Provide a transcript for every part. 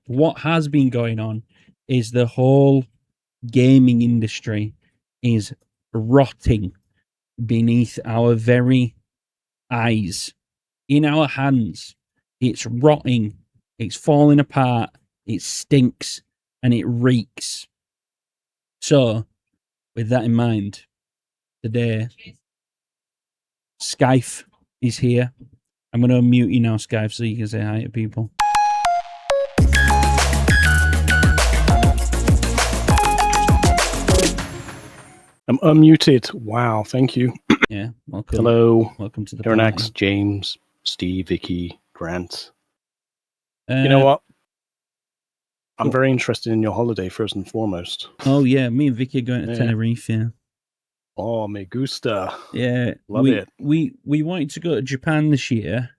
what has been going on is the whole gaming industry is rotting beneath our very eyes, in our hands. It's rotting, it's falling apart, it stinks, and it reeks. So, with that in mind, today, Skyfe is here. I'm going to unmute you now, Skyfe, so you can say hi to people. I'm unmuted. Wow, thank you. Yeah, welcome. Hello. Welcome to the Iranax, James, Steve, Vicky, Grant. you know what? I'm very interested in your holiday, first and foremost. Oh, yeah. Me and Vicky are going to Tenerife, yeah. Oh, me gusta. Yeah. Love it. We wanted to go to Japan this year,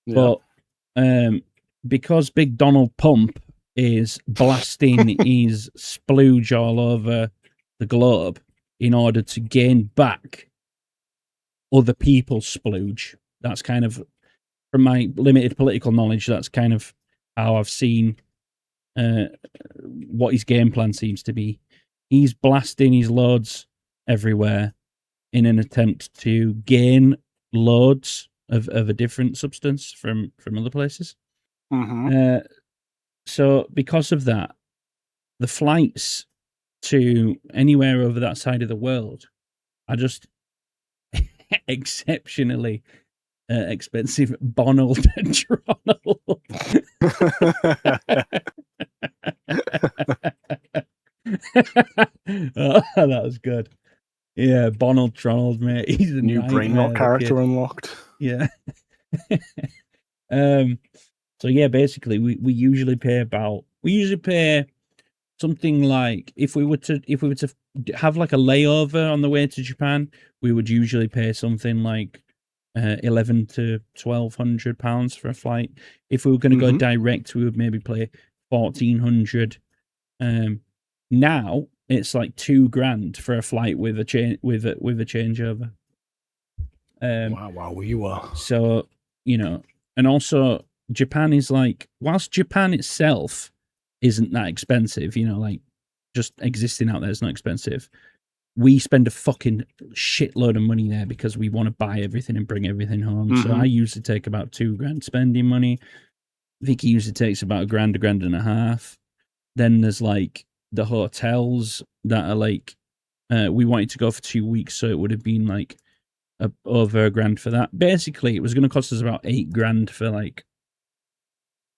but because Big Donald Pump is blasting his splooge all over the globe in order to gain back other people's splooge. That's kind of, from my limited political knowledge, that's kind of how I've seen what his game plan seems to be. He's blasting his loads everywhere in an attempt to gain loads of a different substance from other places. Mm-hmm. So because of that, the flights to anywhere over that side of the world are just exceptionally expensive. Bonald and Tronald. Oh, that was good. Yeah, Bonald Tronald, mate. He's a new Brainlock character unlocked. Yeah. So yeah, basically we usually pay something like, if we were to have like a layover on the way to Japan, we would usually pay something like £1,100 to £1,200 for a flight. If we were going to go direct, we would maybe pay £1,400. Now it's like £2,000 for a flight with a changeover. Wow, you are. So, and also Japan is like, whilst Japan itself isn't that expensive, like just existing out there is not expensive, we spend a fucking shitload of money there because we want to buy everything and bring everything home. So I usually take about £2,000 spending money. Vicky usually takes about £1,000, £1,500. Then there's like the hotels that are like, we wanted to go for 2 weeks, so it would have been like over £1,000 for that. Basically, it was going to cost us about £8,000 for like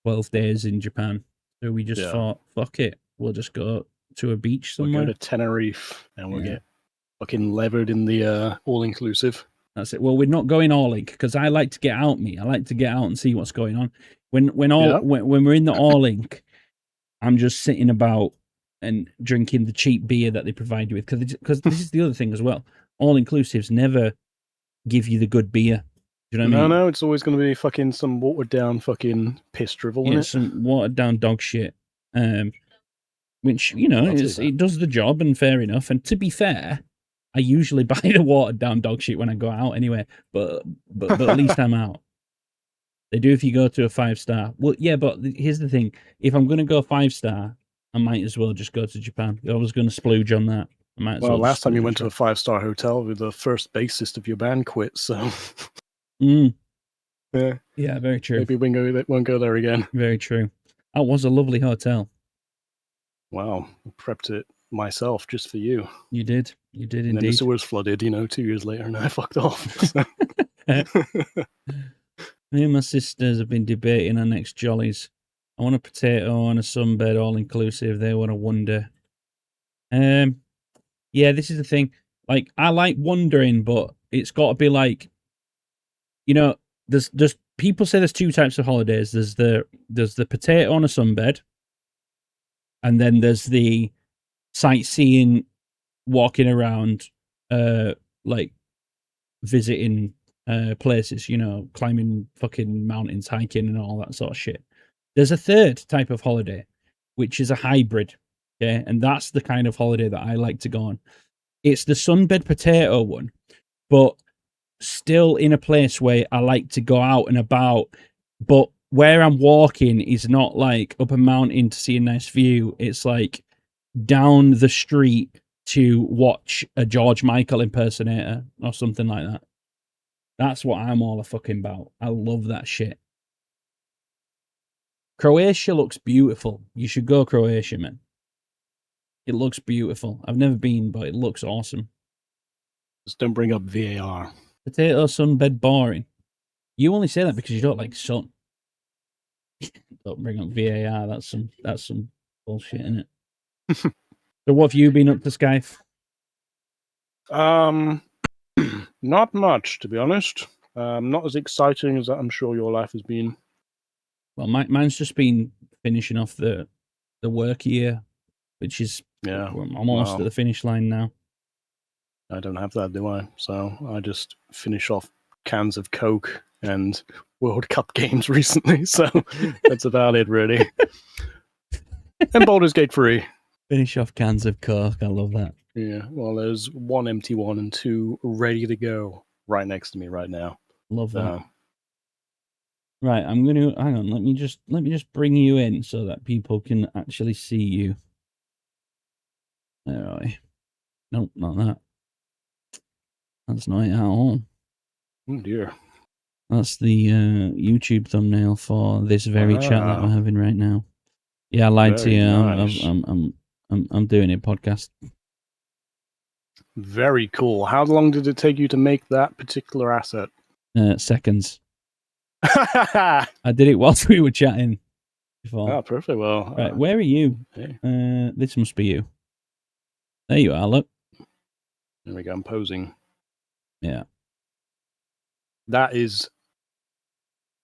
12 days in Japan. So we just thought, fuck it, we'll just go to a beach somewhere. We'll go to Tenerife and we'll get fucking levered in the all-inclusive. That's it. Well, we're not going all-in because I like to get out, I like to get out and see what's going on. When we're in the all-in, I'm just sitting about and drinking the cheap beer that they provide you with. Because this is the other thing as well. All-inclusives never give you the good beer. Do you know what I mean? No, it's always going to be fucking some watered-down fucking piss drivel, isn't it? Some watered-down dog shit. Which, it does the job, and fair enough. And to be fair, I usually buy the watered-down dog shit when I go out anyway. But at least I'm out. They do if you go to a 5-star. Well, yeah, but here's the thing. If I'm going to go 5-star, I might as well just go to Japan. I was going to splooge on that. I might as well last time you went to a 5-star hotel with the first bassist of your band quit, so... Yeah, very true. Maybe we won't go there again. Very true. That was a lovely hotel. Wow, I prepped it myself just for you. You did indeed. And then the sewers flooded, 2 years later, and I fucked off. So. Me and my sisters have been debating our next jollies. I want a potato and a sunbed, all inclusive. They want a wonder. Yeah, this is the thing. Like, I like wondering, but it's got to be like, there's people say there's 2 types of holidays. There's the potato on a sunbed, and then there's the sightseeing, walking around, like visiting places, climbing fucking mountains, hiking, and all that sort of shit. There's a third type of holiday, which is a hybrid, okay, and that's the kind of holiday that I like to go on. It's the sunbed potato one, but still in a place where I like to go out and about, but where I'm walking is not like up a mountain to see a nice view. It's like down the street to watch a George Michael impersonator or something like that. That's what I'm all fucking about. I love that shit. Croatia looks beautiful. You should go Croatia, man. It looks beautiful. I've never been, but it looks awesome. Just don't bring up VAR. Potato, sunbed, boring. You only say that because you don't like sun. Don't bring up VAR. That's some bullshit, isn't it? So what have you been up to, Skype? Not much, to be honest. Not as exciting as I'm sure your life has been. Well, mine's just been finishing off the work year, which is I'm almost at the finish line now. I don't have that, do I? So I just finish off cans of Coke and World Cup games recently. So that's about it, really. And Baldur's Gate 3. Finish off cans of Coke. I love that. Yeah, well, there's one empty one and two ready to go right next to me right now. Love that. Right, I'm going to hang on. Let me just bring you in so that people can actually see you. There are we. Nope, not that. That's not it at all. Oh dear. That's the YouTube thumbnail for this very chat that we're having right now. Yeah, I lied to you. Nice. I'm doing a podcast. Very cool. How long did it take you to make that particular asset? Seconds. I did it whilst we were chatting before. Oh, perfect. Well, right, where are you? Hey. This must be you. There you are. Look. There we go. I'm posing. Yeah. That is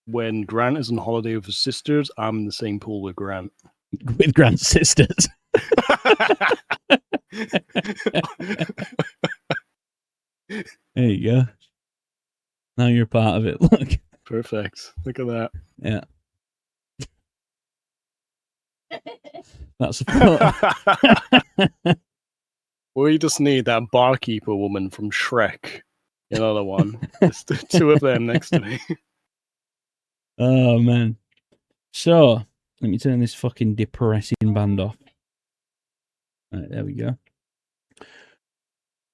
when Grant is on holiday with his sisters. I'm in the same pool with Grant. With Grant's sisters. There you go. Now you're part of it. Look. Perfect. Look at that. Yeah. That's a photo. We just need that barkeeper woman from Shrek. Another one. Just the two of them next to me. Oh, man. So, let me turn this fucking depressing band off. Right, there we go.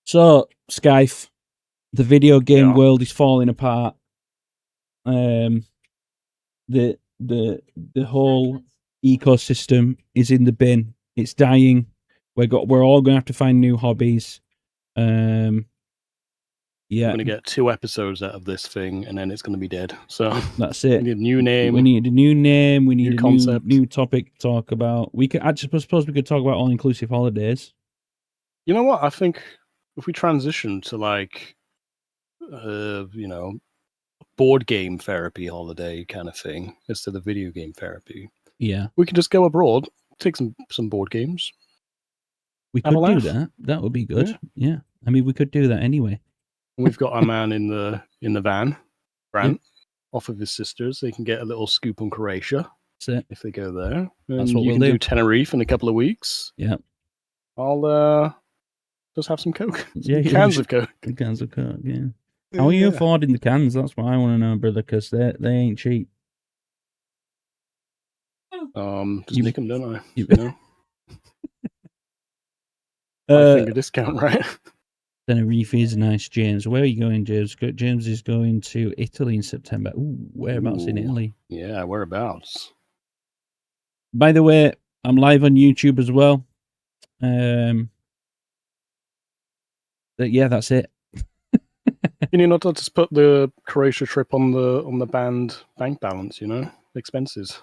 So, Skype, the video game world is falling apart. The whole ecosystem is in the bin. It's dying. We're all gonna have to find new hobbies. Yeah, we're gonna get 2 episodes out of this thing, and then it's gonna be dead. So that's it. We need a new name. We need a new name. We need new a concept. new topic to talk about. We could actually suppose we could talk about all-inclusive holidays. You know what? I think if we transition to like, board game therapy holiday kind of thing instead of video game therapy, yeah, we could just go abroad, take some board games. We could do that. That would be good. Yeah. I mean, we could do that anyway. We've got our man in the van, Grant, off of his sisters. They can get a little scoop on Croatia if they go there. And that's what you we'll can do Tenerife in a couple of weeks. Yeah. I'll just have some Coke. Cans of Coke. Cans of Coke, yeah. How are you affording the cans? That's what I want to know, brother, because they ain't cheap. Just nick them, don't I? You know? Finger discount, right? Tenerife is nice, James. Where are you going, James? James is going to Italy in September. Ooh, whereabouts in Italy? Yeah, whereabouts? By the way, I'm live on YouTube as well. Yeah, that's it. You need not to just put the Croatia trip on the band bank balance, expenses.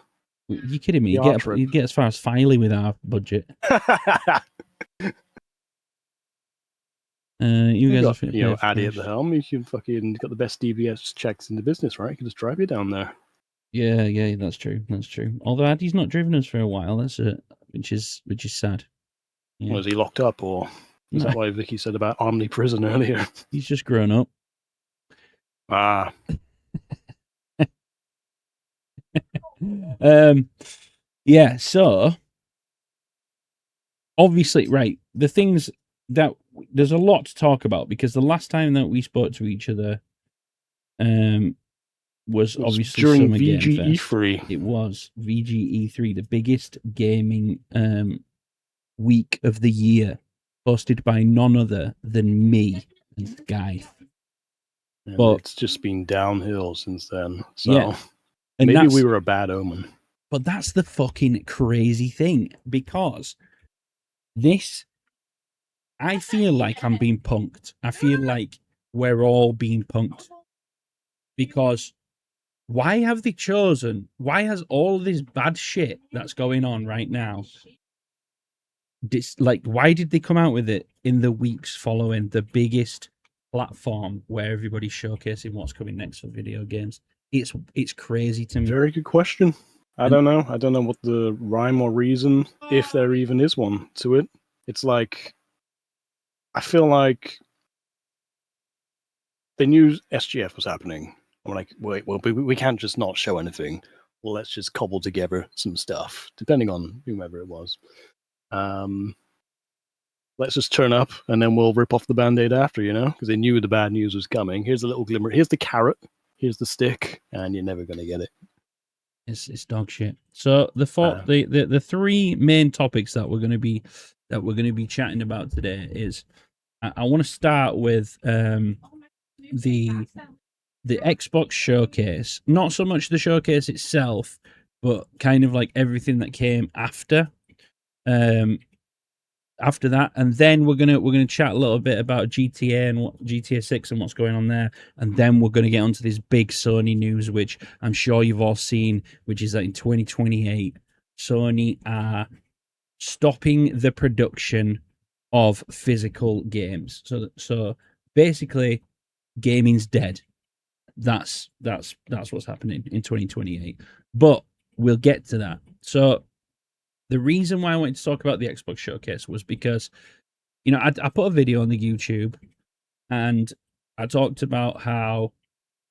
You kidding me? You get as far as Filey with our budget. You guys got, Addy at the helm. You got the best DBS checks in the business, right? You can just drive you down there. Yeah, that's true. Although Addy's not driven us for a while, that's it, which is sad. Yeah. Was he locked up, or is that why Vicky said about Armley Prison earlier? He's just grown up. Yeah, so obviously, right, the things that there's a lot to talk about, because the last time that we spoke to each other, was It was obviously during Summer Game Fest. VGE3. It was VGE3, the biggest gaming week of the year, hosted by none other than me and Guy. And But it's just been downhill since then. So yeah, and maybe we were a bad omen. But that's the fucking crazy thing, because this, I feel like I'm being punked. I feel like we're all being punked. Because why have they chosen, why has all this bad shit that's going on right now, why did they come out with it in the weeks following the biggest platform where everybody's showcasing what's coming next for video games? It's crazy to me. Very good question. I don't know. I don't know what the rhyme or reason, if there even is one, to it. It's like, I feel like they knew SGF was happening. I'm like, wait, well, we can't just not show anything. Well, let's just cobble together some stuff, depending on whomever it was. Let's just turn up, and then we'll rip off the Band-Aid after, because they knew the bad news was coming. Here's a little glimmer. Here's the carrot. Here's the stick, and you're never going to get it. It's dog shit. So the three main topics that we're going to be chatting about today is, I want to start with the Xbox showcase. Not so much the showcase itself, but kind of like everything that came after. After that, and then we're gonna chat a little bit about GTA and GTA 6 and what's going on there, and then we're gonna get onto this big Sony news, which I'm sure you've all seen, which is that in 2028, Sony are stopping the production of physical games. So basically, gaming's dead. That's what's happening in 2028. But we'll get to that. So the reason why I wanted to talk about the Xbox showcase was because, I put a video on the YouTube, and I talked about how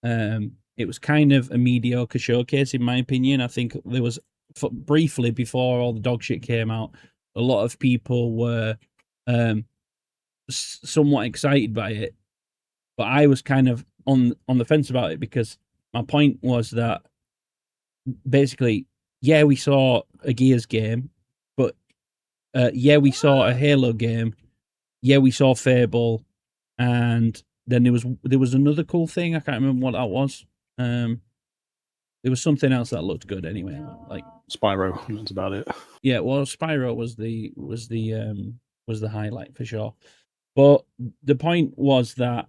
it was kind of a mediocre showcase, in my opinion. I think there was, briefly before all the dog shit came out, a lot of people were somewhat excited by it, but I was kind of on the fence about it, because my point was that basically, yeah, we saw a Gears game, but yeah, we saw a Halo game, yeah, we saw Fable, and then there was another cool thing. I can't remember what that was. There was something else that looked good anyway, like Spyro. That's about it. Yeah, well, Spyro was the highlight for sure. But the point was that,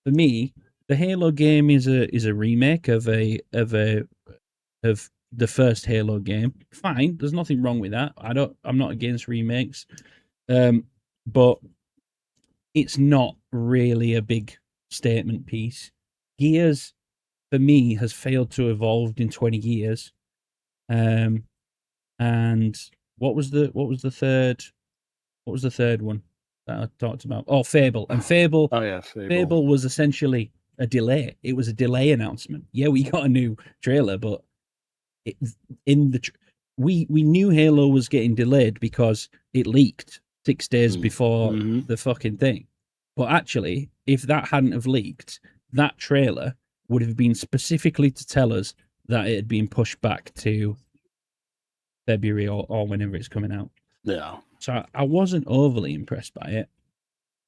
for me, the Halo game is a remake of the first Halo game. Fine, there's nothing wrong with that. I'm not against remakes, but it's not really a big statement piece. Gears, for me, has failed to evolve in 20 years. And what was the third one that I talked about? Oh, Fable. And Fable. Oh yeah, Fable. Fable was essentially a delay. It was a delay announcement. Yeah, we got a new trailer, but we knew Halo was getting delayed because it leaked 6 days before the fucking thing. But actually, if that hadn't have leaked, that trailer would have been specifically to tell us that it had been pushed back to February or whenever it's coming out. Yeah. So I wasn't overly impressed by it.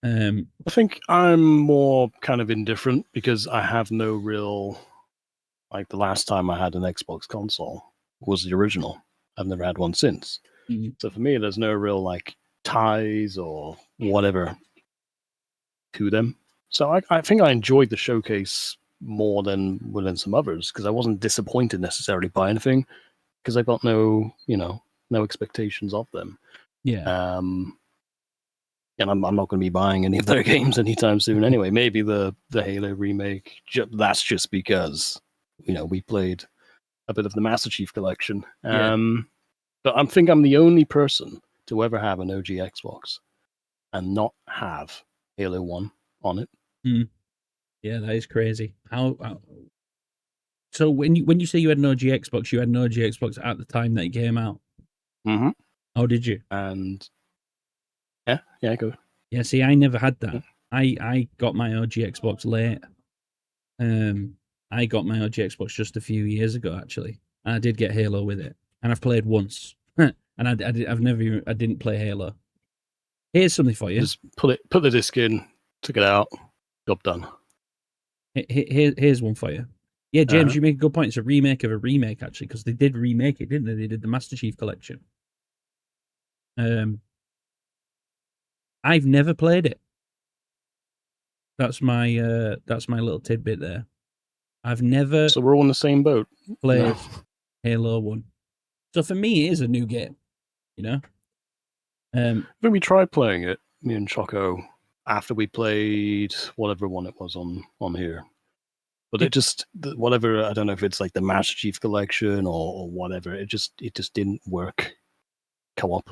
I think I'm more kind of indifferent, because I have no real, like, the last time I had an Xbox console was the original. I've never had one since. So for me, there's no real, like, ties or whatever to them. So I think I enjoyed the showcase more than some others, because I wasn't disappointed necessarily by anything, because I got no expectations of them. Yeah. And I'm not going to be buying any of their games anytime soon anyway. Maybe the Halo remake, that's just because, we played a bit of the Master Chief Collection. But I think I'm the only person to ever have an OG Xbox and not have Halo 1 on it. Yeah, that is crazy. How so when you say you had an OG Xbox, you had an OG Xbox at the time that it came out? Mm-hmm. Oh, did you? And yeah, go. Yeah, see, I never had that. I got my OG Xbox late. I got my OG Xbox just a few years ago, actually. And I did get Halo with it, and I've played once, and I didn't play Halo. Here's something for you. Just put the disc in, took it out, job done. Here's one for you. Yeah, James, you make a good point. It's a remake of a remake, actually, because they did remake it, didn't they? They did the Master Chief Collection. I've never played it. That's my little tidbit there. I've never. So we're all in the same boat. Played Halo 1. So for me, it is a new game. You know. When we tried playing it, me and Choco, after we played whatever one it was on here. But it just, whatever, I don't know if it's like the Master Chief Collection or whatever, it just didn't work co-op.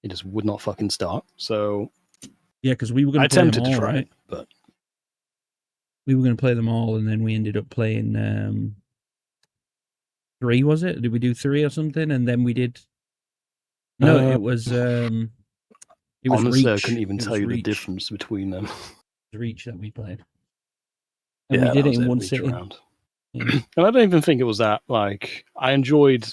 It just would not fucking start. So yeah, because we were going to play them all, to try, right? But we were going to play them all, and then we ended up playing 3, was it? Did we do 3 or something? And then we did... No, it was honestly, Reach. I couldn't even tell you the difference between them. Reach that we played. And we did it in one sitting. Yeah. And I don't even think it was that, like, I enjoyed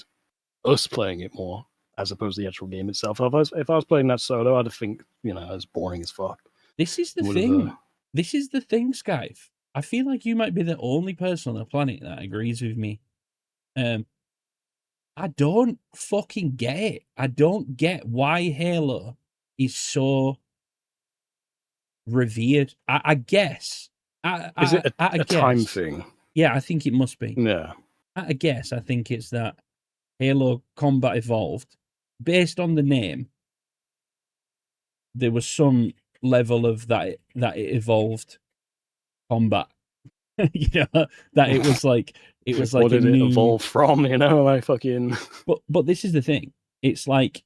us playing it more as opposed to the actual game itself. If I was playing that solo, I'd think, you know, it's boring as fuck. This is the thing. This is the thing, Skype. I feel like you might be the only person on the planet that agrees with me. I don't fucking get it. I don't get why Halo is so revered. I guess. Is it a time thing? Yeah, I think it must be. Yeah. I guess. I think it's that Halo Combat Evolved. Based on the name, there was some level of that it evolved combat. You know, that it was like what did it evolve from? You know, like fucking. But this is the thing. It's like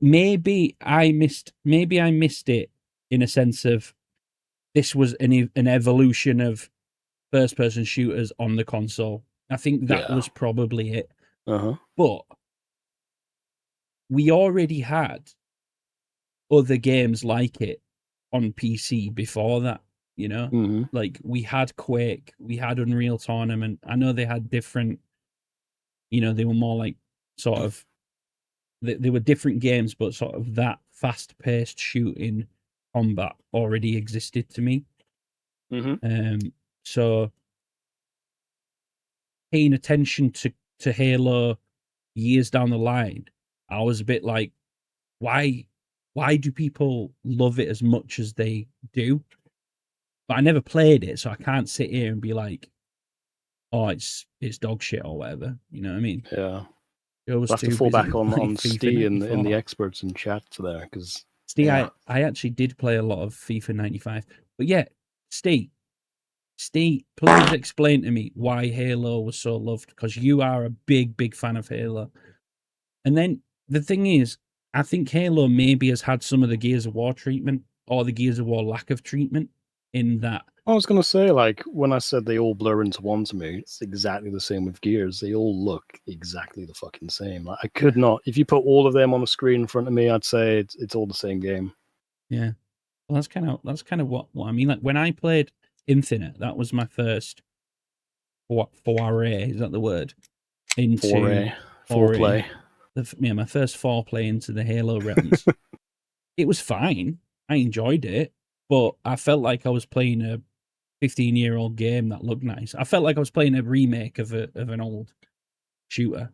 maybe I missed it in a sense of this was an evolution of first person shooters on the console. I think that was probably it. But we already had other games like it on PC before that, you know? Like, we had Quake, we had Unreal Tournament. I know they had different, you know, they were more like sort of, they were different games, but sort of that fast-paced shooting combat already existed to me. So paying attention to Halo years down the line, I was a bit like, why do people love it as much as they do? But I never played it, so I can't sit here and be like, oh, it's dog shit or whatever. You know what I mean? Yeah. We'll have to fall back on Steve and the experts in chat for there, because Steve, I actually did play a lot of FIFA 95. But yeah, Steve, please explain to me why Halo was so loved, because you are a big fan of Halo. And then the thing is, I think Halo maybe has had some of the Gears of War treatment, or the Gears of War lack of treatment, in that. I was going to say, like, when I said they all blur into one to me, it's exactly the same with Gears. They all look exactly the fucking same. Like, I could not, if you put all of them on the screen in front of me, I'd say it's all the same game. Yeah. Well, that's kind of what I mean. Like, when I played Infinite, that was my first foray, is that the word? Into foreplay. Yeah, my first foreplay into the Halo realms. It was fine. I enjoyed it, but I felt like I was playing a 15-year-old game that looked nice. I felt like I was playing a remake of an old shooter.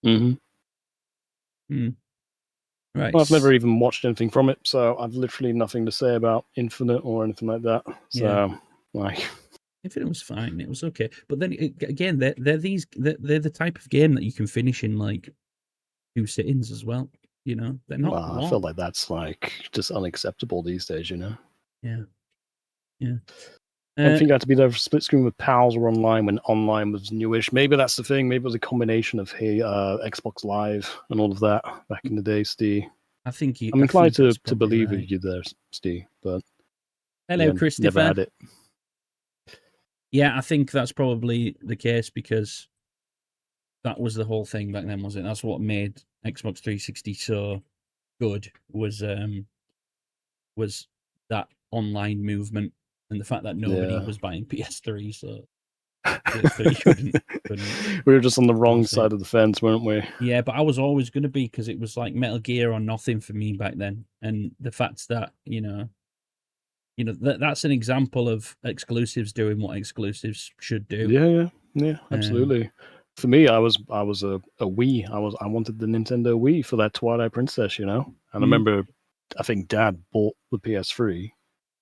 Right. Well, I've never even watched anything from it, so I've literally nothing to say about Infinite or anything like that. So, like, Infinite was fine. It was okay, but then again, they're the type of game that you can finish in like 2 sittings as well. You know, they're not. Well, I feel like that's like just unacceptable these days. You know. Yeah. I think you had to be there for split screen with pals or online when online was newish. Maybe that's the thing. Maybe it was a combination of Xbox Live and all of that back in the day, Steve. I'm inclined to believe you there, Steve, but hello, Christopher. Never had it. Yeah, I think that's probably the case, because that was the whole thing back then, wasn't it? That's what made Xbox 360 so good, was that online movement. and the fact that nobody Yeah. was buying PS3, so PS3 couldn't We were just on the wrong force it. side of the fence, weren't we? Yeah, but I was always going to be, because it was like Metal Gear or nothing for me back then, and the fact that that's an example of exclusives doing what exclusives should do. Yeah, absolutely. For me, I was a Wii. I wanted the Nintendo Wii for that Twilight Princess, And I remember, I think Dad bought the PS3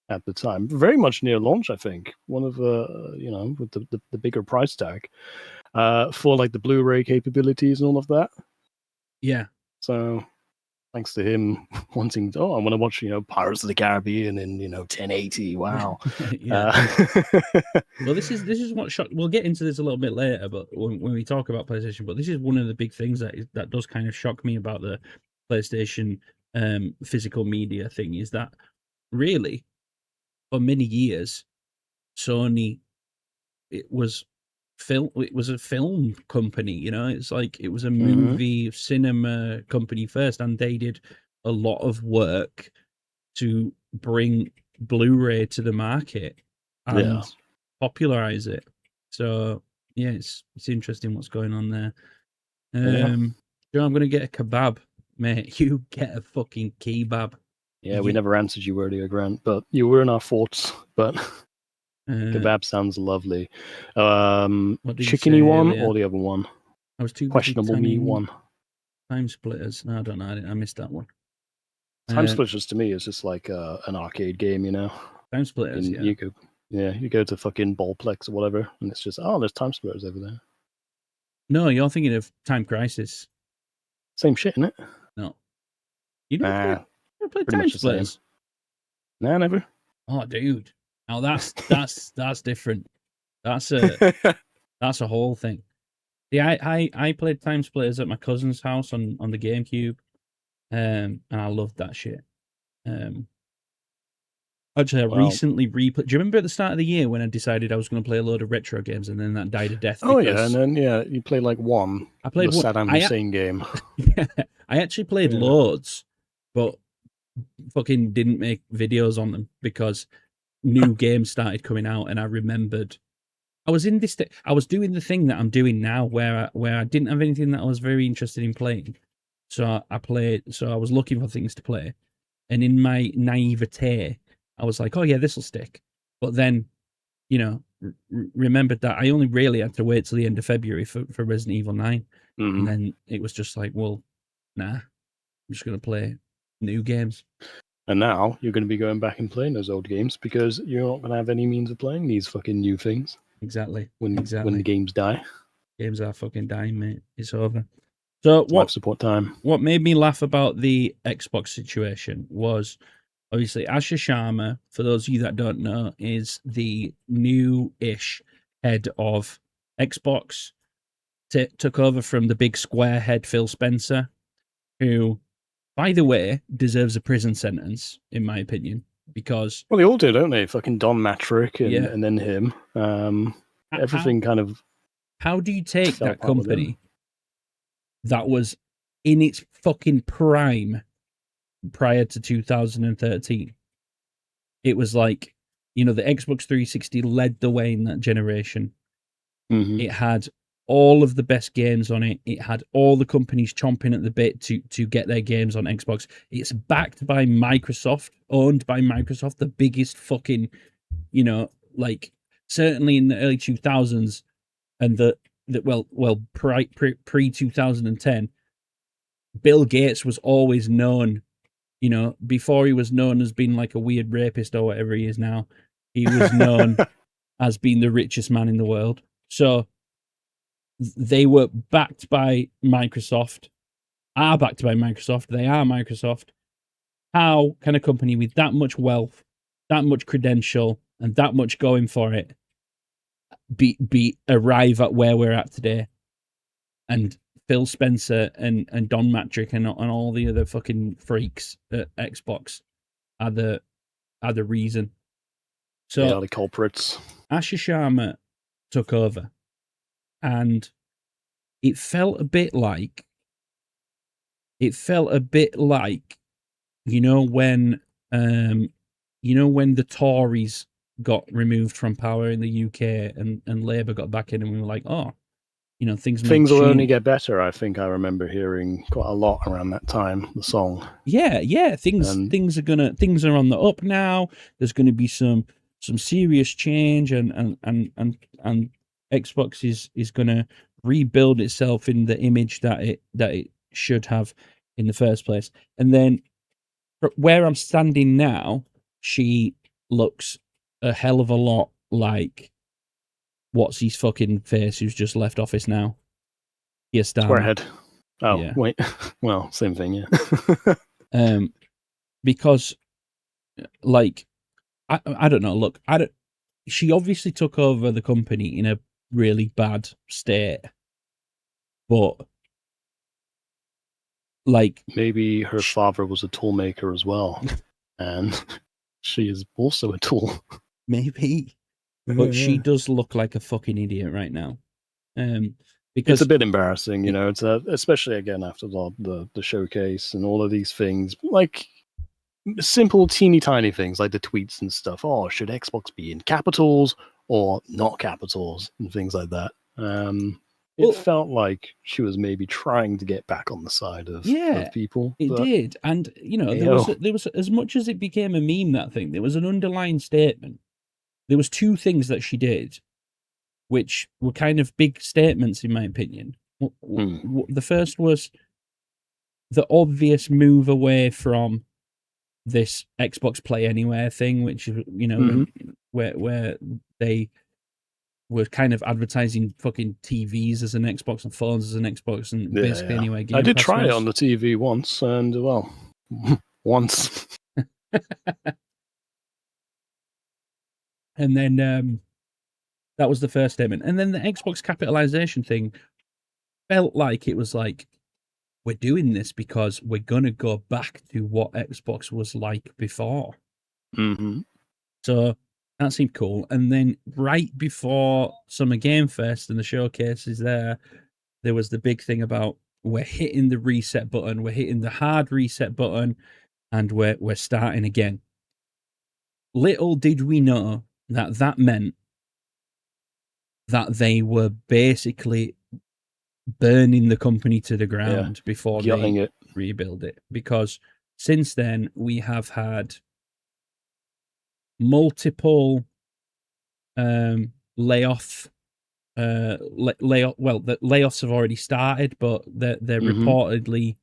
at the time, very much near launch. I think one of the with the bigger price tag, for like the Blu-ray capabilities and all of that. Yeah. So thanks to him wanting, I want to watch, Pirates of the Caribbean in 1080. Wow. Yeah. Well, this is what shocked. We'll get into this a little bit later, but when we talk about PlayStation, but this is one of the big things that does kind of shock me about the PlayStation physical media thing, is that really for many years Sony, it was a film company, it's like it was a movie cinema company first, and they did a lot of work to bring Blu-ray to the market and popularize it. So yeah, it's interesting what's going on there. Joe, I'm gonna get a kebab, mate. You get a fucking kebab. Yeah, we never answered you earlier, Grant, but you were in our thoughts. But kebab sounds lovely. Chickeny one earlier? or the other one? I was too questionable meat one. Time Splitters. No, I don't know. I missed that one. Time Splitters to me is just like an arcade game, Time Splitters. You go to fucking Ballplex or whatever, and it's just there's Time Splitters over there. No, you're thinking of Time Crisis. Same shit, isn't it? No, you never played Time Splitters. Nah, never. Oh, dude. Now that's different. That's a whole thing. Yeah, I played Time Splitters at my cousin's house on the GameCube, and I loved that shit. Actually, I recently replayed. Do you remember at the start of the year when I decided I was going to play a load of retro games, and then that died a death? Oh yeah, and then you played like one. I played the Saddam Hussein game. Yeah, I actually played loads, but fucking didn't make videos on them because new games started coming out, and I remembered I was in this. I was doing the thing that I'm doing now, where I didn't have anything that I was very interested in playing, so I played. So I was looking for things to play, and in my naivete, I was like, "Oh yeah, this will stick." But then, remembered that I only really had to wait till the end of February for Resident Evil 9, and then it was just like, well, nah, I'm just gonna play new games. And now you're going to be going back and playing those old games because you're not going to have any means of playing these fucking new things. Exactly. When the games die. Games are fucking dying, mate. It's over. So life support time. What made me laugh about the Xbox situation was obviously Asher Sharma, for those of you that don't know, is the new-ish head of Xbox. Took over from the big square head Phil Spencer, who, by the way, deserves a prison sentence, in my opinion, because... Well, they all do, don't they? Fucking Don Matrick and then him. Everything kind of... How do you take that company that was in its fucking prime prior to 2013? It was like, the Xbox 360 led the way in that generation. It had all of the best games on it. It had all the companies chomping at the bit to get their games on Xbox. It's backed by Microsoft, owned by Microsoft, the biggest fucking, certainly in the early 2000s and pre 2010, Bill Gates was always known, before he was known as being like a weird rapist or whatever he is now, he was known as being the richest man in the world. So they were backed by Microsoft, they are Microsoft. How can a company with that much wealth, that much credential, and that much going for it arrive at where we're at today? And Phil Spencer and Don Matrick and all the other fucking freaks at Xbox are the reason. So they are the culprits. Asher Sharma took over, and it felt a bit like when when the Tories got removed from power in the UK and Labour got back in, and we were like, oh, things will only get better. I think I remember hearing quite a lot around that time, the song. Yeah, things are on the up now. There's gonna be some serious change, and Xbox is gonna rebuild itself in the image that it should have in the first place. And then where I'm standing now, she looks a hell of a lot like what's his fucking face who's just left office now. Yes, Squarehead. Oh, yeah. Wait. Well, same thing, yeah. Because, like, I don't know. Look, she obviously took over the company in a really bad state, but like maybe her father was a tool maker as well, and she is also a tool. Maybe, but she does look like a fucking idiot right now. Because it's a bit embarrassing, It's especially again after the showcase and all of these things, like simple teeny tiny things like the tweets and stuff. Oh, should Xbox be in capitals or not capitals and things like that. It felt like she was maybe trying to get back on the side of people. It did, and there was as much as it became a meme, that thing, there was an underlying statement. There was two things that she did, which were kind of big statements, in my opinion. The first was the obvious move away from this Xbox Play Anywhere thing, which, where they were kind of advertising fucking TVs as an Xbox and phones as an Xbox, and basically anywhere. I did try it on the TV once, and well, once. And then that was the first statement. And then the Xbox capitalization thing felt like it was like, we're doing this because we're going to go back to what Xbox was like before. Mm-hmm. So that seemed cool. And then right before Summer Game Fest and the showcases there was the big thing about we're hitting the reset button, we're hitting the hard reset button, and we're starting again. Little did we know that meant that they were basically burning the company to the ground before they rebuild it. Because since then, we have had multiple layoff. The layoffs have already started, but they're reportedly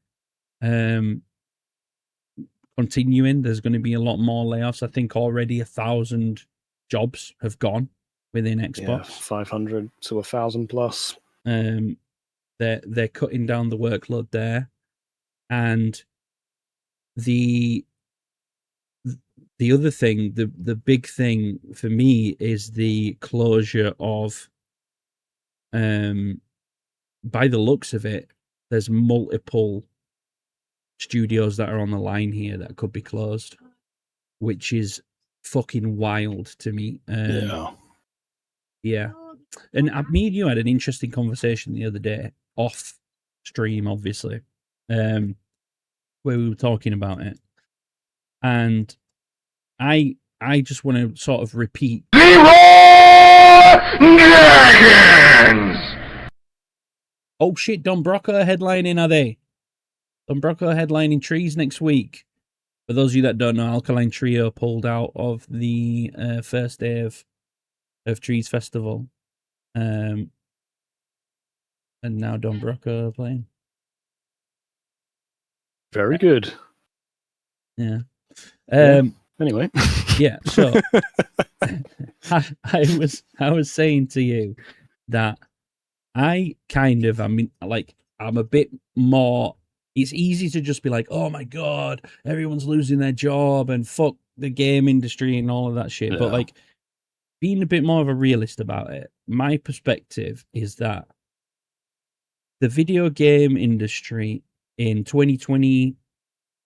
continuing. There's going to be a lot more layoffs. I think already 1,000 jobs have gone within Xbox. 500 to 1,000 plus. They're cutting down the workload there, and the other thing, the big thing for me is the closure of. By the looks of it, there's multiple studios that are on the line here that could be closed, which is fucking wild to me. Yeah. And me and you had an interesting conversation the other day, off stream, obviously, where we were talking about it. And I just want to sort of repeat. Oh shit, Don Brocco headlining, are they? Don Brocco headlining Trees next week. For those of you that don't know, Alkaline Trio pulled out of the first day of Trees Festival. And now Don Brocco playing. Very good. Yeah. Anyway. Yeah, so I was saying to you that I'm a bit more. It's easy to just be like, oh my God, everyone's losing their job and fuck the game industry and all of that shit. Yeah. But like, being a bit more of a realist about it, my perspective is that the video game industry in 2020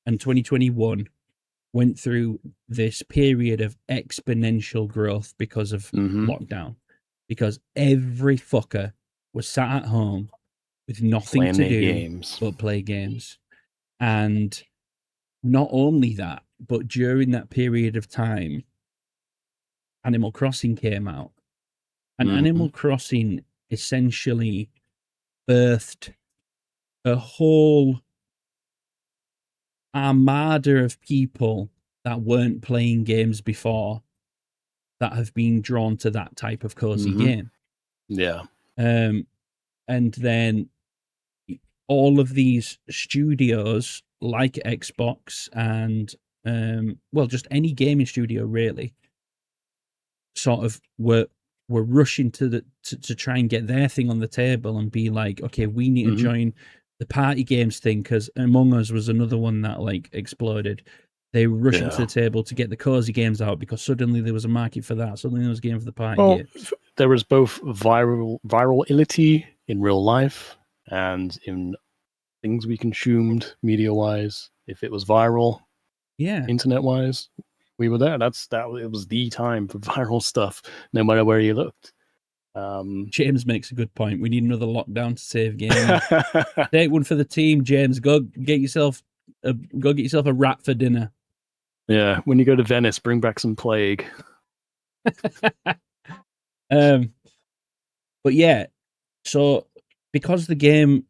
and 2021 went through this period of exponential growth because of lockdown. Because every fucker was sat at home with nothing to do but play games. And not only that, but during that period of time, Animal Crossing came out, and Animal Crossing essentially birthed a whole armada of people that weren't playing games before that have been drawn to that type of cozy game. Yeah. And then all of these studios like Xbox and well, just any gaming studio really, sort of were rushing to try and get their thing on the table and be like, okay, we need to join the party games thing, because Among Us was another one that like exploded. They were rushing to the table to get the cozy games out because suddenly there was a market for that. Suddenly there was a game for the party games. There was both virality in real life and in things we consumed media-wise. If it was viral, internet-wise, we were there. It was the time for viral stuff, no matter where you looked. James makes a good point. We need another lockdown to save gaming. Take one for the team, James. Go get yourself a rat for dinner. Yeah, when you go to Venice, bring back some Plague. But yeah, so because the game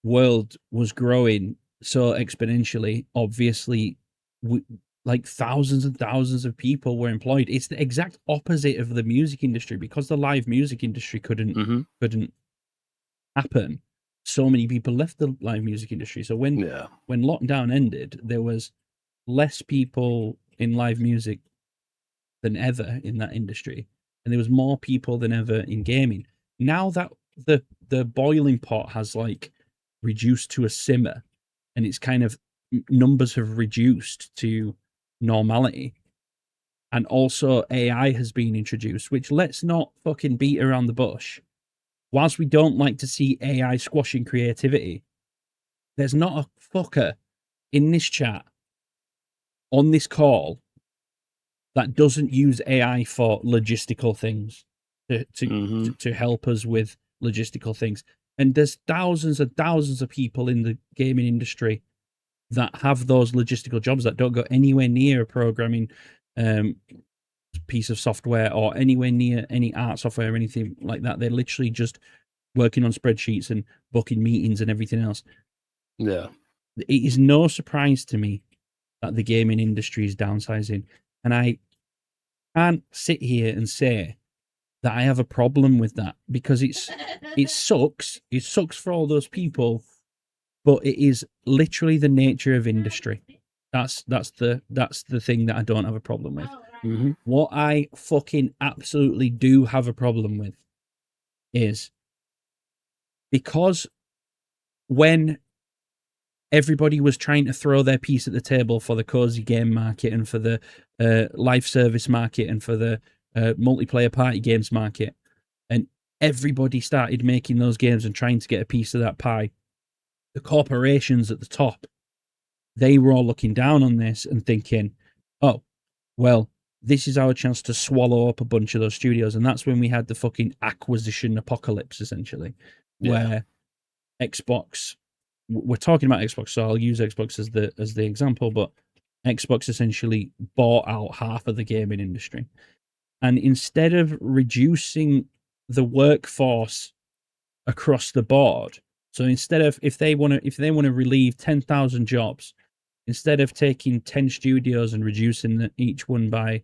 world was growing so exponentially, obviously, like thousands and thousands of people were employed. It's the exact opposite of the music industry, because the live music industry couldn't happen. So many people left the live music industry. So when lockdown ended, there was less people in live music than ever in that industry, and there was more people than ever in gaming. Now that the boiling pot has like reduced to a simmer, and it's kind of numbers have reduced to normality, and also AI has been introduced, which, let's not fucking beat around the bush. Whilst we don't like to see AI squashing creativity, there's not a fucker in this chat on this call that doesn't use AI for logistical things to help us with logistical things. And there's thousands and thousands of people in the gaming industry that have those logistical jobs that don't go anywhere near a programming piece of software or anywhere near any art software or anything like that. They're literally just working on spreadsheets and booking meetings and everything else. Yeah. It is no surprise to me that the gaming industry is downsizing. And I can't sit here and say that I have a problem with that, because it sucks. It sucks for all those people, but it is literally the nature of industry. That's the thing that I don't have a problem with. What I fucking absolutely do have a problem with is, because when everybody was trying to throw their piece at the table for the cozy game market and for the live service market and for the multiplayer party games market, and everybody started making those games and trying to get a piece of that pie, the corporations at the top, they were all looking down on this and thinking, oh, well, this is our chance to swallow up a bunch of those studios. And that's when we had the fucking acquisition apocalypse, essentially, where Xbox, we're talking about Xbox, so I'll use Xbox as the example, but Xbox essentially bought out half of the gaming industry. And instead of reducing the workforce across the board, so instead of, if they want to relieve 10,000 jobs, instead of taking 10 studios and reducing each one by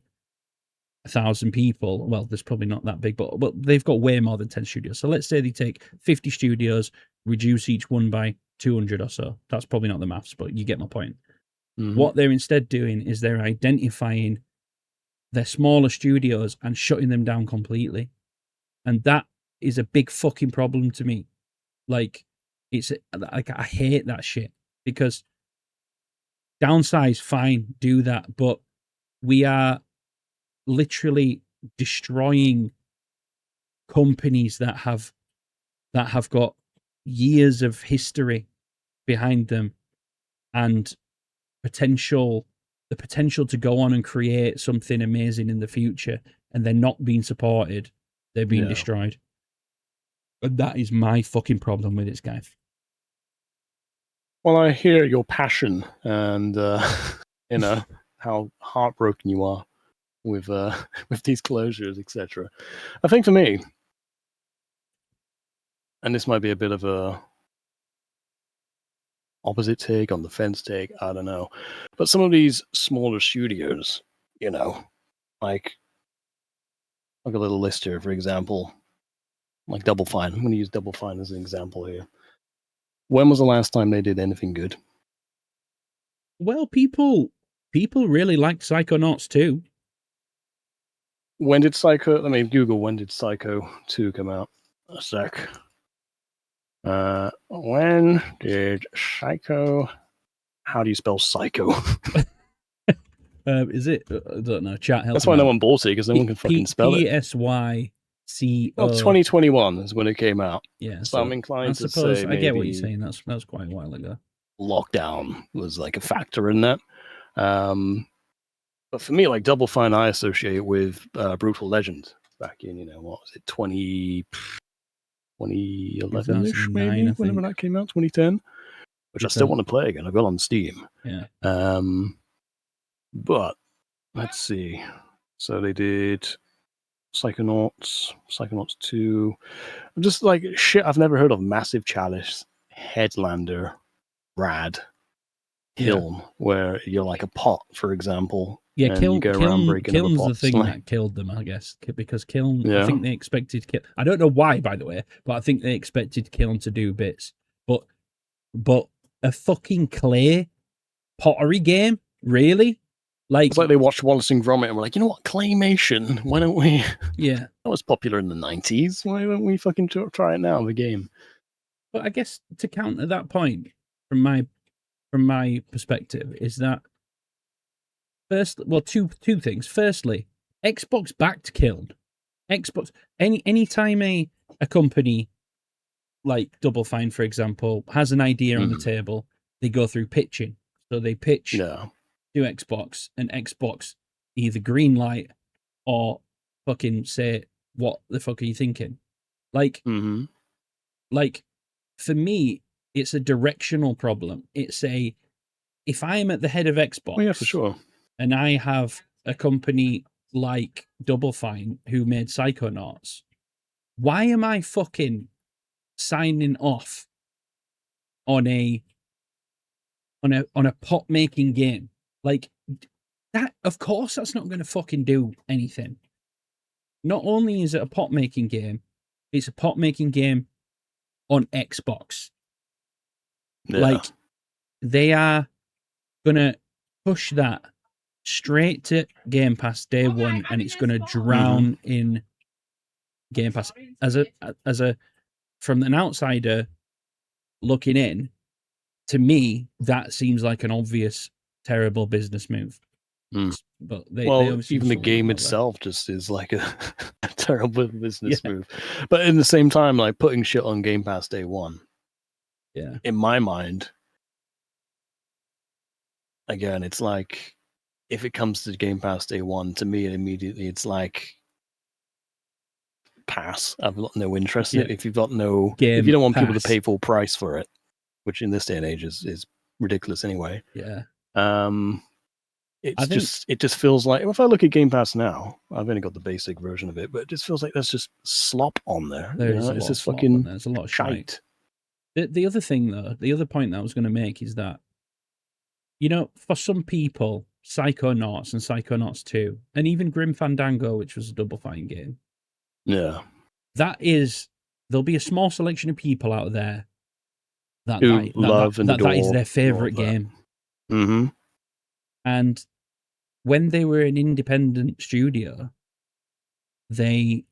1,000 people, well, there's probably not that big, but they've got way more than 10 studios. So let's say they take 50 studios, reduce each one by 200 or so. That's probably not the maths, but you get my point. What they're instead doing is they're identifying their smaller studios and shutting them down completely. And that is a big fucking problem to me. Like, it's like, I hate that shit, because downsize, fine, do that, but we are literally destroying companies that have got years of history behind them and the potential to go on and create something amazing in the future, and they're not being supported. They're being destroyed. And that is my fucking problem with it, guys. Well, I hear your passion and, how heartbroken you are. with with these closures, etc. I think for me, and this might be a bit of a opposite take on the fence take, I don't know, but some of these smaller studios, like a little list here, for example, like Double Fine. I'm going to use Double Fine as an example here. When was the last time they did anything good? Well, people really liked Psychonauts 2. When did Psycho? Let me Google. When did Psycho 2 come out? A sec. When did Psycho? How do you spell Psycho? Is it? I don't know. Chat help. That's why no one bought it, because no one can fucking spell it. PSYCO. Oh, 2021 is when it came out. Yeah, so I'm inclined to suppose say I get what you're maybe saying. That's quite a while ago. lockdown was like a factor in that. But for me, like Double Fine, I associate with Brutal Legend back in, what was it, 2011-ish, maybe, whenever that came out, 2010, which I still want to play again. I've got on Steam. Yeah. But let's see. So they did Psychonauts 2. I'm just like, shit, I've never heard of Massive Chalice, Headlander, Rad, Kiln, where you're like a pot, for example. Yeah, and you go around breaking Kiln's other the pots, thing that killed them, I guess, because Kiln. I think they expected Kiln. I don't know why, by the way, but I think they expected Kiln to do bits. But a fucking clay pottery game, really? Like, it's like they watched Wallace and Gromit and were like, you know what, claymation? Why don't we? Yeah, that was popular in the 90s. Why don't we fucking try it now? The game. But I guess to counter that point, from my perspective, is that two things. Firstly, Xbox backed Kiln. Xbox anytime a company like Double Fine, for example, has an idea on the table, they go through pitching. So they pitch to Xbox, and Xbox either green light or fucking say, what the fuck are you thinking? Like, for me, it's a directional problem. It's if I'm at the head of Xbox, yeah, for sure, and I have a company like Double Fine who made Psychonauts, why am I fucking signing off on a pot making game like that? Of course, that's not going to fucking do anything. Not only is it a pot making game, it's a pot making game on Xbox. Yeah. Like, they are gonna push that straight to Game Pass day one, and it's gonna drown in Game Pass. As a from an outsider looking in, to me, that seems like an obvious terrible business move. But they even the game itself just is like a terrible business move. But in the same time, like putting shit on Game Pass day one, in my mind, again, it's like, if it comes to Game Pass day one, to me, immediately it's like, pass. I've got no interest in it. If you've got if you don't want people to pay full price for it, which in this day and age is ridiculous anyway. It just feels like, if I look at Game Pass now, I've only got the basic version of it, but it just feels like there's just slop on there. It's just fucking, there's a lot of shite. The other thing, though, the other point that I was going to make is that, for some people, Psychonauts and Psychonauts 2, and even Grim Fandango, which was a Double Fine game, there'll be a small selection of people out there that love and adore that is their favorite game. And when they were an independent studio, they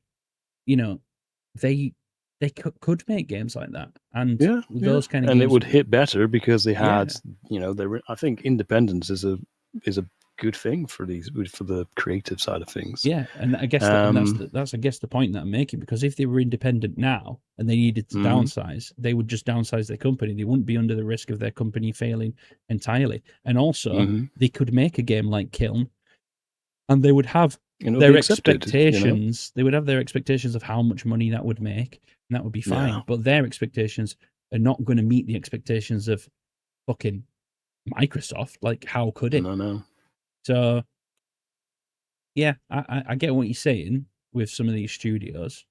could make games like that, and those kind of and games, it would hit better because they had, I think independence is a good thing for the creative side of things. Yeah, and I guess that's I guess the point that I'm making, because if they were independent now and they needed to downsize, they would just downsize their company. They wouldn't be under the risk of their company failing entirely. And also, they could make a game like Kiln, and they would have their expectations. They would have their expectations of how much money that would make, and that would be fine. But their expectations are not going to meet the expectations of fucking Microsoft. Like, how could it? No. So Yeah, I get what you're saying with some of these studios,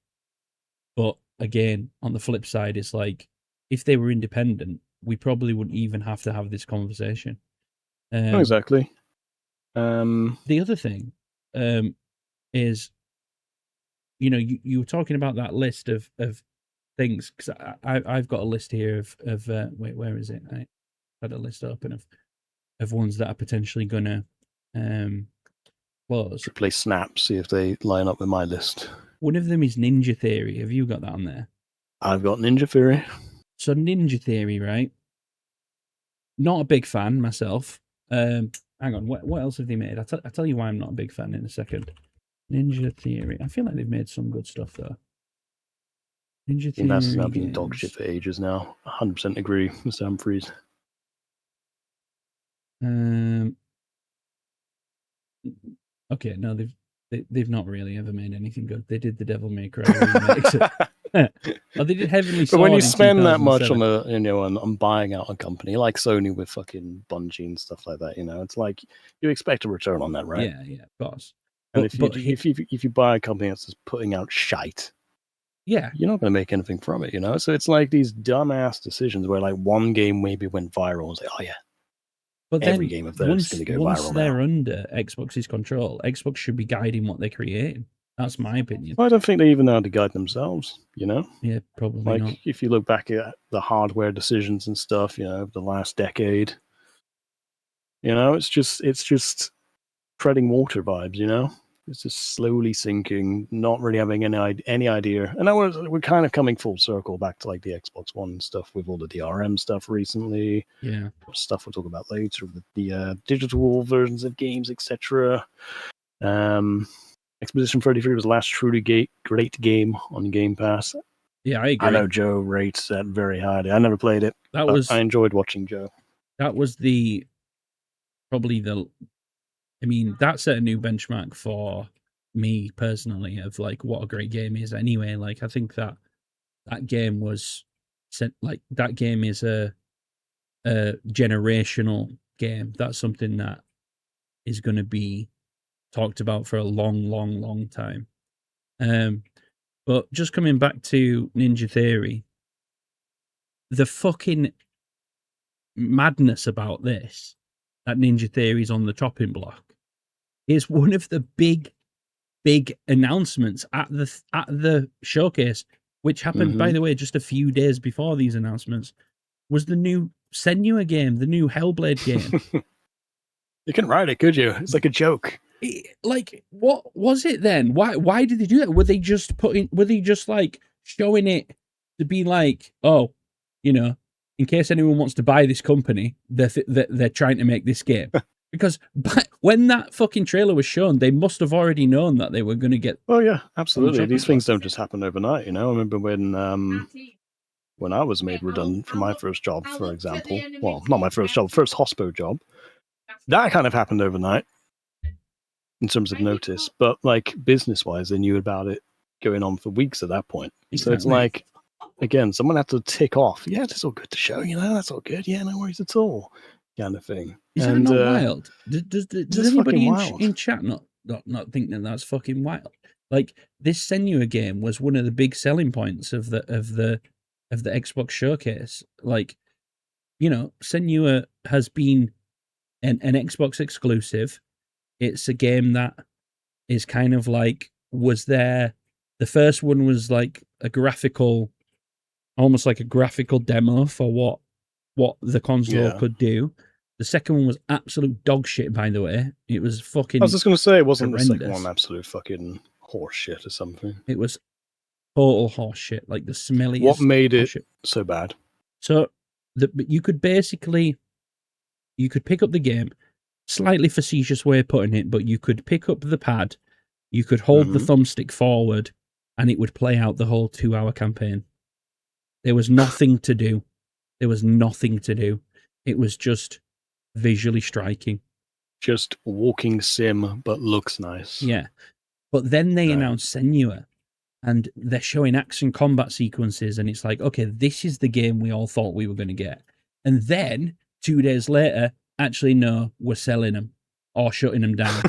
but again, on the flip side, it's like if they were independent, we probably wouldn't even have to have this conversation. Not exactly. The other thing is, you know, you were talking about that list of things, because I've got a list here of wait, where is it? I had a list open of ones that are potentially gonna close. Should play Snap, see if they line up with my list. One of them is Ninja Theory. Have you got that on there? I've got Ninja Theory. So Ninja Theory, right? Not a big fan myself. Hang on, what else have they made? I'll tell you why I'm not a big fan in a second. Ninja Theory. I feel like they've made some good stuff though. Ninja Theory. That's now been dog shit for ages now. 100% agree, Mr. Humphreys. Okay, no, they've not really ever made anything good. They did the Devil May Cry remakes. Oh, they did Heavenly Sword. But when you spend that much on on buying out a company like Sony with fucking Bungie and stuff like that, it's like you expect a return on that, right? Yeah, of course. And if you buy a company that's just putting out shite, yeah, you're not going to make anything from it, So it's like these dumbass decisions where like one game maybe went viral and say, oh yeah, but every then game of theirs is going to go viral. Once they're under Xbox's control, Xbox should be guiding what they're creating. That's my opinion. Well, I don't think they even know how to guide themselves, Yeah, probably like, not. if you look back at the hardware decisions and stuff, over the last decade, it's just treading water vibes, It's just slowly sinking, not really having any idea. And we're kind of coming full circle back to like the Xbox One stuff with all the DRM stuff recently. Yeah. Stuff we'll talk about later with the digital versions of games, etc. Expedition 33 was the last truly great game on Game Pass. Yeah, I agree. I know Joe rates that very highly. I never played it. I enjoyed watching Joe. That was that set a new benchmark for me personally of like what a great game is anyway. Like I think that game was that game is a generational game. That's something that is going to be talked about for a long time. But just coming back to Ninja Theory, the fucking madness about this, that Ninja Theory's on the chopping block, is one of the big announcements at the showcase, which happened, by the way, just a few days before these announcements, was the new Senua game, the new Hellblade game. You couldn't write it, could you? It's like a joke. Like, what was it then? Why did they do that? Were they just like showing it to be like, oh, in case anyone wants to buy this company, they're trying to make this game? Because when that fucking trailer was shown, they must have already known that they were going to get. Oh yeah, absolutely. These things don't just happen overnight. I remember when I was made redundant from my first job, for example. Well, not my first job, first hospo job. That kind of happened overnight in terms of notice, but like business-wise, they knew about it going on for weeks at that point. Exactly. So it's like, again, someone had to tick off. Yeah, it's all good to show. That's all good. Yeah, no worries at all. Kind of thing. Is that not wild? Does anybody in chat not think that that's fucking wild? Like, this Senua game was one of the big selling points of the Xbox showcase. Like, Senua has been an Xbox exclusive. It's a game that is kind of like was there. The first one was like almost like a graphical demo for what the console could do. The second one was absolute dog shit, by the way. It was fucking. I was just going to say, it wasn't horrendous. The second one absolute fucking horse shit or something. It was total horse shit, like the smelliest. What made it so bad? So you could pick up the game, slightly facetious way of putting it, but you could pick up the pad, you could hold the thumbstick forward, and it would play out the whole 2-hour campaign. There was nothing to do. It was just visually striking. Just walking sim, but looks nice. Yeah. But then they announced Senua, and they're showing action combat sequences, and it's like, okay, this is the game we all thought we were going to get. And then 2 days later, actually, no, we're selling them or shutting them down.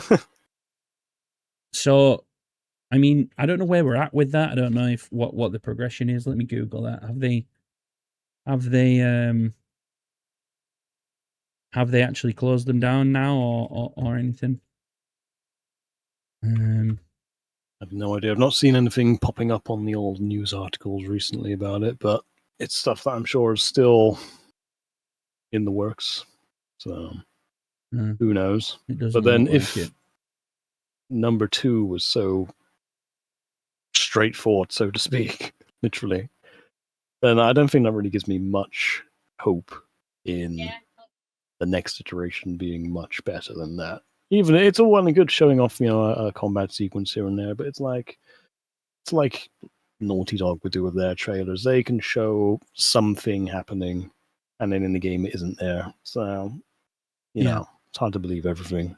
So, I mean, I don't know where we're at with that. I don't know if what the progression is. Let me Google that. Have they actually closed them down now or anything? I have no idea. I've not seen anything popping up on the old news articles recently about it, but it's stuff that I'm sure is still in the works. So who knows? It doesn't But then look like if it. number 2 was so straightforward, so to speak, literally, then I don't think that really gives me much hope in the next iteration being much better than that. Even it's all well and good showing off, a combat sequence here and there, but it's like Naughty Dog would do with their trailers. They can show something happening, and then in the game it isn't there. So, it's hard to believe everything.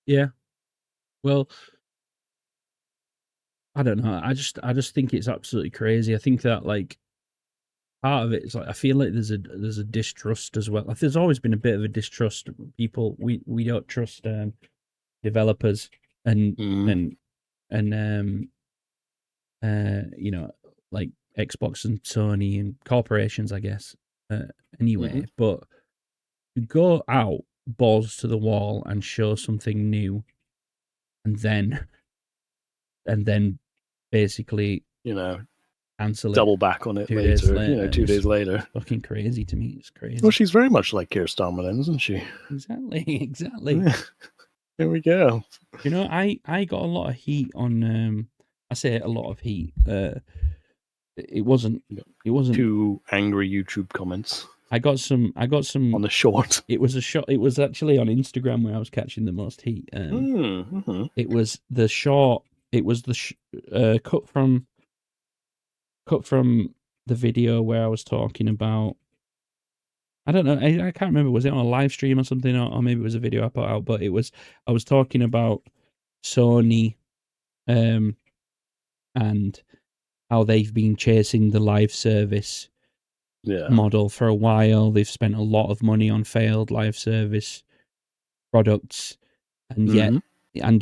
Yeah. Well, I don't know. I just think it's absolutely crazy. I think that like part of it is like I feel like there's a distrust as well. Like, there's always been a bit of a distrust. People we don't trust developers and like Xbox and Sony and corporations, I guess. Anyway, but to go out balls to the wall and show something new, and then basically cancel double it back on it 2 days later. 2 days later. Fucking crazy to me. It's crazy. Well, she's very much like Keir Starmer then, isn't she? Exactly. Here we go. I got a lot of heat on. I say a lot of heat. It wasn't 2 angry YouTube comments. I got some on the short. It was a shot. It was actually on Instagram where I was catching the most heat. It was the short. It was the cut from the video where I was talking about. I don't know. I can't remember. Was it on a live stream or something, or maybe it was a video I put out? But I was talking about Sony, and how they've been chasing the live service model for a while. They've spent a lot of money on failed live service products, and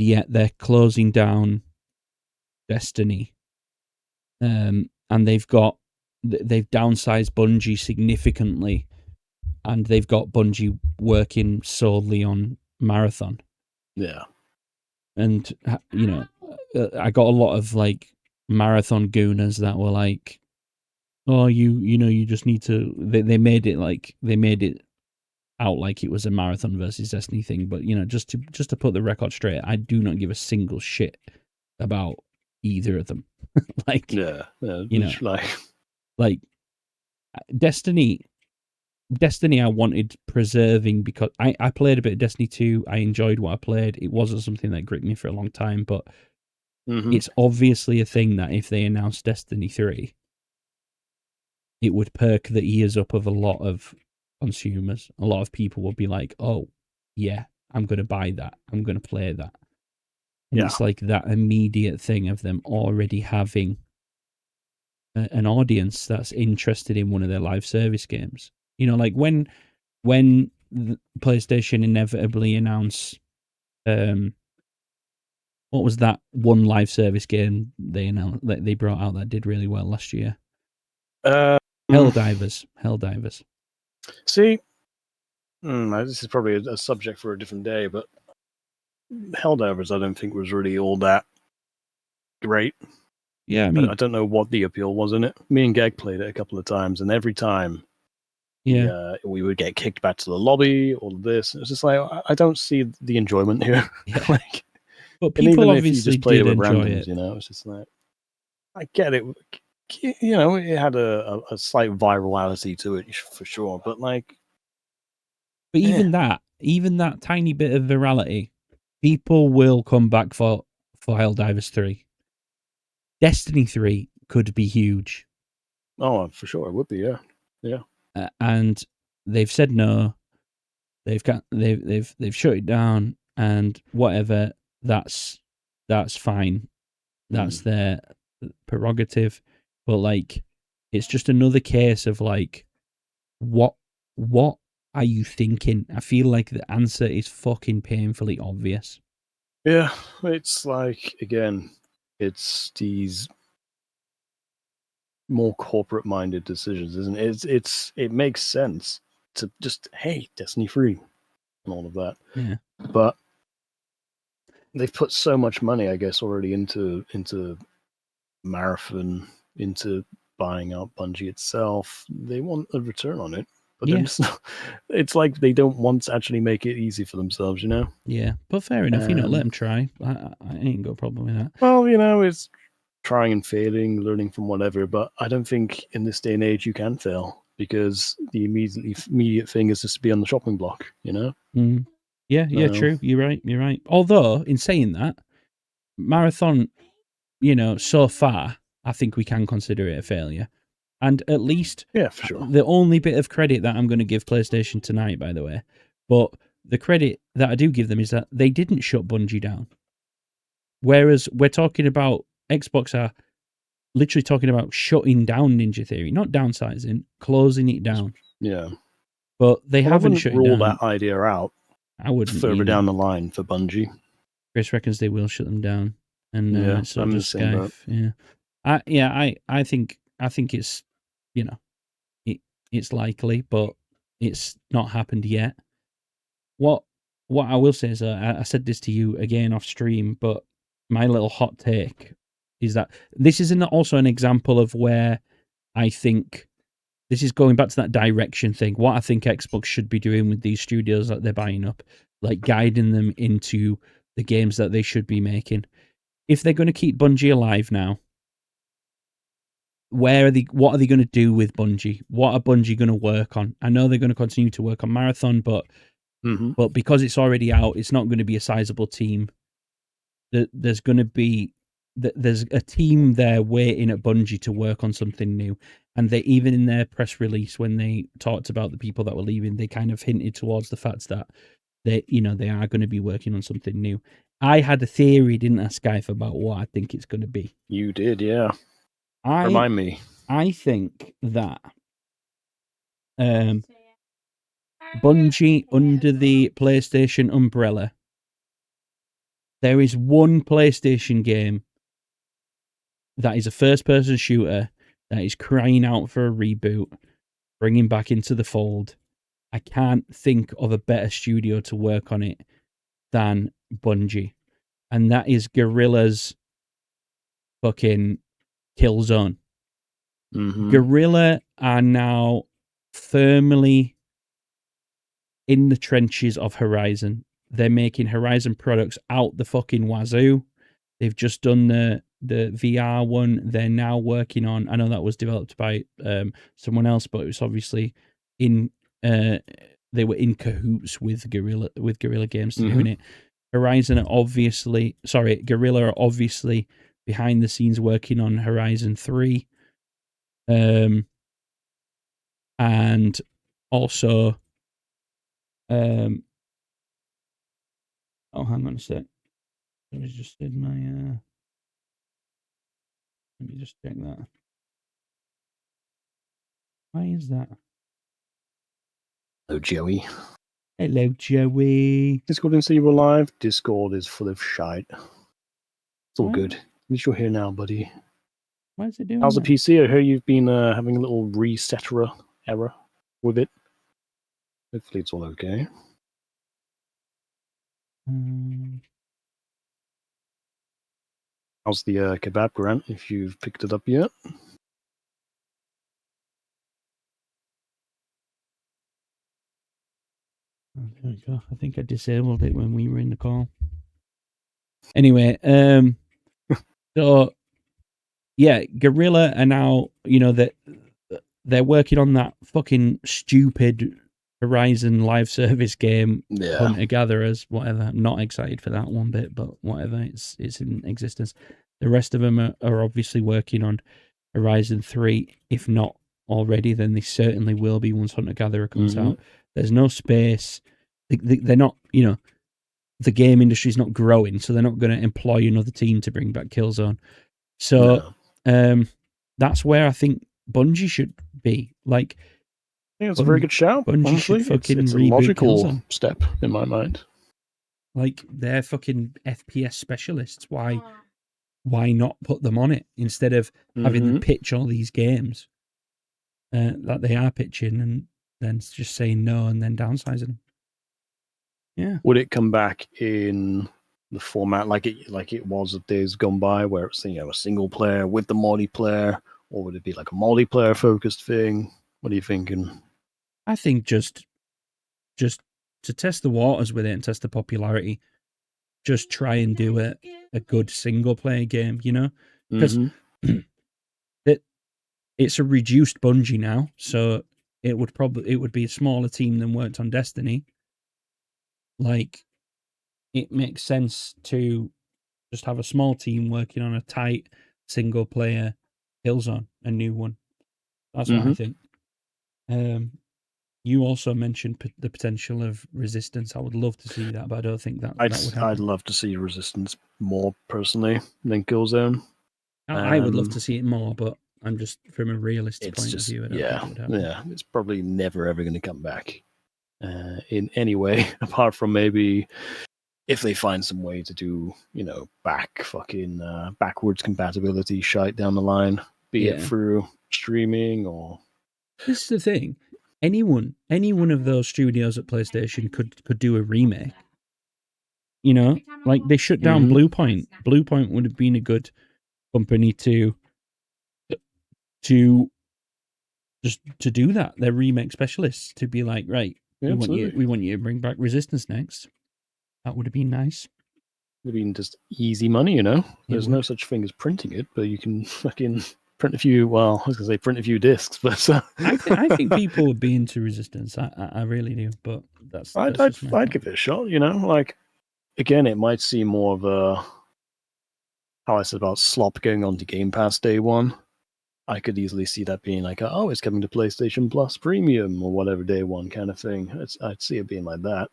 yet they're closing down Destiny. And they've downsized Bungie significantly, and they've got Bungie working solely on Marathon. Yeah. And I got a lot of like Marathon gooners that were like, oh, you just need to. They made it out like it was a Marathon versus Destiny thing, but just to put the record straight, I do not give a single shit about either of them. Like, like Destiny, I wanted preserving because I played a bit of Destiny 2. I enjoyed what I played. It wasn't something that gripped me for a long time, but it's obviously a thing that if they announced Destiny 3, it would perk the ears up of a lot of consumers. A lot of people would be like, oh, yeah, I'm going to buy that. I'm going to play that. And it's like that immediate thing of them already having an audience that's interested in one of their live service games. Like when the PlayStation inevitably announced, what was that one live service game they announced that they brought out that did really well last year? Helldivers. See, this is probably a subject for a different day, but Helldivers I don't think was really all that great. Yeah, I mean, I don't know what the appeal was in it. Me and Geg played it a couple of times, and every time we would get kicked back to the lobby, all of this. It's just like, I don't see the enjoyment here. Yeah. But people obviously did enjoy it. It's just like, I get it. It had a slight virality to it for sure, but like, but even that tiny bit of virality, people will come back for Helldivers 3. Destiny 3 could be huge. Oh, for sure, it would be. Yeah. And they've said no. They've shut it down, and whatever. That's fine. That's their prerogative. But like, it's just another case of like, what are you thinking? I feel like the answer is fucking painfully obvious. Yeah, it's like, again, it's these more corporate-minded decisions, isn't it? It makes sense to just, hey, Destiny 3 and all of that. Yeah. But they've put so much money, I guess, already into Marathon, into buying out Bungie itself. They want a return on it, but Yeah. then it's like they don't want to actually make it easy for themselves, you know? Yeah, but fair enough. Let them try. I ain't got a problem with that. Well, it's trying and failing, learning from whatever, but I don't think in this day and age you can fail because the immediate thing is just to be on the shopping block, you know? Mm. Yeah, true. You're right. Although, in saying that, Marathon, so far, I think we can consider it a failure. And at least, yeah, for sure. The only bit of credit that I'm going to give PlayStation tonight, by the way, but the credit that I do give them is that they didn't shut Bungie down. Whereas we're talking about Xbox are literally talking about shutting down Ninja Theory, not downsizing, closing it down. Yeah. But they haven't shut it down. Rule that idea out. I wouldn't further down the line for Bungie. Chris reckons they will shut them down, and so I'm does the same Sky. Yeah, I think it's it's likely, but it's not happened yet. What I will say is, I said this to you again off stream, but my little hot take is that this is also an example of where I think this is going back to that direction thing. What I think Xbox should be doing with these studios that they're buying up, like guiding them into the games that they should be making. If they're going to keep Bungie alive now, what are they going to do with Bungie? What are Bungie going to work on? I know they're going to continue to work on Marathon, but because it's already out, it's not going to be a sizable team. There's going to be there's a team there waiting at Bungie to work on something new. And they, even in their press release, when they talked about the people that were leaving, they kind of hinted towards the fact that they are going to be working on something new. I had a theory, didn't I, Skype, about what I think it's going to be. You did, yeah. Remind me. I think that Bungie, under the PlayStation umbrella, there is one PlayStation game that is a first-person shooter that is crying out for a reboot, bringing back into the fold. I can't think of a better studio to work on it than Bungie. And that is Guerrilla's fucking Killzone. Guerrilla are now firmly in the trenches of Horizon. They're making Horizon products out the fucking wazoo. They've just done the VR one. They're now working on, I know that was developed by someone else, but it was obviously in they were in cahoots with Guerrilla Games doing it. Guerrilla are obviously behind the scenes working on Horizon 3. And also hang on a sec. I just did my let me just check that. Why is that? Hello, Joey. Hello, Joey. Discord didn't see you were live. Discord is full of shite. It's all good. At least you're here now, buddy. Why is it doing How's that? the PC? I hear you've been having a little resetter error with it. Hopefully it's all okay. How's the kebab, Grant, if you've picked it up yet? There we go. I think I disabled it when we were in the call. Anyway, so yeah, Guerrilla are now, they're working on that fucking stupid Horizon live service game, Hunter Gatherers, whatever. I'm not excited for that one bit, but whatever, it's in existence. The rest of them are obviously working on Horizon 3. If not already, then they certainly will be once Hunter Gatherer comes out. There's no space. They're not, the game industry's not growing, so they're not going to employ another team to bring back Killzone. So that's where I think Bungie should be. Like, I think it's a very good shout. Bungie should fucking it's a reboot logical Killzone. step in my mind. Like, they're fucking FPS specialists. Why not put them on it instead of having them pitch all these games that they are pitching and then just saying no and then downsizing them? Yeah. Would it come back in the format like it was of days gone by, where it's a single player with the multiplayer, or would it be like a multiplayer focused thing? What are you thinking? I think just to test the waters with it and test the popularity, just try and do a good single player game, because it's a reduced Bungie now, so it would be a smaller team than worked on Destiny. Like, it makes sense to just have a small team working on a tight single player Killzone, a new one. That's what I think. You also mentioned the potential of Resistance. I would love to see that, but I don't think that would happen. I'd love to see Resistance more personally than Killzone. I would love to see it more, but I'm just from a realistic point of view. I don't think it would happen. Yeah, it's probably never ever going to come back in any way, apart from maybe if they find some way to do backwards compatibility shite down the line, be it through streaming or. This is the thing. Any one of those studios at PlayStation could do a remake. Like, they shut down Bluepoint. Bluepoint would have been a good company to do that. They're remake specialists, to be like, right, we want you to bring back Resistance next. That would have been nice. Would have been just easy money, There's no such thing as printing it, but you can fucking print a few. Well, I was gonna say print a few discs, but I think people would be into Resistance. I really do, but I'd give it a shot. Like, again, it might seem more of a, how I said about slop going on to Game Pass day one. I could easily see that being like, it's coming to PlayStation Plus Premium or whatever day one kind of thing. I'd see it being like that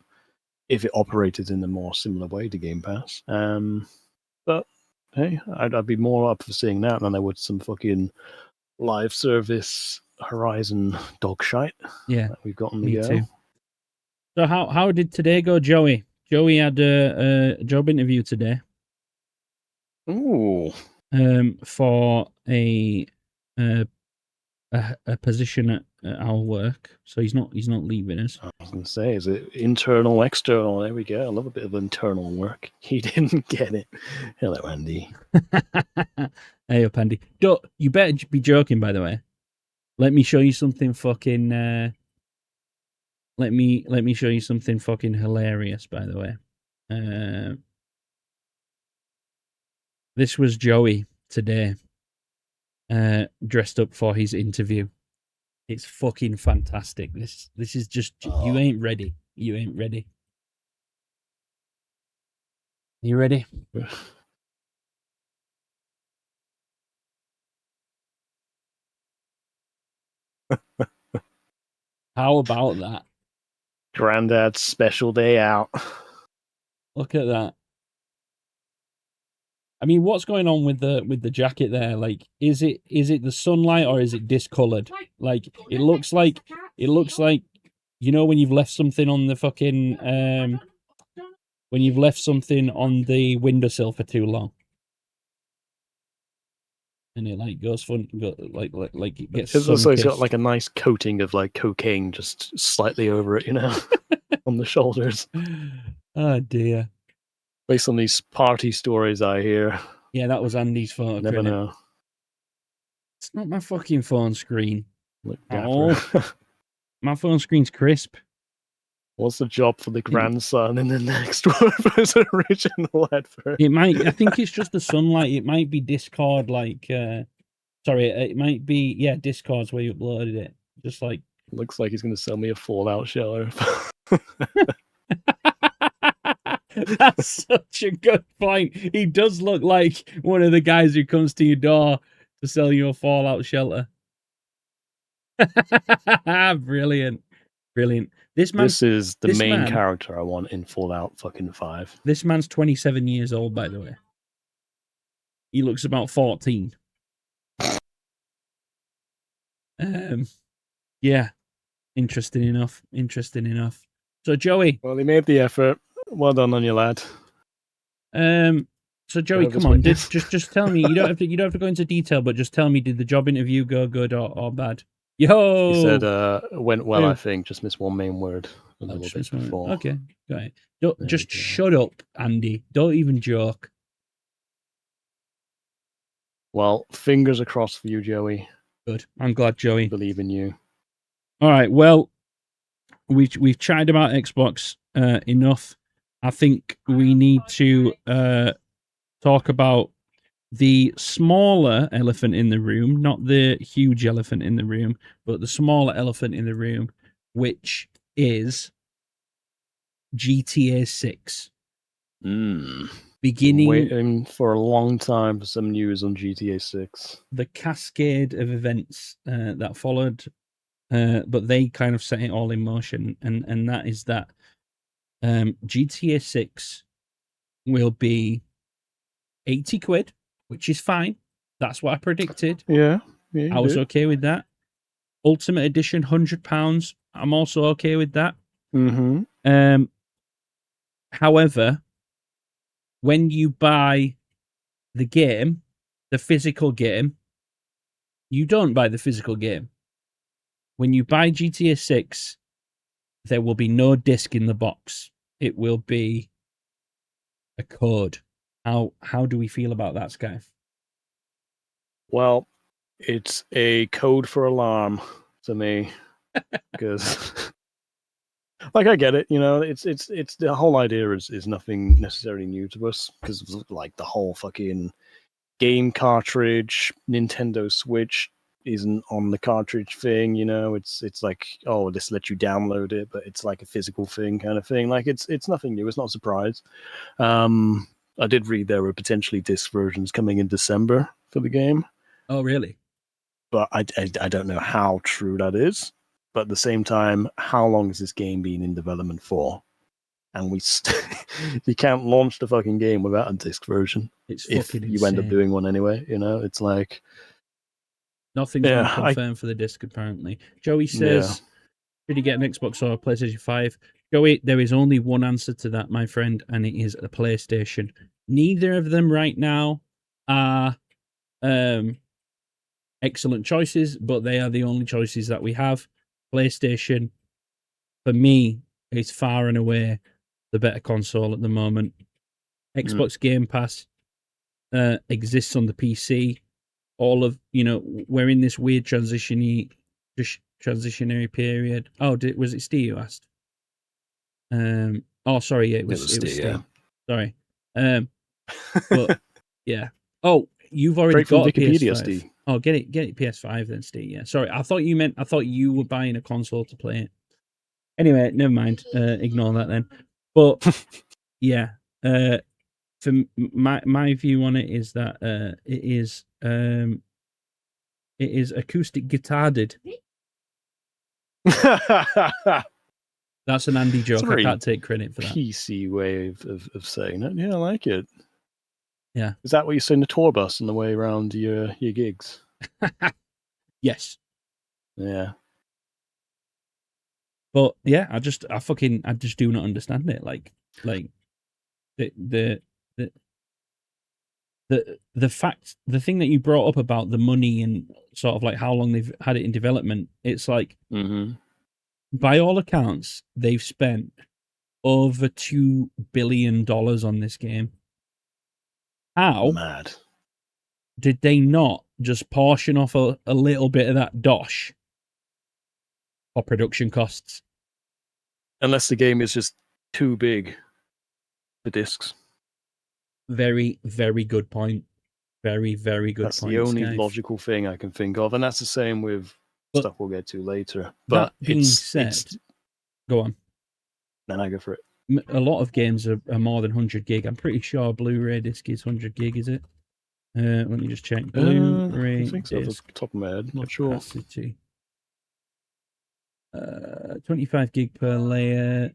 if it operated in a more similar way to Game Pass. But hey, I'd be more up for seeing that than I would some fucking live service Horizon dog shite. Yeah, that we've got on the me go. too. So how did today go, Joey? Joey had a job interview today. Ooh. For a position at our work, so he's not leaving us. I was going to say, is it internal, external? There we go. I love a bit of internal work. He didn't get it. Hello, Andy. Hey up, Andy. You better be joking, by the way. Let me show you something fucking. Let me show you something fucking hilarious, by the way. This was Joey today, dressed up for his interview. It's fucking fantastic. This is just, you ain't ready. You ain't ready. You ready? How about that? Granddad's special day out. Look at that. I mean, what's going on with the jacket there? Like, is it the sunlight or is it discolored? Like, it looks like when you've left something on the fucking when you've left something on the windowsill for too long, and it like goes fun, like it gets. It's also got like a nice coating of like cocaine just slightly over it, on the shoulders. Oh dear. Based on these party stories I hear. Yeah, that was Andy's photo. Never know. It's not my fucking phone screen. Look, my phone screen's crisp. What's the job for the grandson in the next one for his original advert? It might. I think it's just the sunlight. It might be Discord. It might be Discord's where you uploaded it. Just like looks like he's going to sell me a Fallout shelter. That's such a good point. He does look like one of the guys who comes to your door to sell you a Fallout shelter. Brilliant. This is the main character I want in Fallout fucking 5. This man's 27 years old, by the way. He looks about 14. Yeah. Interesting enough. So, Joey. Well, he made the effort. Well done on you, lad. So Joey, Jehovah's come on, Witness. just tell me. You don't have to go into detail, but just tell me, did the job interview go good or bad? Yo, He said, went well, Ew. I think. Just missed one main word a little bit before. Okay, got it. Don't, There just we go. shut up, Andy. Don't even joke. Well, fingers across for you, Joey. Good. I'm glad, Joey. Believe in you. All right. Well, we've chatted about Xbox enough. I think we need to talk about the smaller elephant in the room, not the huge elephant in the room, but the smaller elephant in the room, which is GTA 6. Beginning Waiting for a long time for some news on GTA 6. the cascade of events that followed, but they kind of set it all in motion, and that is that GTA 6 will be 80 quid, which is fine. That's what I predicted. Yeah, I was okay with that. Ultimate Edition, £100. I'm also okay with that. Mm-hmm. However, when you buy the game, the physical game, you don't buy the physical game. When you buy GTA 6, there will be no disc in the box. It will be a code. How do we feel about that, Sky? Well, it's a code for alarm to me. Because like I get it, it's the whole idea is nothing necessarily new to us, because like the whole fucking game cartridge, Nintendo Switch isn't on the cartridge thing, it's like, oh, this lets you download it, but it's like a physical thing kind of thing. Like it's nothing new, it's not a surprise. I did read there were potentially disc versions coming in December for the game. Oh, really? But I don't know how true that is. But at the same time, how long has this game been in development for? And you can't launch the fucking game without a disc version. It's if fucking you end up insane. doing one anyway. It's like Nothing's been confirmed for the disc, apparently. Joey says, should he get an Xbox or a PlayStation 5? Joey, there is only one answer to that, my friend, and it is a PlayStation. Neither of them right now are excellent choices, but they are the only choices that we have. PlayStation, for me, is far and away the better console at the moment. Xbox Game Pass exists on the PC. All of, we're in this weird transitionary period. Oh, was it Steve who asked? Oh, sorry, yeah, it was Steve. Yeah. Sorry. But yeah. Oh, you've already got a PS5. Steve. Oh, get it PS5 then, Steve. Yeah. Sorry, I thought you were buying a console to play it. Anyway, never mind. Ignore that then. But yeah, for my view on it is that it is acoustic guitared. That's an Andy joke. I can't take credit for that. PC way of saying it. Yeah, I like it. Yeah. Is that what you say in the tour bus on the way around your gigs? Yes. Yeah. But yeah, I just do not understand it. Like the fact, the thing that you brought up about the money and sort of like how long they've had it in development, it's like, by all accounts, they've spent over $2 billion on this game. How mad did they not just portion off a little bit of that dosh for production costs? Unless the game is just too big for discs. Very, very good point. Very, very good point. That's the only logical thing I can think of. And that's the same with stuff we'll get to later. But that being said, go on. Then I go for it. A lot of games are more than 100 gig. I'm pretty sure Blu-ray disc is 100 gig, is it? Let me just check. Blu-ray I think so, disc off the top of my head. Not capacity. Sure. 25 gig per layer.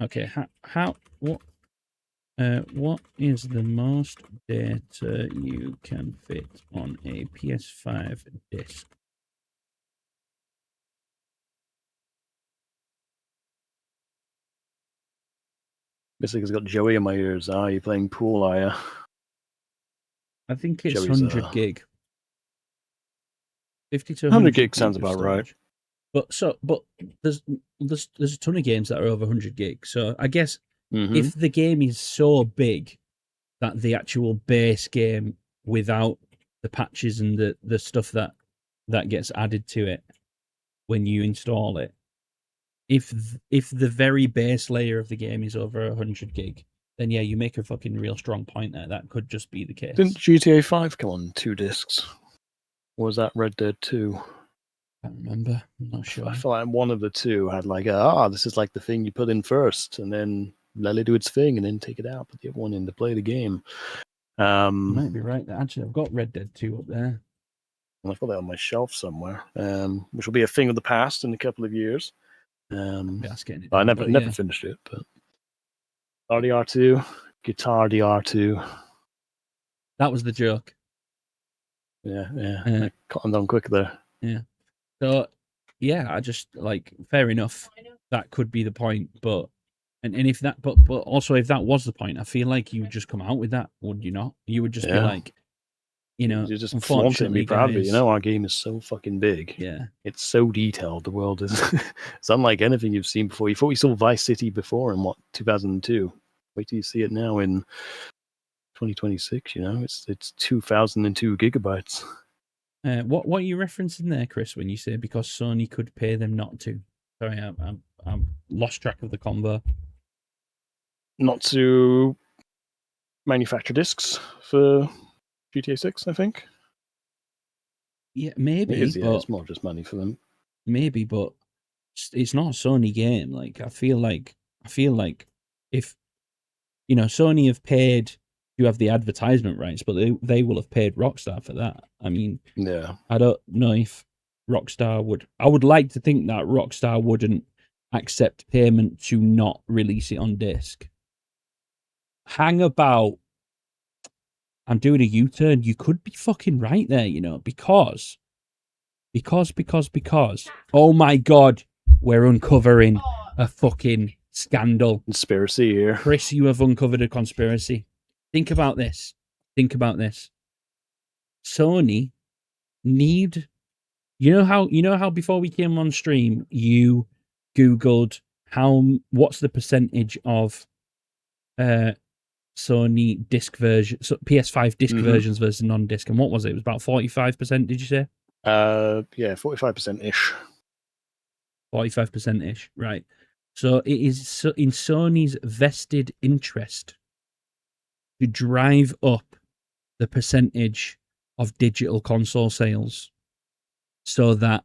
Okay, what is the most data you can fit on a PS5 disc? Mystic has got Joey in my ears. Are you playing pool, are you? I think it's Joey's, 100 gig. 50 to 100 100 gig sounds about right. But there's a ton of games that are over 100 gig. So I guess Mm-hmm. if the game is so big that the actual base game without the patches and the stuff that gets added to it when you install it, if the very base layer of the game is over 100 gig, then yeah, you make a fucking real strong point there. That could just be the case. Didn't GTA 5 come on 2 discs? Or was that Red Dead 2? I can't remember. I'm not sure. I feel like one of the two had like, this is like the thing you put in first, and then let it do its thing, and then take it out, put the other one in to play the game. You might be right. Actually, I've got Red Dead 2 up there. I've got that on my shelf somewhere, which will be a thing of the past in a couple of years. I never finished it, but RDR2, Guitar DR2. That was the joke. Yeah. I cottoned on quick there. Yeah. So, yeah, I just, like, fair enough. That could be the point, but if that, but also if that was the point, I feel like you would just come out with that, would you not? You would just be like, you just flaunt it and be proud of it. Our game is so fucking big. Yeah. It's so detailed. The world is it's unlike anything you've seen before. You thought you saw Vice City before in 2002. Wait till you see it now in 2026. It's 2002 gigabytes. What are you referencing there, Chris, when you say because Sony could pay them not to? Sorry, I'm lost track of the convo. Not to manufacture discs for GTA 6, I think. Yeah, maybe. It's more just money for them. Maybe, but it's not a Sony game. Like I feel like if Sony have paid to have the advertisement rights, but they will have paid Rockstar for that. I mean, yeah. I don't know if Rockstar would. I would like to think that Rockstar wouldn't accept payment to not release it on disc. Hang about. I'm doing a U-turn. You could be fucking right there, because. Oh my God, we're uncovering a fucking scandal. Conspiracy here. Chris, you have uncovered a conspiracy. Think about this. Sony need. You know how before we came on stream, you Googled what's the percentage of Sony disc version, so PS5 disc versions versus non-disc, and what was it? It was about 45%. Did you say? 45% ish. 45% ish, right? So it is in Sony's vested interest to drive up the percentage of digital console sales, so that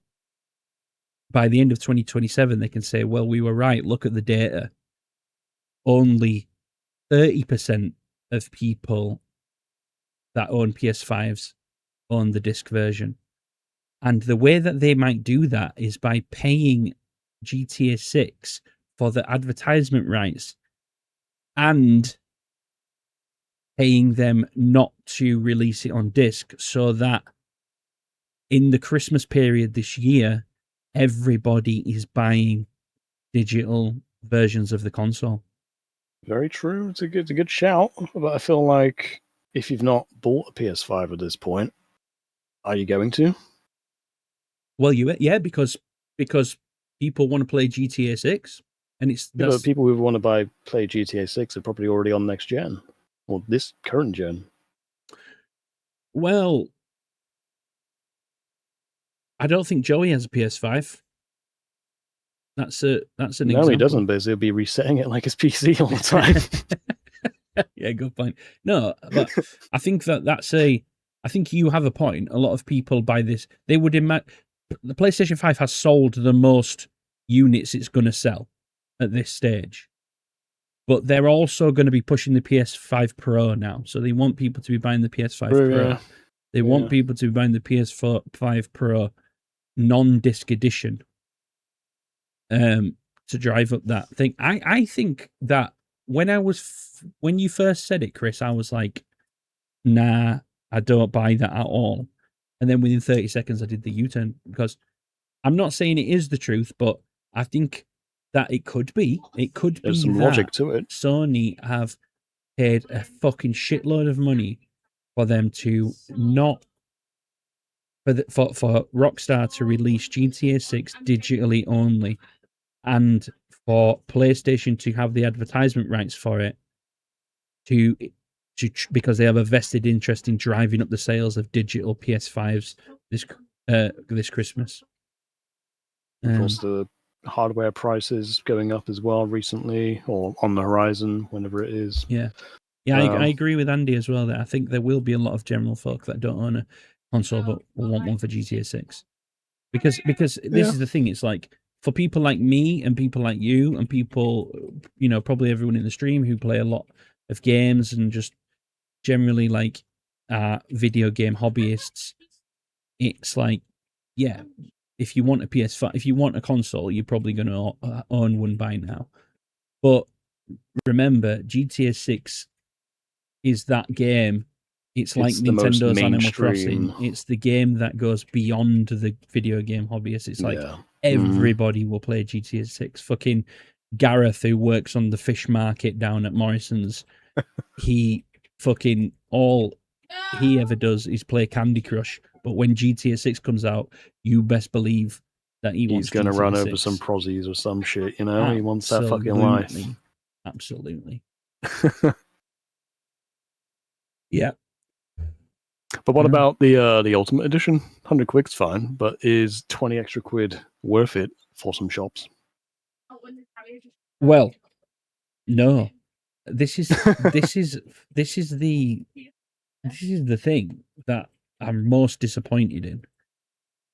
by the end of 2027 they can say, "Well, we were right. Look at the data. Only 30% of people that own PS5s own the disc version." And the way that they might do that is by paying GTA 6 for the advertisement rights and paying them not to release it on disc, so that in the Christmas period this year, everybody is buying digital versions of the console. Very true. It's a good shout. But I feel like if you've not bought a PS5 at this point, are you going to? Well, because people want to play GTA 6, and but people who want to play GTA 6 are probably already on next gen or this current gen. Well, I don't think Joey has a PS5. That's an example. No, he doesn't, because he'll be resetting it like his PC all the time. Yeah, good point. No, but I think I think you have a point. A lot of people buy this. They would imagine the PlayStation 5 has sold the most units it's going to sell at this stage. But they're also going to be pushing the PS5 Pro now. So they want people to be buying the PS5 Pro. Yeah. They want people to be buying the PS5 Pro non-disc edition to drive up that thing. I think that when you first said it, Chris, I was like, nah, I don't buy that at all. And then within 30 seconds, I did the U-turn, because I'm not saying it is the truth, but I think that it could be. It could There's be some that logic to it. Sony have paid a fucking shitload of money for them to not for Rockstar to release GTA 6 digitally only, and for PlayStation to have the advertisement rights for it because they have a vested interest in driving up the sales of digital PS5s this Christmas. Of course, the hardware prices going up as well recently, or on the horizon, whenever it is. Yeah, I agree with Andy as well that I think there will be a lot of general folk that don't own a console but will want one for GTA 6. Because this is the thing, it's like for people like me and people like you and people, probably everyone in the stream who play a lot of games and just generally like video game hobbyists, it's like, yeah, if you want a PS5, if you want a console, you're probably going to own one by now. But remember, GTA 6 is that game. It's like Nintendo's Animal Crossing. It's the game that goes beyond the video game hobbyist. It's like everybody will play GTA 6. Fucking Gareth, who works on the fish market down at Morrison's, he fucking all he ever does is play Candy Crush. But when GTA 6 comes out, you best believe that he's going to run over some prozzies or some shit, He wants that fucking life. Absolutely. Yeah. But what about the Ultimate Edition? 100 quid's fine, but is 20 extra quid worth it for some shops? Well, no. This is the thing that I'm most disappointed in.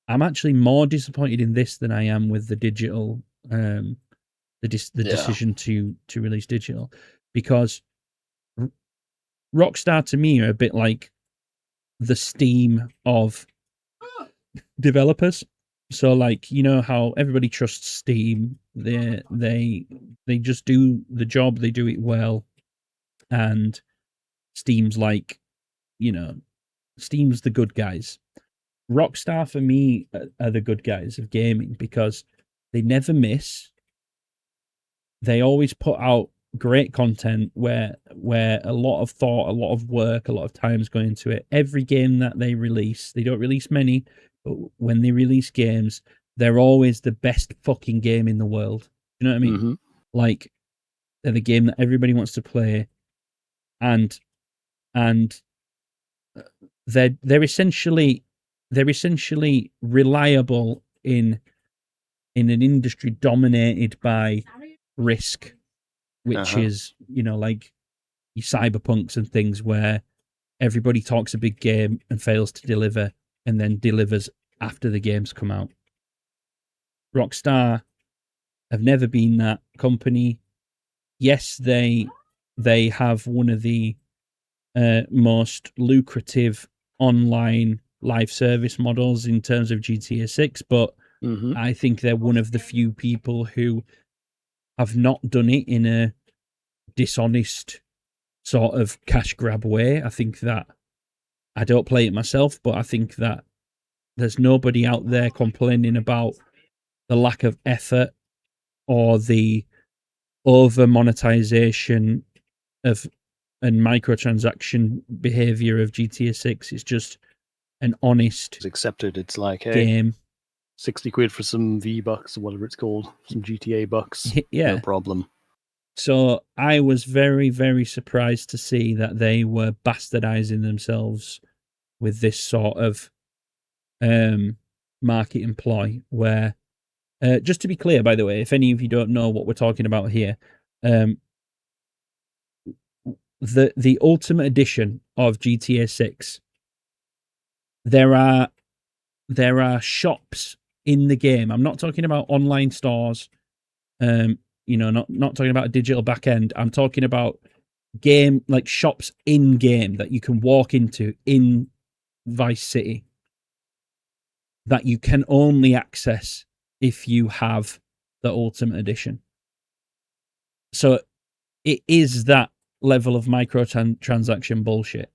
I'm actually more disappointed in this than I am with the digital, decision to release digital, because Rockstar to me are a bit like the Steam of developers. So like, how everybody trusts Steam, they just do the job, they do it well, and Steam's like, Steam's the good guys. Rockstar for me are the good guys of gaming because they never miss. They always put out great content where a lot of thought, a lot of work, a lot of time is going into it. Every game that they release, they don't release many, but when they release games, they're always the best fucking game in the world. You know what I mean? Mm-hmm. Like, they're the game that everybody wants to play, and they're essentially reliable in an industry dominated by risk, which is, like your cyberpunks and things where everybody talks a big game and fails to deliver and then delivers after the games come out. Rockstar have never been that company. Yes, they have one of the most lucrative online live service models in terms of GTA 6, but I think they're one of the few people who have not done it in a dishonest sort of cash grab way. I think that I don't play it myself, but I think that there's nobody out there complaining about the lack of effort or the over monetization of and microtransaction behavior of GTA 6. It's just an honest, it's accepted. It's like, hey, game. 60 quid for some V-Bucks or whatever it's called, some GTA bucks. Yeah. No problem. So I was very, very surprised to see that they were bastardizing themselves with this sort of market employ where, just to be clear, by the way, if any of you don't know what we're talking about here, the Ultimate Edition of GTA 6, there are shops in the game. I'm not talking about online stores, not talking about a digital back end. I'm talking about game, like shops in game that you can walk into in Vice City that you can only access if you have the Ultimate Edition. So it is that level of microtransaction bullshit.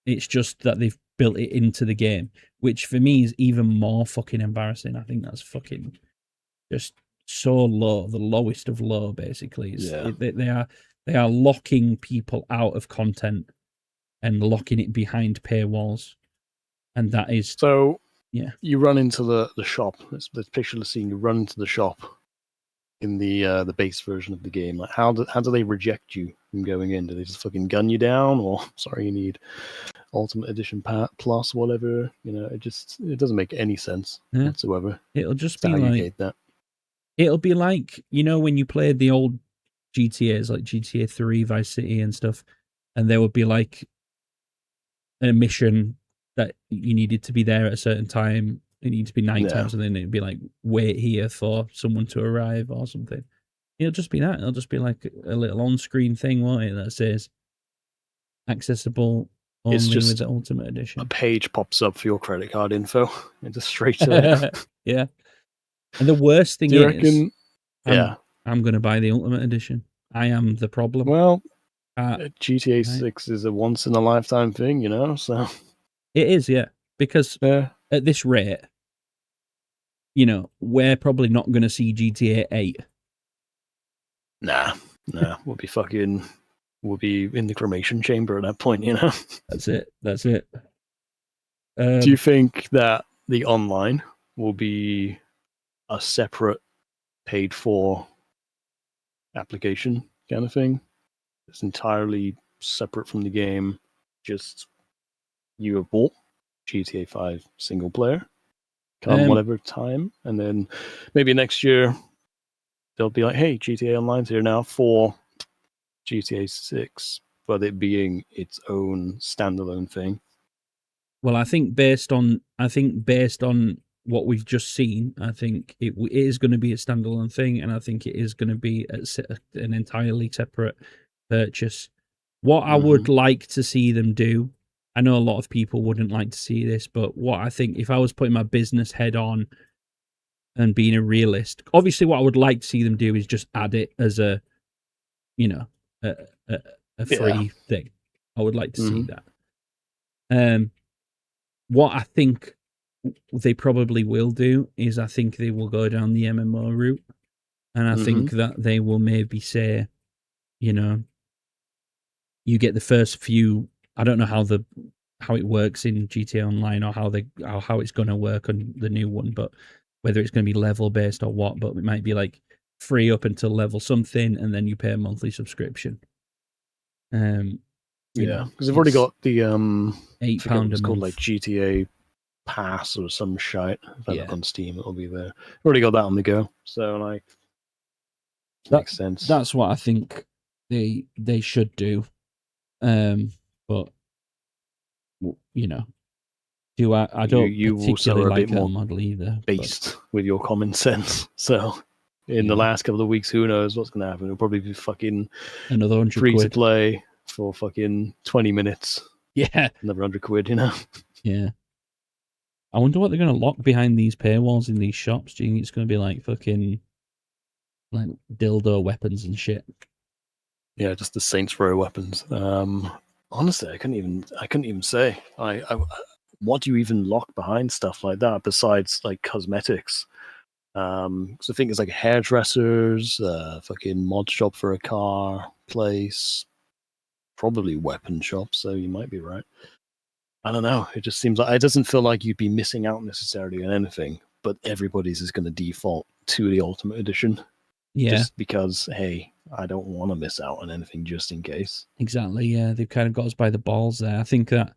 It's just that they've built it into the game, which for me is even more fucking embarrassing. I think that's fucking just so low, the lowest of low. Basically, Yeah. they are locking people out of content and locking it behind paywalls, and that is So yeah. you run into the shop. Let's picture the scene. You run into the shop in the base version of the game. Like, how do they reject you from going in? Do they just fucking gun you down, or sorry, you need Ultimate Edition Plus, whatever? You know, it doesn't make any sense whatsoever. It'll just to be how you like gate that. it'll be like, you know, when you played the old GTAs like GTA 3, Vice City, and stuff, and there would be like a mission that you needed to be there at a certain time. It needed to be nighttime, so then it'd be like, wait here for someone to arrive or something. It'll just be that. It'll just be like a little on-screen thing, won't it, that says accessible It's only just with the Ultimate Edition. a page pops up for your credit card info. And just straight to it. Yeah. And the worst thing Do you is, reckon? I'm going to buy the Ultimate Edition. I am the problem. Well, GTA 6 is a once in a lifetime thing, you know. So it is, yeah. Because at this rate, you know, we're probably not going to see GTA 8. Nah, we'll be in the cremation chamber at that point, you know. That's it. Do you think that the online will be a separate paid for application kind of thing? It's entirely separate from the game. Just you have bought GTA 5 single player come whatever time, and then maybe next year they'll be like, hey, GTA Online's here now for GTA 6, but it being its own standalone thing. Well, I think based on what we've just seen, I think it is going to be a standalone thing, and I think it is going to be an entirely separate purchase. What I would like to see them do, I know a lot of people wouldn't like to see this, but what I think, if I was putting my business head on and being a realist, obviously what I would like to see them do is just add it as a, you know, a free thing. I would like to see that. What I think they probably will do is I think they will go down the MMO route, and I think that they will maybe say, you know, you get the first few. I don't know how it works in GTA Online, or how it's going to work on the new one, but whether it's going to be level based or what. But it might be like free up until level something, and then you pay a monthly subscription. Yeah, because they've already got the £8 it's a called, month, like GTA Pass or some shite. If I look on Steam, it'll be there. We've already got that on the go, so like makes sense. That's what I think they should do. But you know, I don't you particularly also are like a bit more model either, based with your common sense. So in the last couple of weeks, who knows what's going to happen? It'll probably be fucking another 100 free quid to play for fucking 20 minutes. Yeah, another 100 quid, you know. Yeah. I wonder what they're going to lock behind these paywalls in these shops. Do you think it's going to be like fucking like dildo weapons and shit? Yeah, just the Saints Row weapons. Honestly, I couldn't even say. What do you even lock behind stuff like that besides like cosmetics? Because I think it's like hairdressers, fucking mod shop for a car place, probably weapon shop. So you might be right. I don't know. It just seems like it doesn't feel like you'd be missing out necessarily on anything, but everybody's is going to default to the Ultimate Edition. Yeah. Just because, hey, I don't want to miss out on anything just in case. Exactly. Yeah, they've kind of got us by the balls there. I think that.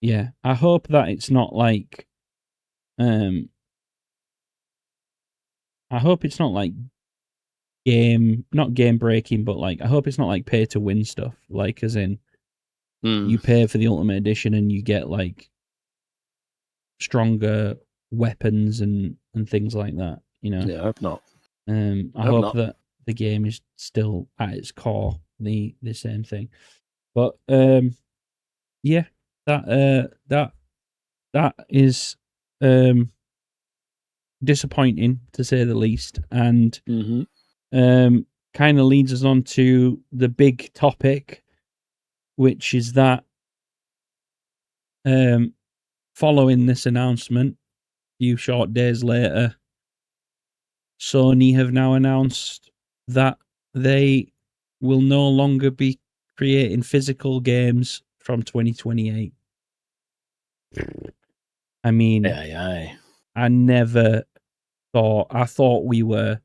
Yeah. I hope that it's not like. I hope it's not like not game breaking, but like I hope it's not like pay to win stuff. Like as in, you pay for the Ultimate Edition and you get like stronger weapons and things like that. You know. Yeah, I hope not. I hope that the game is still at its core the same thing. But yeah, that is disappointing to say the least, and kind of leads us on to the big topic, which is that following this announcement, a few short days later, Sony have now announced that they will no longer be creating physical games from 2028. I mean, I never thought. I thought we were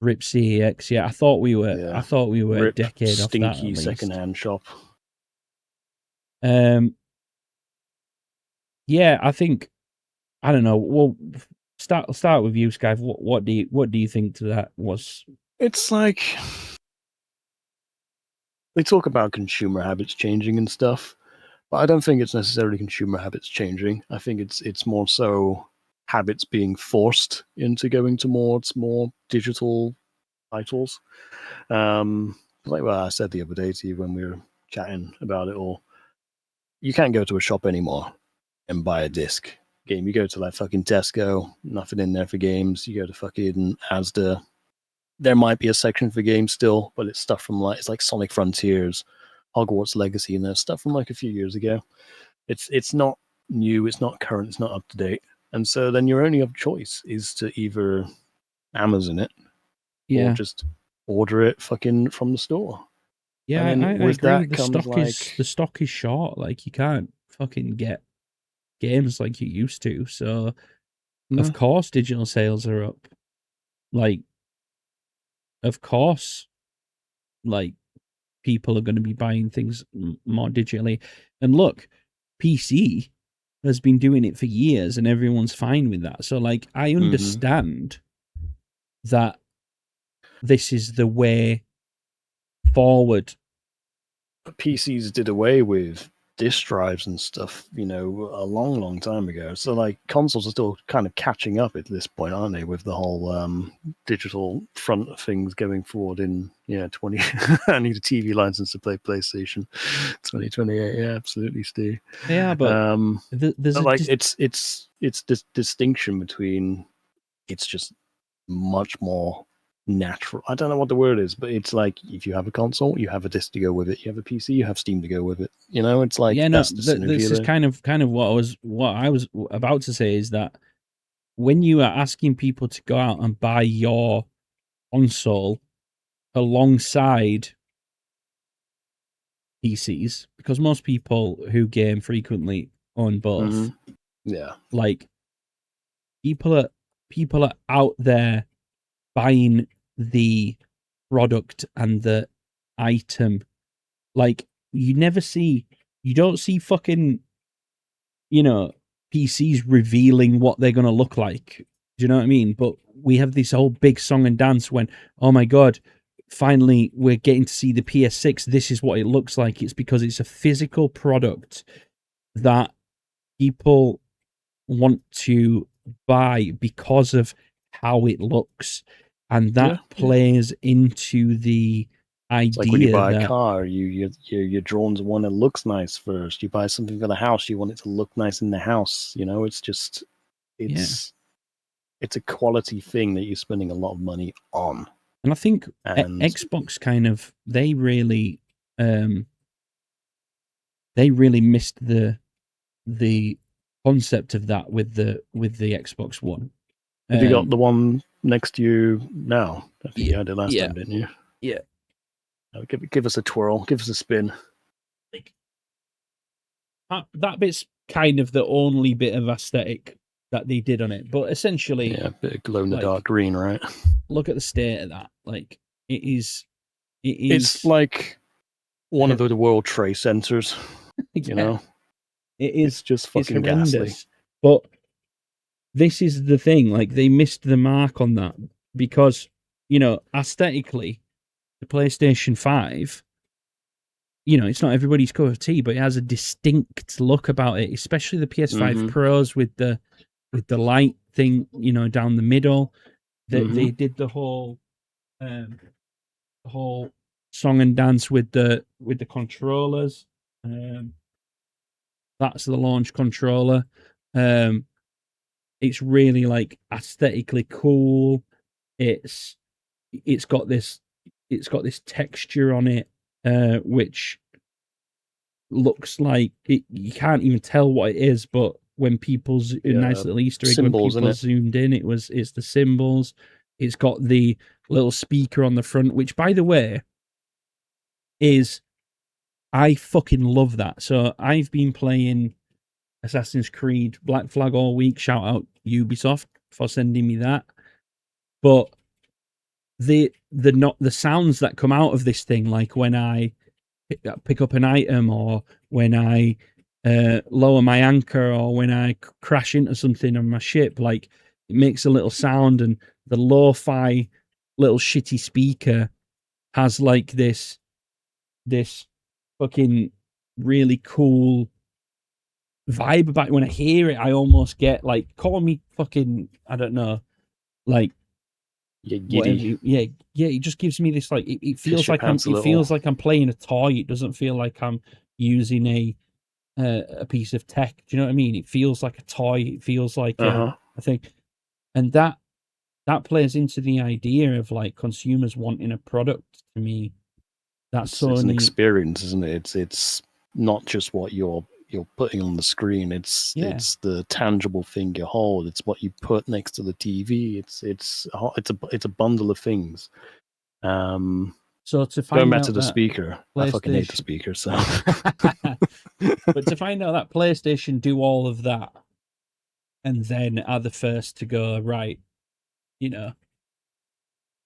RIP CEX. Yeah, I thought we were. Yeah. I thought we were RIP a decade off that. stinky At least. secondhand shop. Yeah, I think. I don't know. Well, start with you, Sky. What do you think to that was? It's like they talk about consumer habits changing and stuff, but I don't think it's necessarily consumer habits changing. I think it's more so habits being forced into going towards more digital titles. Like what I said the other day to you when we were chatting about it all, you can't go to a shop anymore and buy a disc game. You go to like fucking Tesco, nothing in there for games. You go to fucking Asda, there might be a section for games still, but it's stuff from it's like Sonic Frontiers, Hogwarts Legacy, and there's stuff from like a few years ago. It's not new, it's not current, it's not up to date, and so then your only other choice is to either Amazon it, or just order it fucking from the store. Yeah, and I with agree. that The comes the stock is short. Like you can't fucking get games like you used to. So of course digital sales are up. Like of course, like people are going to be buying things more digitally. And look, PC has been doing it for years, and everyone's fine with that. So like I understand that this is the way forward. PCs did away with disk drives and stuff, a long time ago. So like consoles are still kind of catching up at this point, aren't they, with the whole digital front of things going forward in 20 I need a TV license to play PlayStation 2028. Yeah, absolutely, Steve. Yeah, but there's but like it's this distinction between it's just much more natural. I don't know what the word is, but it's like if you have a console, you have a disc to go with it. You have a PC, you have Steam to go with it. It's like that's the synergy. This is kind of what I was about to say is that when you are asking people to go out and buy your console alongside PCs, because most people who game frequently own both. Yeah, like people are out there buying the product and the item. Like you don't see fucking PCs revealing what they're gonna look like. Do you know what I mean? But we have this whole big song and dance when, oh my god, finally we're getting to see the PS6. This is what it looks like. It's because it's a physical product that people want to buy because of how it looks, and that plays into the idea. It's like when you buy a car, you're drawn to one that looks nice first. You buy something for the house, you want it to look nice in the house. It's just it's a quality thing that you're spending a lot of money on. And I think Xbox kind of they really missed the concept of that with the Xbox One. Have you got the one next to you now? I think you had it last time, didn't you? Yeah. Give us a twirl. Give us a spin. Like, that bit's kind of the only bit of aesthetic that they did on it, but essentially, a bit of glow in the dark green, right? Look at the state of that. Like it is. It's like one of the World Trade Centers. It is. It's just fucking ghastly. But this is the thing. Like they missed the mark on that because aesthetically, the PlayStation 5. It's not everybody's cup of tea, but it has a distinct look about it, especially the PS5 Pros with the light thing, down the middle. They did the whole song and dance with the controllers. That's the launch controller. It's really like aesthetically cool. It's got this texture on it, which looks like you can't even tell what it is, but when people's a nice little Easter egg symbols, when people zoomed in. It's the symbols. It's got the little speaker on the front, which, by the way, I fucking love that. So I've been playing Assassin's Creed Black Flag all week. Shout out Ubisoft for sending me that. But the sounds that come out of this thing, like when I pick up an item, or when I lower my anchor, or when I crash into something on my ship, like it makes a little sound, and the lo-fi little shitty speaker has like this fucking really cool vibe about it. When I hear it, I almost get like, call me fucking, I don't know, like giddy. It just gives me this like it feels like I'm playing a toy. It doesn't feel like I'm using a piece of tech. Do you know what I mean? It feels like a toy. It feels like a thing, and that plays into the idea of like consumers wanting a product. To me, it's an experience, isn't it? It's not just what you're putting on the screen. It's the tangible thing you hold. It's what you put next to the TV. It's a bundle of things. So to find going back out to the speaker, I fucking hate the speaker. So, but to find out that PlayStation do all of that, and then are the first to go, right, you know,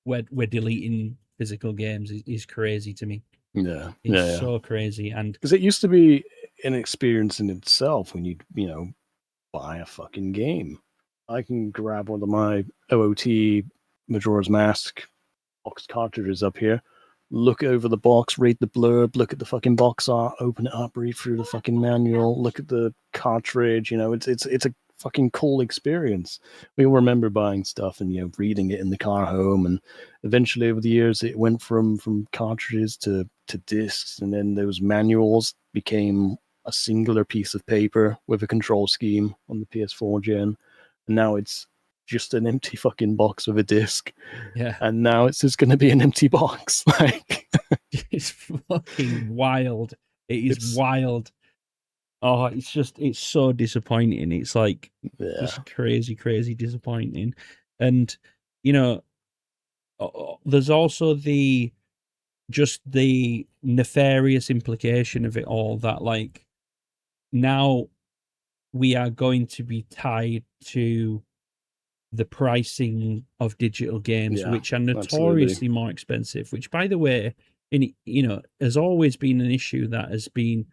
we're deleting physical games is crazy to me. Yeah, it's so crazy. And because it used to be an experience in itself when you buy a fucking game. I can grab one of my OOT Majora's Mask box cartridges up here, look over the box, read the blurb, look at the fucking box art, open it up, read through the fucking manual, look at the cartridge. It's a fucking cool experience. We all remember buying stuff and reading it in the car home, and eventually over the years it went from cartridges to discs, and then those manuals became a singular piece of paper with a control scheme on the PS4 gen, and now it's just an empty fucking box with a disc. Yeah. And now it's just going to be an empty box. Like, it's fucking wild. It's wild. Oh, it's so disappointing. It's like just crazy disappointing. And there's also the nefarious implication of it all, that like now we are going to be tied to the pricing of digital games, which are notoriously more expensive, which, by the way, has always been an issue that has been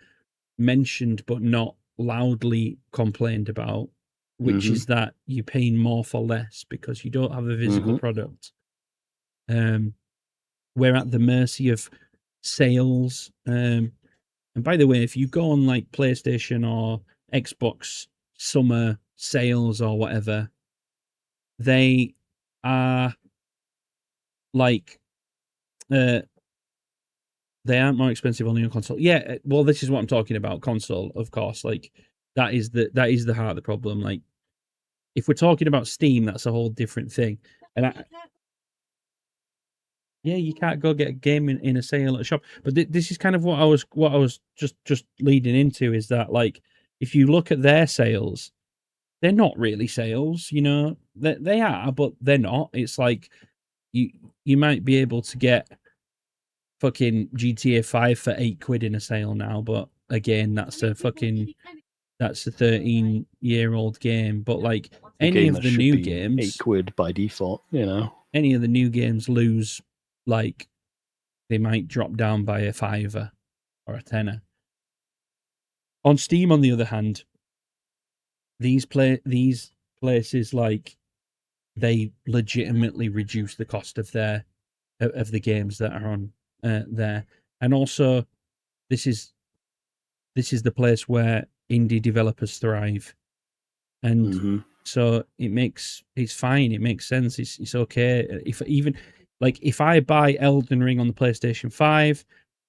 mentioned but not loudly complained about, which is that you're paying more for less because you don't have a physical product. We're at the mercy of sales. And by the way, if you go on like PlayStation or Xbox summer sales or whatever, they are like they aren't more expensive only on console. Yeah, well, this is what I'm talking about. Console, of course. Like that is the heart of the problem. Like if we're talking about Steam, that's a whole different thing. And you can't go get a game in a sale at a shop. But this is kind of what I was just leading into, is that like if you look at their sales, they're not really sales. They are, but they're not. It's like you might be able to get fucking GTA 5 for £8 in a sale now, but again, that's a 13-year-old game. But like any of the new games, £8 by default, any of the new games lose, like they might drop down by a £5 or a £10. On Steam, on the other hand, these places, like, they legitimately reduce the cost of the games that are on there. And also, this is the place where indie developers thrive, and so it's fine. It makes sense. It's okay. If I buy Elden Ring on the PlayStation 5,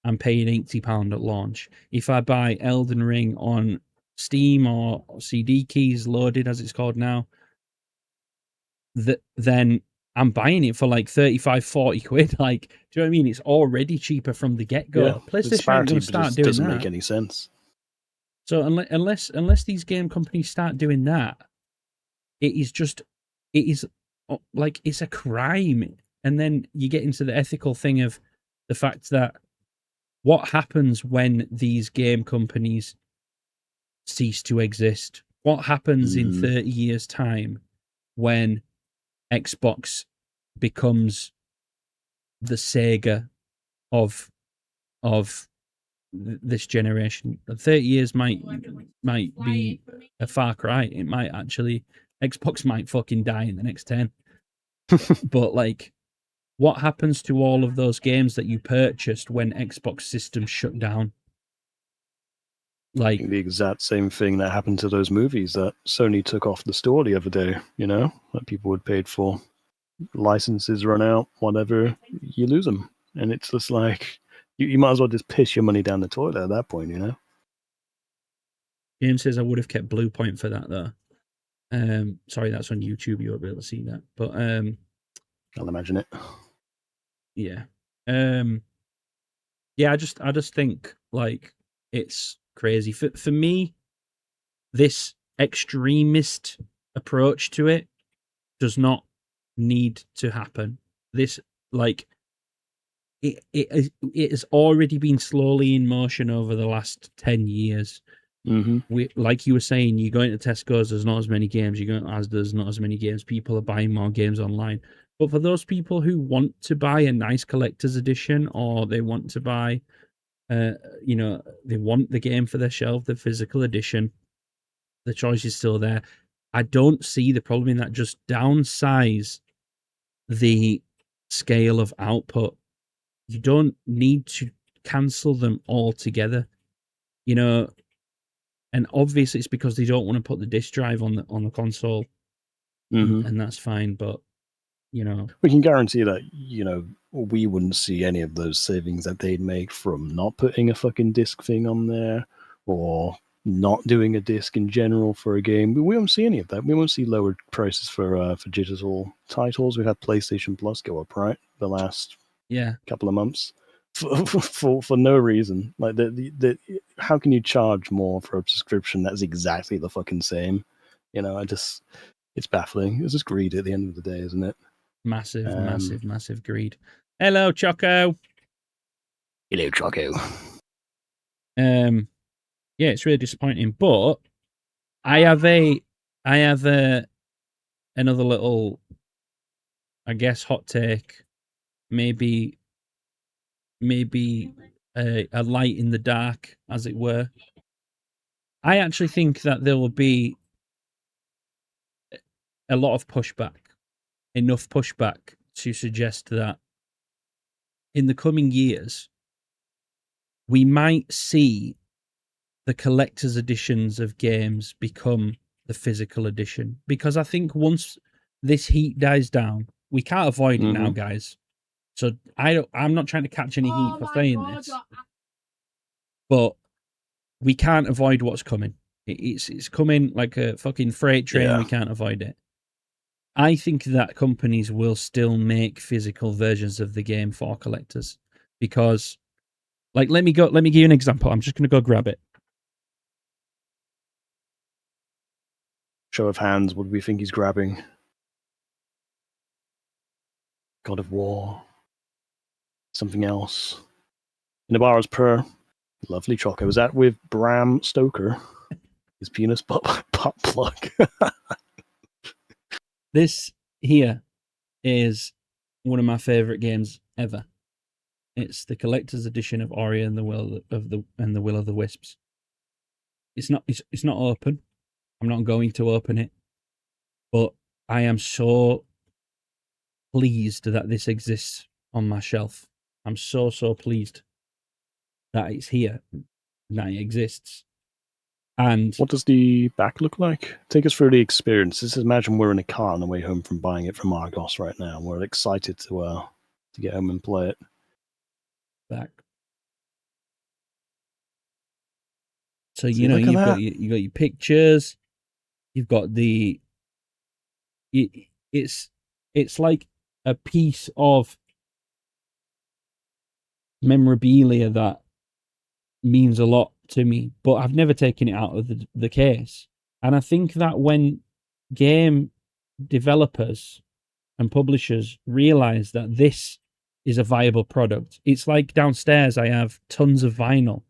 I'm paying £80 at launch. If I buy Elden Ring on Steam or CD keys loaded, as it's called now, then I'm buying it for like 35-40 quid. Like, do you know what I mean? It's already cheaper from the get-go. PlayStation ain't going to start doing doesn't that. make any sense. So unless these game companies start doing that, it is like it's a crime. And then you get into the ethical thing of the fact that what happens when these game companies cease to exist? What happens in 30 years' time when Xbox becomes the Sega of this generation? 30 years might be a far cry. It might actually, Xbox might fucking die in the next 10. But like, what happens to all of those games that you purchased when Xbox systems shut down? Like the exact same thing that happened to those movies that Sony took off the store the other day, that people had paid for. Licenses run out, whatever, you lose them. And it's just like, you might as well just piss your money down the toilet at that point, James says I would have kept Blue Point for that though. Sorry, that's on YouTube. You won't be able to see that, but I'll imagine it. Yeah, yeah. I just think like it's crazy for me. This extremist approach to it does not need to happen. This like it has already been slowly in motion over the last 10 years. We, like you were saying, you go into Tesco's, there's not as many games. You go into Asda's, not as many games. People are buying more games online. But for those people who want to buy a nice collector's edition, or they want to buy, they want the game for their shelf, the physical edition, the choice is still there. I don't see the problem in that. Just downsize the scale of output. You don't need to cancel them altogether. And obviously it's because they don't want to put the disc drive on the console, and that's fine. But we can guarantee that we wouldn't see any of those savings that they'd make from not putting a fucking disc thing on there, or not doing a disc in general for a game. We won't see any of that. We won't see lower prices for digital titles. We've had PlayStation Plus go up, right, the last couple of months. For no reason. Like how can you charge more for a subscription that's exactly the fucking same? It's baffling. It's just greed at the end of the day, isn't it? Massive greed. Hello, Choco. Hello, Choco. Yeah, it's really disappointing, but I have another little, I guess, hot take. Maybe a light in the dark, as it were. I actually think that there will be a lot of pushback, enough pushback to suggest that in the coming years, we might see the collector's editions of games become the physical edition. Because I think once this heat dies down, we can't avoid it now, guys. So I'm not trying to catch any heat for saying this, but we can't avoid what's coming. It's coming like a fucking freight train. Yeah. We can't avoid it. I think that companies will still make physical versions of the game for collectors, because, like, let me give you an example. I'm just going to go grab it. Show of hands, what do we think he's grabbing? God of War. Something else. In a bar as per. Lovely Choco. Was that with Bram Stoker? His penis butt plug. This here is one of my favorite games ever. It's the collector's edition of Ori and the Will of the Wisps. It's not open. I'm not going to open it, but I am so pleased that this exists on my shelf. I'm so pleased that it's here, that it exists. And what does the back look like? Take us through the experience. Just imagine we're in a car on the way home from buying it from Argos right now. We're excited to get home and play it. Back. So you got your pictures. You've got the. It's like a piece of memorabilia that means a lot to me, but I've never taken it out of the case. And I think that when game developers and publishers realize that this is a viable product, it's like downstairs I have tons of vinyl.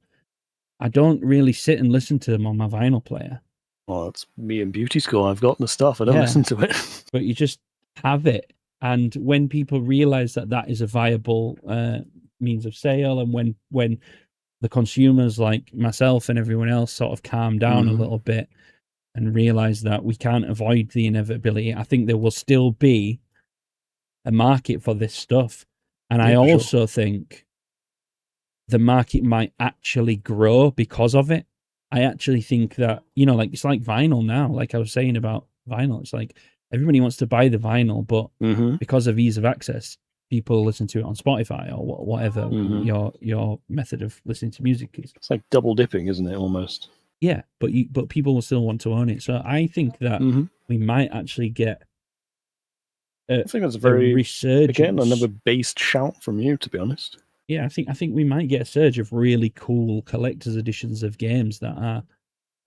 I don't really sit and listen to them on my vinyl player. Well, that's me in beauty school. I've got the stuff. I don't listen to it. But you just have it. And when people realize that that is a viable means of sale, and when the consumers like myself and everyone else sort of calm down a little bit and realize that we can't avoid the inevitability, I think there will still be a market for this stuff. And I also think the market might actually grow because of it. I actually think that, like it's like vinyl now, like I was saying about vinyl. It's like everybody wants to buy the vinyl, but because of ease of access, people listen to it on Spotify or whatever your method of listening to music is. It's like double dipping, isn't it, almost? Yeah, but people will still want to own it. So I think that we might actually get I think that's a very resurgence. Again, another based shout from you, to be honest. Yeah, I think we might get a surge of really cool collector's editions of games that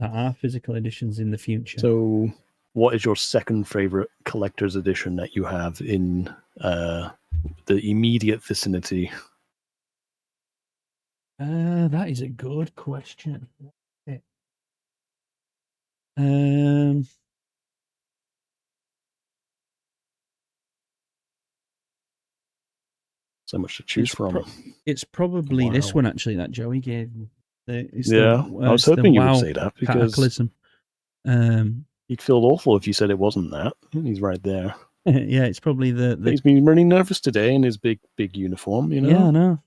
are physical editions in the future. So, what is your second favorite collector's edition that you have in the immediate vicinity? That is a good question. So much to choose from. It's probably this one actually that Joey gave me. I was hoping you would say that because Cataclysm. He'd feel awful if you said it wasn't that. He's right there. Yeah, it's probably the. He's been really nervous today in his big uniform. Yeah, I know.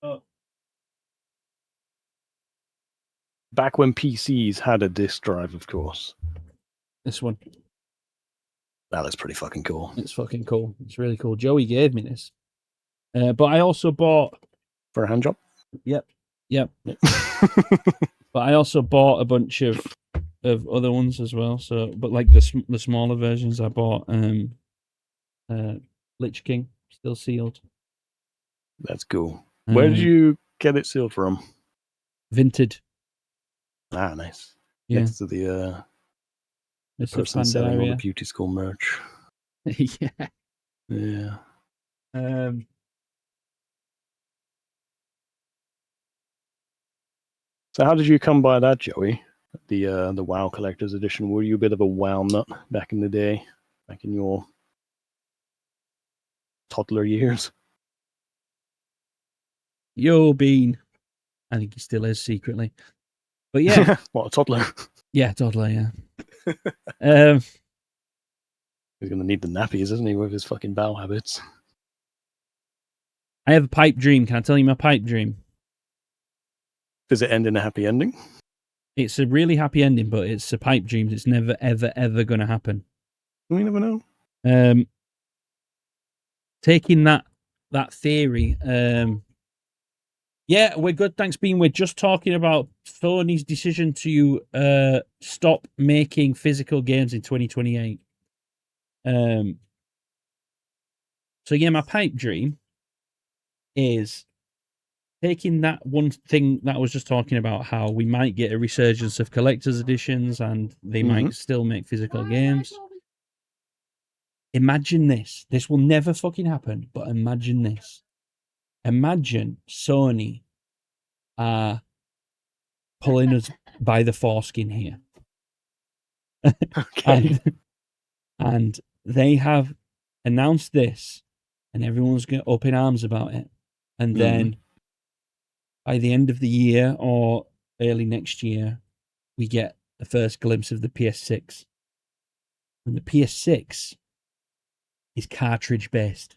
Oh. Back when PCs had a disk drive, of course. This one. That looks pretty fucking cool. It's fucking cool. It's really cool. Joey gave me this. But I also bought... For a hand job? Yep. But I also bought a bunch of other ones as well. So, but like the smaller versions, I bought Lich King, still sealed. That's cool. Where did you get it sealed from? Vinted. Ah, nice. Yeah. Next to the person selling all the beauty school merch. Yeah. So how did you come by that, Joey? The WoW Collector's Edition. Were you a bit of a WoW nut back in the day? Back in your toddler years? Yo, Bean. I think he still is secretly. But yeah. What, a toddler? Yeah, toddler, yeah. He's going to need the nappies, isn't he, with his fucking bowel habits? I have a pipe dream. Can I tell you my pipe dream? Does it end in a happy ending? It's a really happy ending, but it's a pipe dream. It's never, ever, ever going to happen. We never know. Taking that theory... yeah, we're good. Thanks, Bean. We're just talking about Sony's decision to stop making physical games in 2028. So yeah, my pipe dream is taking that one thing that I was just talking about, how we might get a resurgence of collector's editions and they might still make physical games. Imagine this. This will never fucking happen, but imagine this. Imagine Sony are pulling us by the foreskin here. Okay. And they have announced this, and everyone's going up in arms about it. And then by the end of the year or early next year, we get the first glimpse of the PS6. And the PS6 is cartridge based.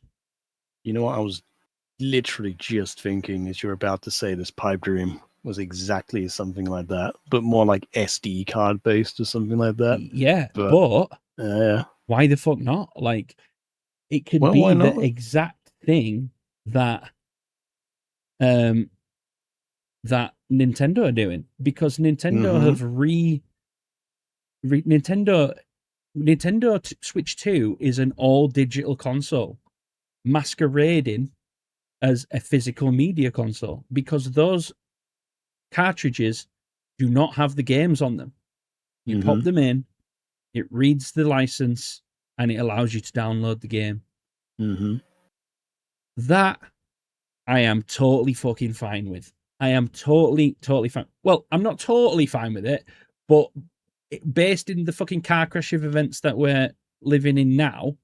You know what I was literally just thinking as you're about to say this pipe dream was exactly something like that, but more like SD card based or something like that. Yeah, but yeah. Why the fuck not? Like, it could be the exact thing that that Nintendo are doing, because Nintendo have Nintendo Switch 2 is an all digital console masquerading as a physical media console because those cartridges do not have the games on them. You pop them in, it reads the license, and it allows you to download the game. That I am totally fucking fine with. I am totally fine. Well, I'm not totally fine with it, but based in the fucking car crash of events that we're living in now,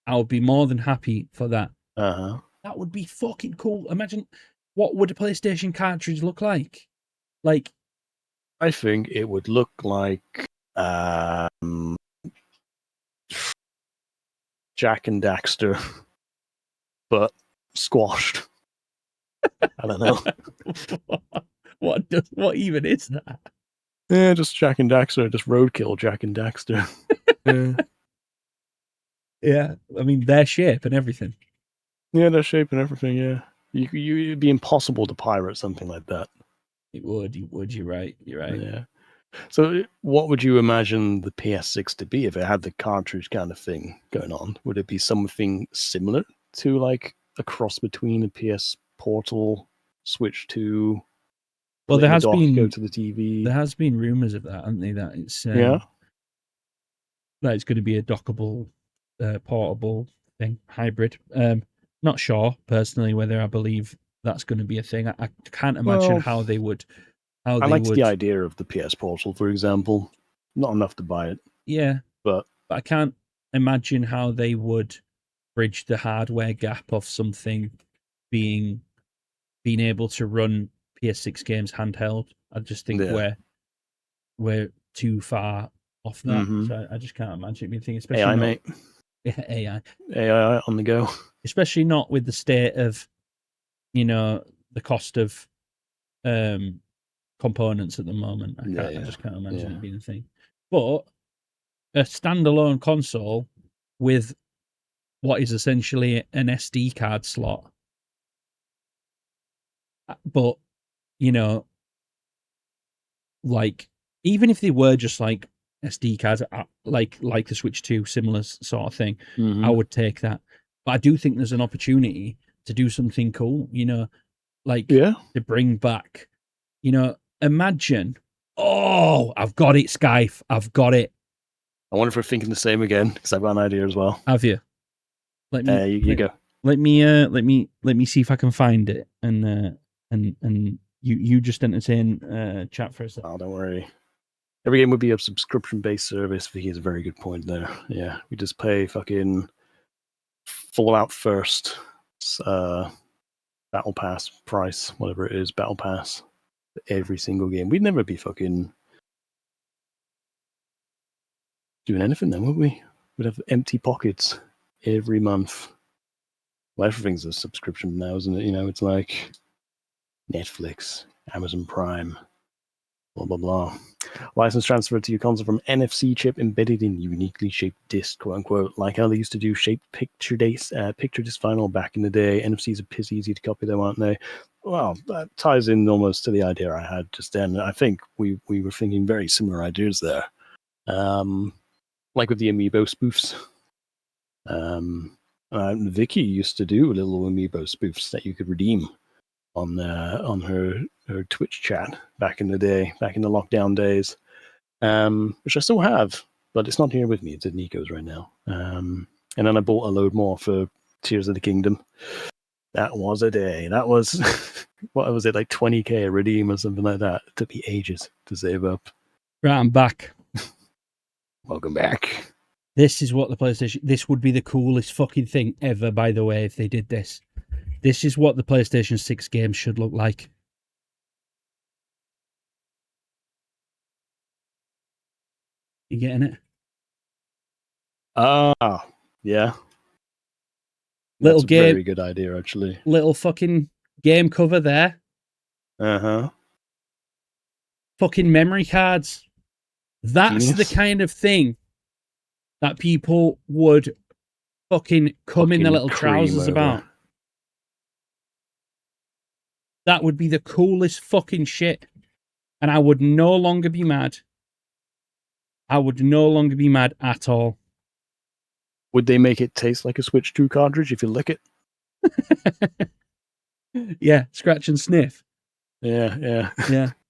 I would be more than happy for that. That would be fucking cool. Imagine, what would a PlayStation cartridge look like? Like, I think it would look like Jack and Daxter, but squashed. I don't know. What even is that? Yeah, just Jack and Daxter, just roadkill Jack and Daxter. Yeah, I mean their shape and everything. Yeah, their shape and everything. Yeah, it'd be impossible to pirate something like that. It would. You're right. Yeah. So, what would you imagine the PS6 to be if it had the cartridge kind of thing going on? Would it be something similar to like a cross between a PS Portal, Switch 2? Well, there has been go to the TV. There has been rumors of that, haven't they? That it's that it's going to be a dockable, portable thing, hybrid. Not sure personally whether I believe that's going to be a thing. I can't imagine how they would. I liked the idea of the PS Portal, for example. Not enough to buy it. Yeah, but I can't imagine how they would bridge the hardware gap of something being able to run PS6 games handheld. I just think we're too far off that. So I just can't imagine it being a thing, especially AI, mate. Yeah, AI on the go. Especially not with the state of, the cost of components at the moment. I just can't imagine it being a thing. But a standalone console with what is essentially an SD card slot, but like, even if they were just like SD cards, like the Switch 2, similar sort of thing, I would take that. But I do think there's an opportunity to do something cool, to bring back, imagine, I've got it, Skype, I've got it. I wonder if we're thinking the same again, because I've got an idea as well. Have you? Let me. You go. Let me see if I can find it, and you just entertain chat for a second. Oh, don't worry. Every game would be a subscription-based service. Vicky has a very good point there. Yeah, we just pay fucking Fallout First, Battle Pass price, whatever it is, Battle Pass, for every single game. We'd never be fucking doing anything then, would we? We'd have empty pockets every month. Well, everything's a subscription now, isn't it? It's like Netflix, Amazon Prime, blah, blah, blah. License transferred to your console from NFC chip embedded in uniquely shaped disc, quote unquote, like how they used to do shaped picture disc vinyl back in the day. NFCs are piss easy to copy, though, aren't they? Well, that ties in almost to the idea I had just then. I think we were thinking very similar ideas there. Like with the Amiibo spoofs. Vicky used to do little Amiibo spoofs that you could redeem on her Twitch chat back in the day, back in the lockdown days, which I still have, but it's not here with me. It's at Nico's right now. And then I bought a load more for Tears of the Kingdom. That was a day. That was, what was it, like 20k a redeem or something like that? It took me ages to save up. Right, I'm back. Welcome back. This is what the PlayStation... This would be the coolest fucking thing ever, by the way, if they did this. This is what the PlayStation 6 games should look like. You getting it? Yeah. Little game. Very good idea, actually. Little fucking game cover there. Fucking memory cards. That's the kind of thing that people would fucking come in their little trousers about. That would be the coolest fucking shit. And I would no longer be mad. I would no longer be mad at all. Would they make it taste like a Switch 2 cartridge if you lick it? Yeah, scratch and sniff. Yeah.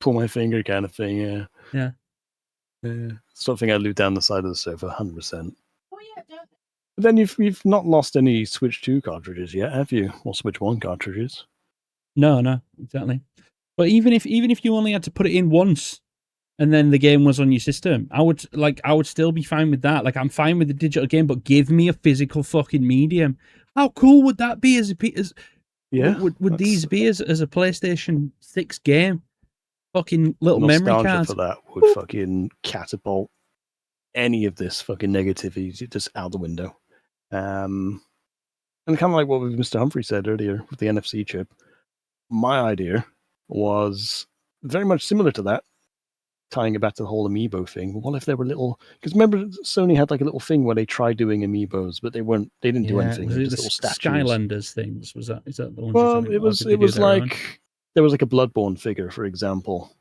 Pull my finger kind of thing. Yeah. Something I loot down the side of the sofa, 100%. Oh yeah, definitely. But then you've not lost any Switch 2 cartridges yet, have you? Or Switch 1 cartridges? No, exactly. But even if you only had to put it in once, and then the game was on your system, I would still be fine with that. Like, I'm fine with the digital game, but give me a physical fucking medium. How cool would that be? Would these be as a PlayStation 6 game? Fucking little memory cards for that would fucking catapult any of this fucking negativity just out the window. And kind of like what Mr. Humphrey said earlier with the NFC chip, my idea was very much similar to that, tying it back to the whole amiibo thing. What if there were little? Because remember, Sony had like a little thing where they tried doing amiibos, but they didn't do anything. Was they it just the little statues. Skylanders things? Is that the one? Well, it was like there was like a Bloodborne figure, for example.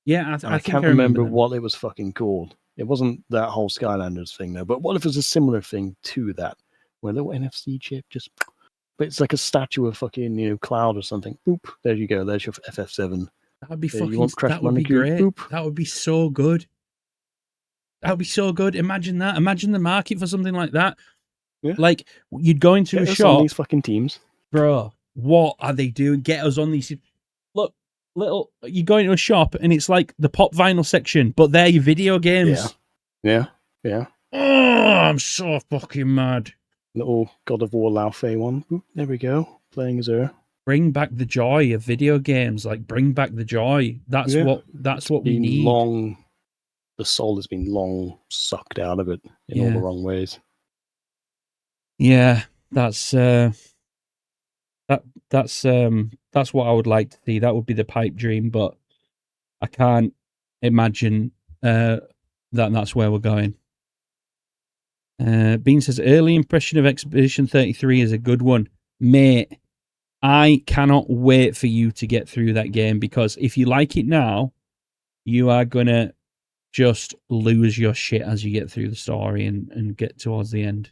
Yeah, I can't remember what it was fucking called. It wasn't that whole Skylanders thing though. But what if it was a similar thing to that, where a little NFC chip just, but it's like a statue of fucking Cloud or something. Boop, there you go. There's your FF7. That would be that would be great. Boop. That would be so good. That would be so good. Imagine that. Imagine the market for something like that. Yeah. Like, you'd go into a shop. On these fucking teams, bro. What are they doing? Get us on these. Look, you go into a shop and it's like the pop vinyl section, but they're your video games. Yeah. Oh, I'm so fucking mad. Little God of War Lao Fei one. Oop, there we go. Playing as her. Bring back the joy of video games. Like, bring back the joy. That's what we need. The soul has been long sucked out of it in all the wrong ways. Yeah, that's what I would like to see. That would be the pipe dream, but I can't imagine that's where we're going. Bean says, early impression of Expedition 33 is a good one. Mate, I cannot wait for you to get through that game, because if you like it now, you are going to just lose your shit as you get through the story and get towards the end.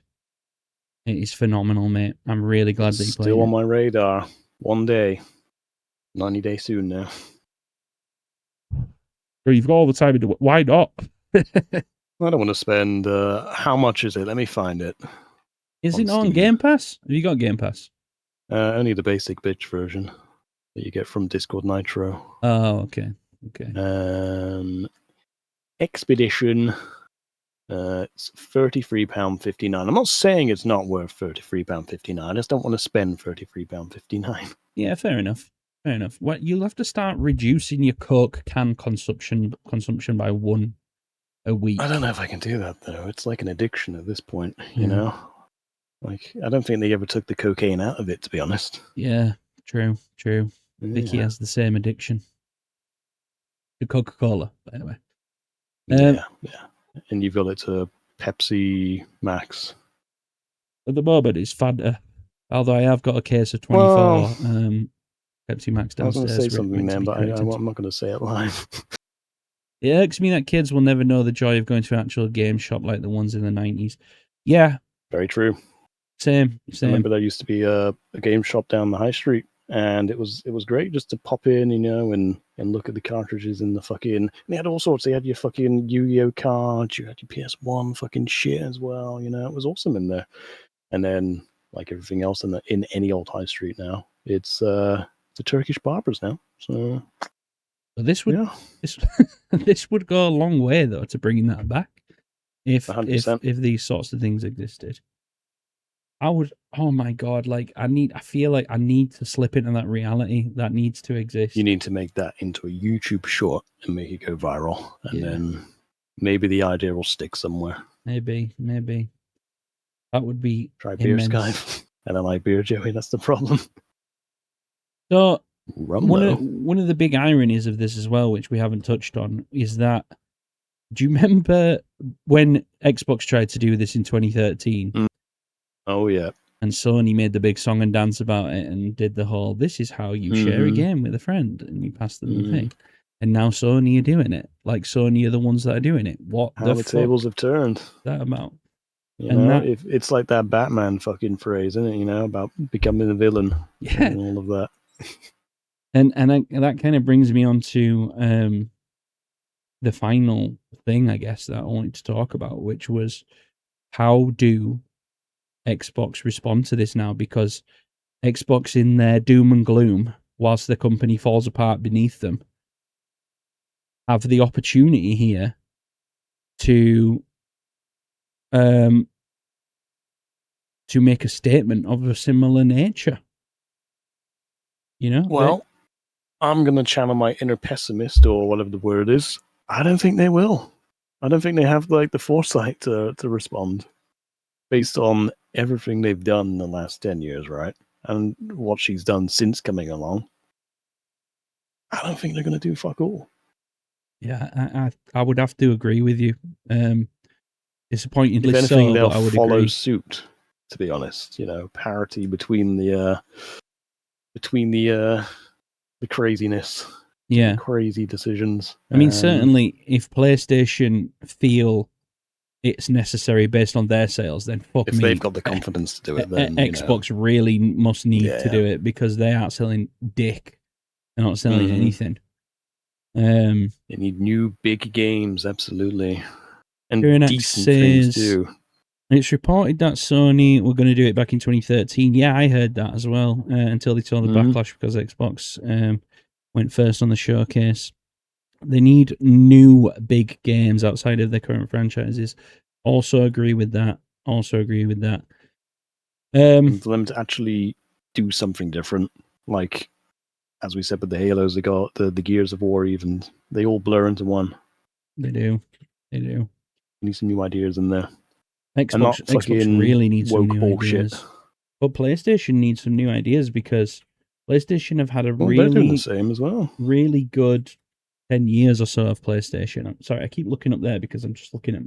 It is phenomenal, mate. I'm really glad that you played it. Still on my radar. One day. 90 days soon now. Bro, you've got all the time to do it. Why not? I don't want to spend... how much is it? Let me find it. Is it on Game Pass? Have you got Game Pass? Only the basic bitch version that you get from Discord Nitro. Oh, okay. Expedition... it's £33.59. I'm not saying it's not worth £33.59. I just don't want to spend £33.59. Yeah, fair enough. Well, you'll have to start reducing your Coke can consumption by one a week. I don't know if I can do that though. It's like an addiction at this point, you know. Like, I don't think they ever took the cocaine out of it, to be honest. Yeah, true. Yeah. Vicky has the same addiction to Coca-Cola, by the way. Yeah. And you've got it to Pepsi Max. At the moment, it's Fanta. Although I have got a case of 24 Pepsi Max downstairs. I was going to say something then, but I'm not going to say it live. It irks me that kids will never know the joy of going to an actual game shop like the ones in the 90s. Yeah. Very true. Same. I remember there used to be a game shop down the high street, and it was great just to pop in, and look at the cartridges in the fucking... And they had all sorts. They had your fucking Yu-Gi-Oh cards, you had your PS1 fucking shit as well, it was awesome in there. And then, like everything else in any old high street now, it's the Turkish barbers now. So this would this would go a long way though to bringing that back. If these sorts of things existed, I would. Oh my god! Like I feel like I need to slip into that reality that needs to exist. You need to make that into a YouTube short and make it go viral, and then maybe the idea will stick somewhere. Maybe that would be. Try beer, Sky. I don't like beer, Joey. That's the problem. So one of the big ironies of this as well, which we haven't touched on, is that, do you remember when Xbox tried to do this in 2013? Oh yeah. And Sony made the big song and dance about it and did the whole, this is how you share a game with a friend, and you pass them the thing. And now Sony are doing it. Like Sony are the ones that are doing it. What how the tables have turned. That about? You And know, that, if it's like that Batman fucking phrase, isn't it? You know, about becoming a villain yeah, and all of that. and that kind of brings me on to the final thing, I guess, that I wanted to talk about, which was how do Xbox respond to this now? Because Xbox, in their doom and gloom, whilst the company falls apart beneath them, have the opportunity here to make a statement of a similar nature. You know, Well, I'm going to channel my inner pessimist or whatever the word is. I don't think they will. I don't think they have like the foresight to respond based on everything they've done in the last 10 years, right? And what she's done since coming along. I don't think they're going to do fuck all. yeah, I would have to agree with you. Disappointingly If anything, so, they'll but I would follow agree. suit. To be honest, you know, parity between the craziness, Yeah, the crazy decisions. I mean, certainly, if PlayStation feel it's necessary based on their sales, then fuck if me. they've got the confidence to do it, then Xbox really must need to Yeah. do it because they aren't selling dick. They're not selling Mhm. anything. They need new big games, absolutely, and Kieran decent things says, too. it's reported that Sony were going to do it back in 2013. Yeah, I heard that as well, until they saw the backlash because Xbox went first on the showcase. They need new big games outside of their current franchises. Also agree with that. And for them to actually do something different, like as we said with the Halos, they got the Gears of War, even they all blur into one. They do. You need some new ideas in there. Xbox, and not fucking really needs some woke new bullshit. ideas. But PlayStation needs some new ideas because PlayStation have had a They're doing the same as well. really good 10 years or so of PlayStation. I'm sorry, I keep looking up there because I'm just looking at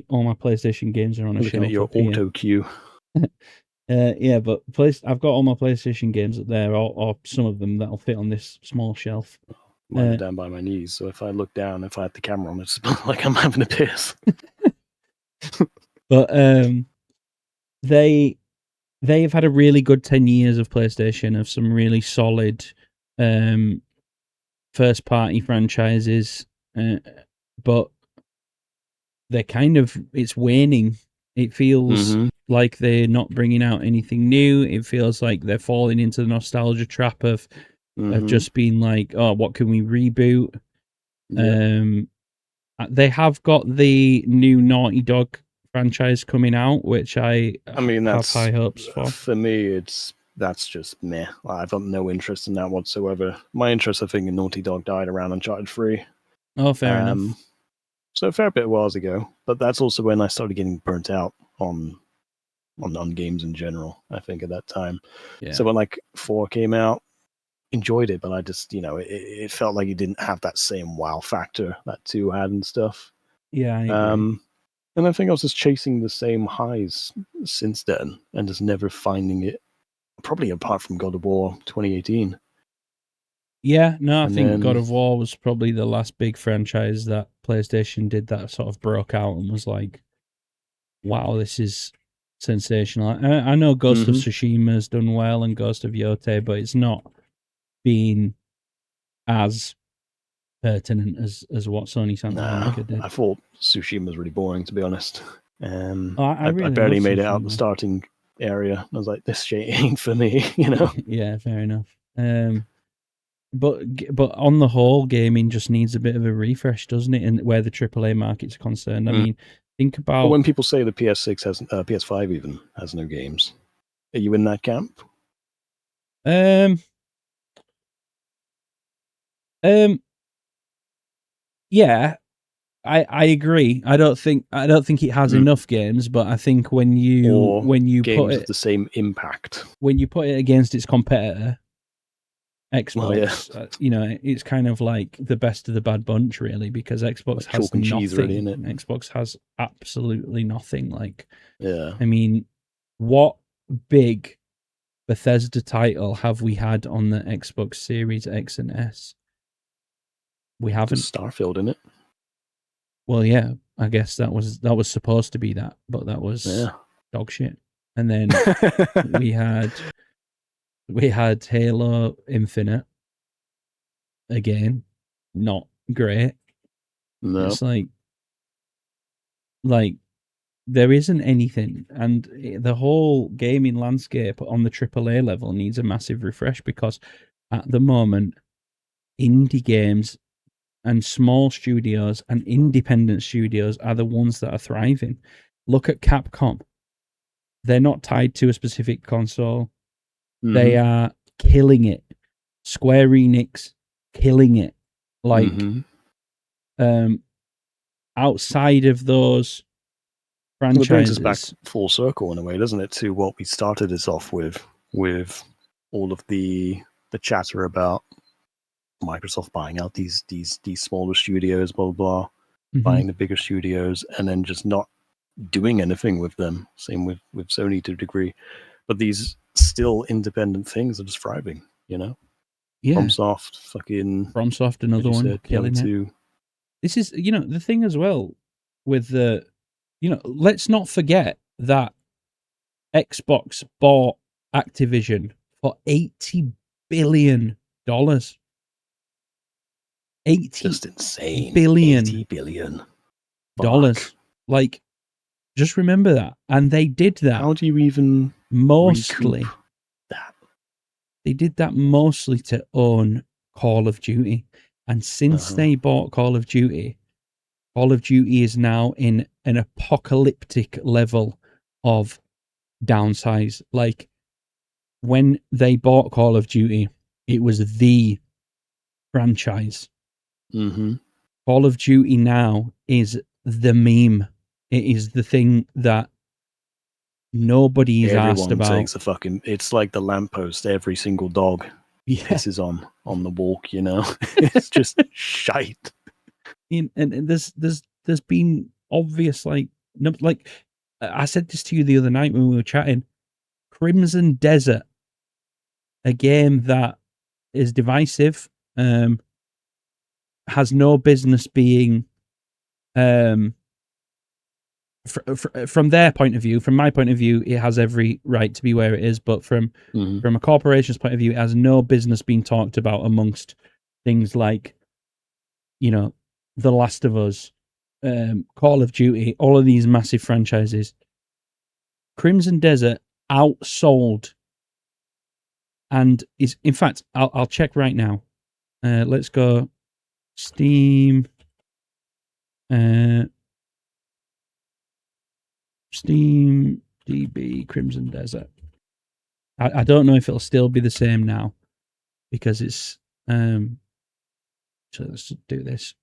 all my PlayStation games are on a Looking shelf at your up here. auto queue. Yeah, but I've got all my PlayStation games up there, or some of them that'll fit on this small shelf. Mine are down by my knees, so if I look down, if I had the camera on, it's like I'm having a piss. But they've had a really good 10 years of PlayStation, of some really solid first party franchises, but they're kind of, it's waning. It feels like they're not bringing out anything new. It feels like they're falling into the nostalgia trap of just being like, oh, what can we reboot? They have got the new Naughty Dog franchise coming out, which I mean, that's have high hopes for me. That's just meh. I've got no interest in that whatsoever. My interest, I think, in Naughty Dog died around Uncharted 3. Oh, fair enough. So a fair bit of whiles ago, but that's also when I started getting burnt out on games in general. I think at that time. Yeah. So when like 4 came out, enjoyed it, but I just it felt like it didn't have that same wow factor that 2 had and stuff. Yeah, I agree. And I think I was just chasing the same highs since then and just never finding it. Probably apart from God of War 2018. Yeah, no, I think God of War was probably the last big franchise that PlayStation did that sort of broke out and was like, wow, this is sensational. I know Ghost of Tsushima's done well and Ghost of Yote, but it's not been as pertinent as what Sony Santa Monica did. I thought Tsushima was really boring, to be honest. I barely made it out the starting area. I was like, this shit ain't for me, you know? Yeah, fair enough. But on the whole, gaming just needs a bit of a refresh, doesn't it? And where the AAA market's concerned, I mean, think about. But when people say the PS6 has, PS5 even has no games, are you in that camp? Yeah, I agree. I don't think it has enough games, but I think when you games put it with the same impact, when you put it against its competitor, Xbox, it's kind of like the best of the bad bunch, really, because Xbox has nothing. Really, isn't it? Xbox has absolutely nothing. Like, yeah, I mean, what big Bethesda title have we had on the Xbox Series X and S? We haven't. Starfield, in it. Well, yeah, I guess that was supposed to be that, but that was dog shit. And then we had Halo Infinite again, not great. No. It's like there isn't anything, and the whole gaming landscape on the AAA level needs a massive refresh, because at the moment, indie games and small studios and independent studios are the ones that are thriving. Look at Capcom. They're not tied to a specific console. Mm-hmm. They are killing it. Square Enix, killing it. Like, outside of those franchises. It brings us back full circle in a way, doesn't it, to what we started this off with all of the chatter about Microsoft buying out these smaller studios, blah, blah, blah, buying the bigger studios, and then just not doing anything with them. Same with Sony to a degree. But these still independent things are just thriving, you know? Yeah. FromSoft, another one, killing it. This is, the thing as well with the, let's not forget that Xbox bought Activision for $80 billion. Just insane. $80 billion. Like, just remember that. And they did that. How do you even mostly that? They did that mostly to own Call of Duty. And since they bought Call of Duty is now in an apocalyptic level of downsize. Like, when they bought Call of Duty, it was the franchise. Call of Duty now is the meme. It is the thing that nobody is asked about. Takes it's like the lamppost every single dog pisses on the walk, you know? It's just shite. And there's been obvious, like I said this to you the other night when we were chatting. Crimson Desert, a game that is divisive, has no business being, from their point of view. From my point of view, it has every right to be where it is. But from a corporation's point of view, it has no business being talked about amongst things like, The Last of Us, Call of Duty, all of these massive franchises. Crimson Desert outsold, and is, in fact, I'll check right now. Let's go Steam. Steam DB Crimson Desert. I don't know if it'll still be the same now, because it's so let's do this.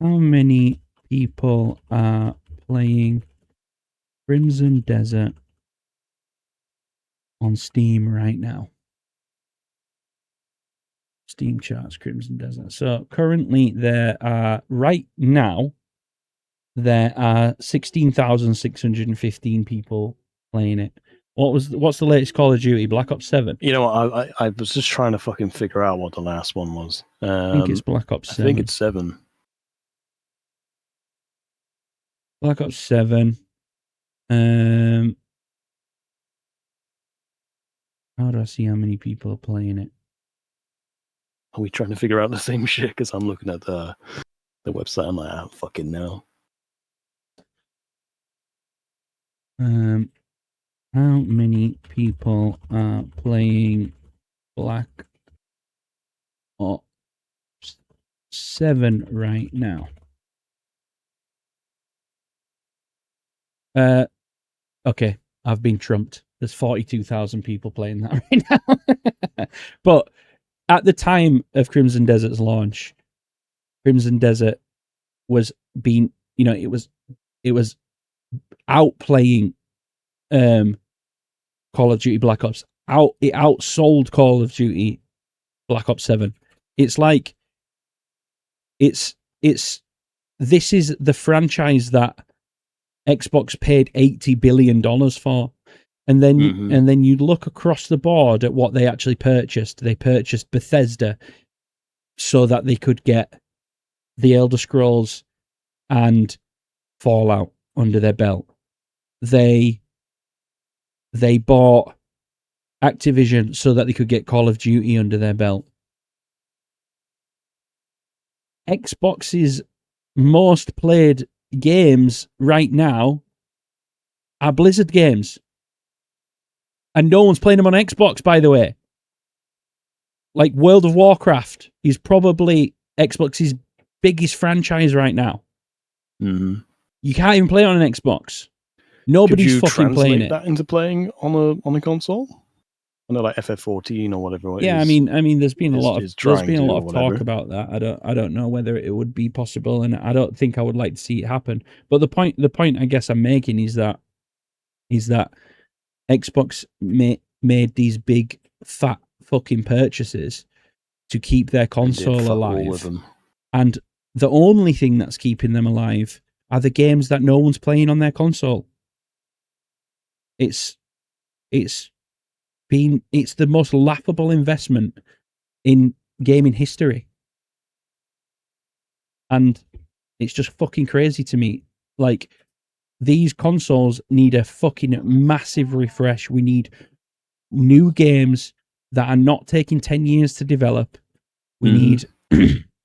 How many people are playing Crimson Desert on Steam right now? Steam charts, Crimson Desert. So currently there are 16,615 people playing it. What's the latest Call of Duty? Black Ops 7? You know what? I was just trying to fucking figure out what the last one was. I think it's Black Ops 7. I think it's 7. Black Ops 7. How do I see how many people are playing it? Are we trying to figure out the same shit? Because I'm looking at the website. I'm like, I don't fucking know. How many people are playing Black Ops 7 right now? Okay, I've been trumped. There's 42,000 people playing that right now. But at the time of Crimson Desert's launch, Crimson Desert was being, it was outplaying Call of Duty Black Ops. It outsold Call of Duty Black Ops 7. It's like this is the franchise that Xbox paid $80 billion for. And then you look across the board at what they actually purchased. They purchased Bethesda so that they could get The Elder Scrolls and Fallout under their belt. They bought Activision so that they could get Call of Duty under their belt. Xbox's most played games right now are Blizzard games. And no one's playing them on Xbox, by the way. Like, World of Warcraft is probably Xbox's biggest franchise right now. Mm-hmm. You can't even play it on an Xbox. Nobody's fucking playing it. Could you translate that into playing on a console? I know, like FF14 or whatever. Yeah, I mean, there's been a lot of talk whatever. about that. I don't know whether it would be possible, and I don't think I would like to see it happen. But the point I guess I'm making is that Xbox made these big fat fucking purchases to keep their console alive, and the only thing that's keeping them alive are the games that no one's playing on their console. It's the most laughable investment in gaming history. And it's just fucking crazy to me. Like, these consoles need a fucking massive refresh. We need new games that are not taking 10 years to develop. We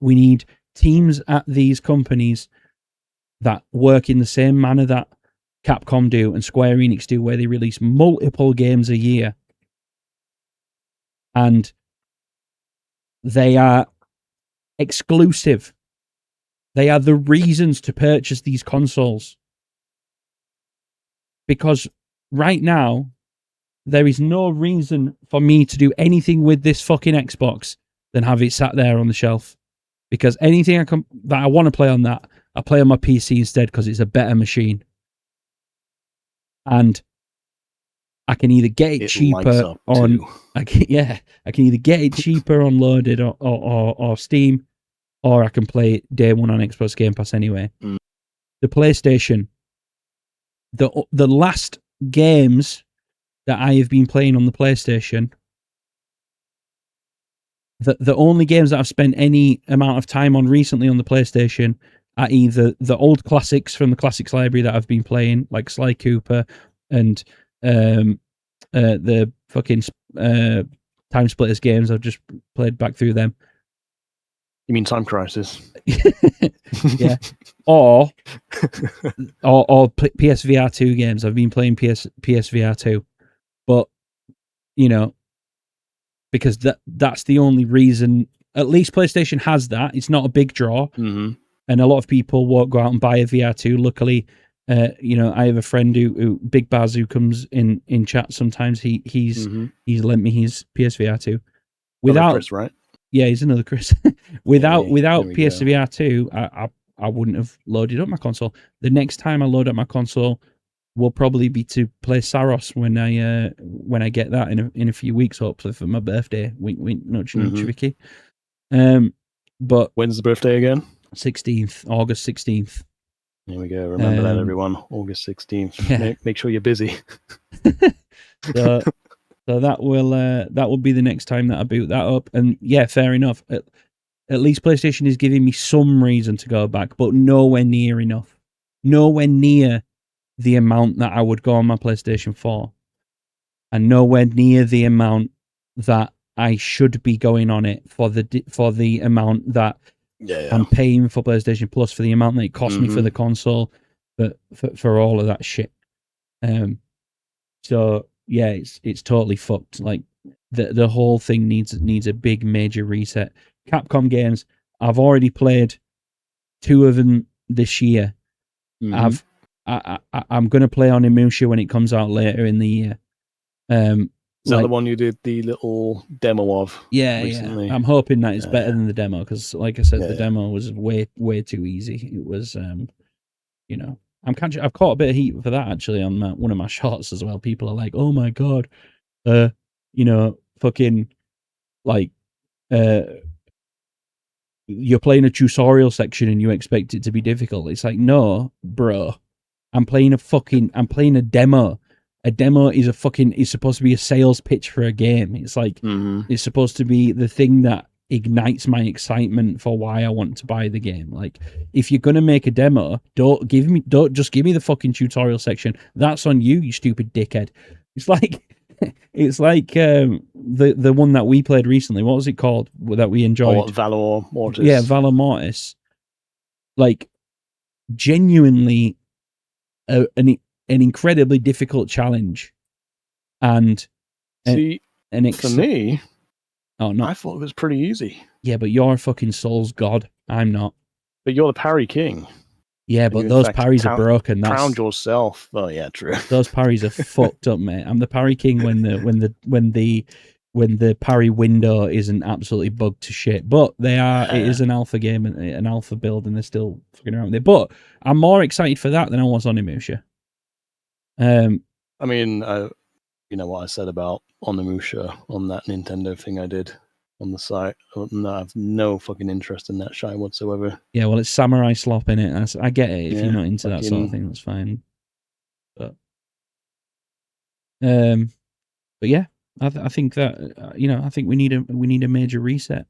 need teams at these companies that work in the same manner that Capcom do and Square Enix do, where they release multiple games a year. And they are exclusive. They are the reasons to purchase these consoles. Because right now, there is no reason for me to do anything with this fucking Xbox than have it sat there on the shelf. Because anything that I want to play on that, I play on my PC instead because it's a better machine. And I can either get it cheaper on... I can either get it cheaper on Loaded or Steam, or I can play it day one on Xbox Game Pass anyway. Mm. The PlayStation, the last games that I have been playing on the PlayStation, the only games that I've spent any amount of time on recently on the PlayStation are either the old classics from the classics library that I've been playing, like Sly Cooper and the fucking Time Splitters games. I've just played back through them. You mean Time Crisis? Yeah. or PSVR 2 games. I've been playing PSVR 2. But, you know, because that's the only reason. At least PlayStation has that. It's not a big draw. Mm-hmm. And a lot of people won't go out and buy a VR 2. Luckily, you know, I have a friend who Big Baz, who comes in chat sometimes. He's lent me his PSVR 2. Without Chris, right? Yeah, he's another Chris. without PSVR 2, I wouldn't have loaded up my console. The next time I load up my console will probably be to play Saros when I get that in a few weeks, hopefully for my birthday. Wink, wink, nudge, nudge, Vicky. But when's the birthday again? 16th, August 16th. There we go. Remember that, everyone. August 16th. Yeah. Make sure you're busy. So that will be the next time that I boot that up. And yeah, fair enough. At least PlayStation is giving me some reason to go back, but nowhere near enough. Nowhere near the amount that I would go on my PlayStation 4. And nowhere near the amount that I should be going on it for the amount that I'm paying for PlayStation Plus, for the amount that it cost me for the console, but for all of that shit. So yeah, it's totally fucked. Like the whole thing needs a big major reset. Capcom games, I've already played 2 of them this year. I'm gonna play on Onimusha when it comes out later in the year. Is that the one you did the little demo of? Yeah, recently? I'm hoping that it's better than the demo, because, like I said, the demo was way too easy. It was, you know, I've caught a bit of heat for that actually on one of my shorts as well. People are like, "Oh my god, you know, fucking like, you're playing a tutorial section and you expect it to be difficult." It's like, no, bro, I'm playing a demo. A demo is supposed to be a sales pitch for a game. It's like, it's supposed to be the thing that ignites my excitement for why I want to buy the game. Like, if you're gonna make a demo, don't just give me the fucking tutorial section. That's on you, you stupid dickhead. It's like the one that we played recently. What was it called that we enjoyed? Valor Mortis. Yeah, Valor Mortis. Like, genuinely an incredibly difficult challenge, and see, for me, oh no, I thought it was pretty easy. Yeah, but you're a fucking Souls god. I'm not. But you're the parry king. Yeah, but those parries are broken. That's crowned yourself. Oh yeah, true. Those parries are fucked up, mate. I'm the parry king when the parry window isn't absolutely bugged to shit. But it is an alpha game and an alpha build, and they're still fucking around there. But I'm more excited for that than I was on Onimusha. I mean, you know what I said about Onimusha on that Nintendo thing I did on the site. I have no fucking interest in that shite whatsoever. Yeah, well, it's samurai slop in it. I get it. If you're not into that sort of thing, that's fine. But yeah, I think that I think we need a major reset.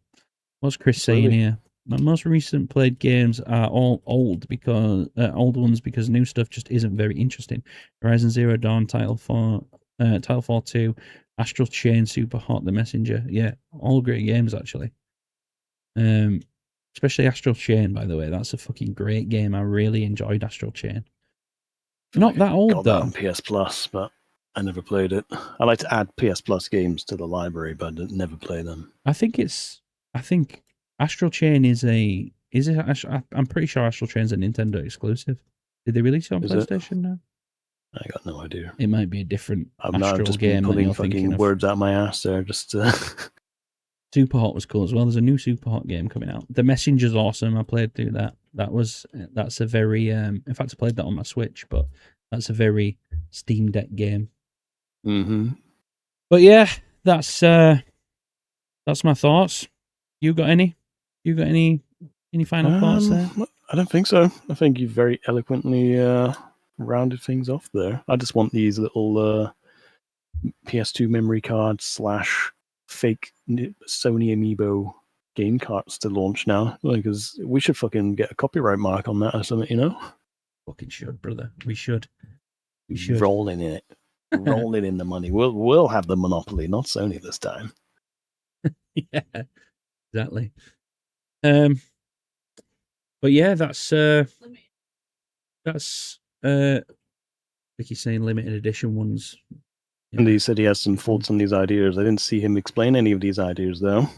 What's Chris saying here? My most recent played games are all old ones because new stuff just isn't very interesting. Horizon Zero Dawn, Titanfall 2, Astral Chain, Super Hot, The Messenger. Yeah, all great games actually. Especially Astral Chain, by the way. That's a fucking great game. I really enjoyed Astral Chain. Not that old got though. That on PS Plus, but I never played it. I like to add PS Plus games to the library, but I never play them. I think Astral Chain I'm pretty sure Astral Chain's a Nintendo exclusive. Did they release it on PlayStation now? I got no idea. It might be a different I'm Astral not just game pulling fucking words out my ass there. Just Super Hot was cool as well. There's a new Super Hot game coming out. The Messenger's awesome. I played through that. That's a very in fact I played that on my Switch, but that's a very Steam Deck game. Mm-hmm. But yeah, that's my thoughts. You got any final thoughts there? I don't think so. I think you very eloquently rounded things off there. I just want these little PS2 memory cards / fake Sony Amiibo game carts to launch now. Because we should fucking get a copyright mark on that or something, Fucking should, brother. We should. Rolling in it. Rolling in the money. We'll have the monopoly, not Sony this time. Yeah, exactly. But yeah, that's Vicky's saying limited edition ones. And he said he has some thoughts on these ideas. I didn't see him explain any of these ideas though.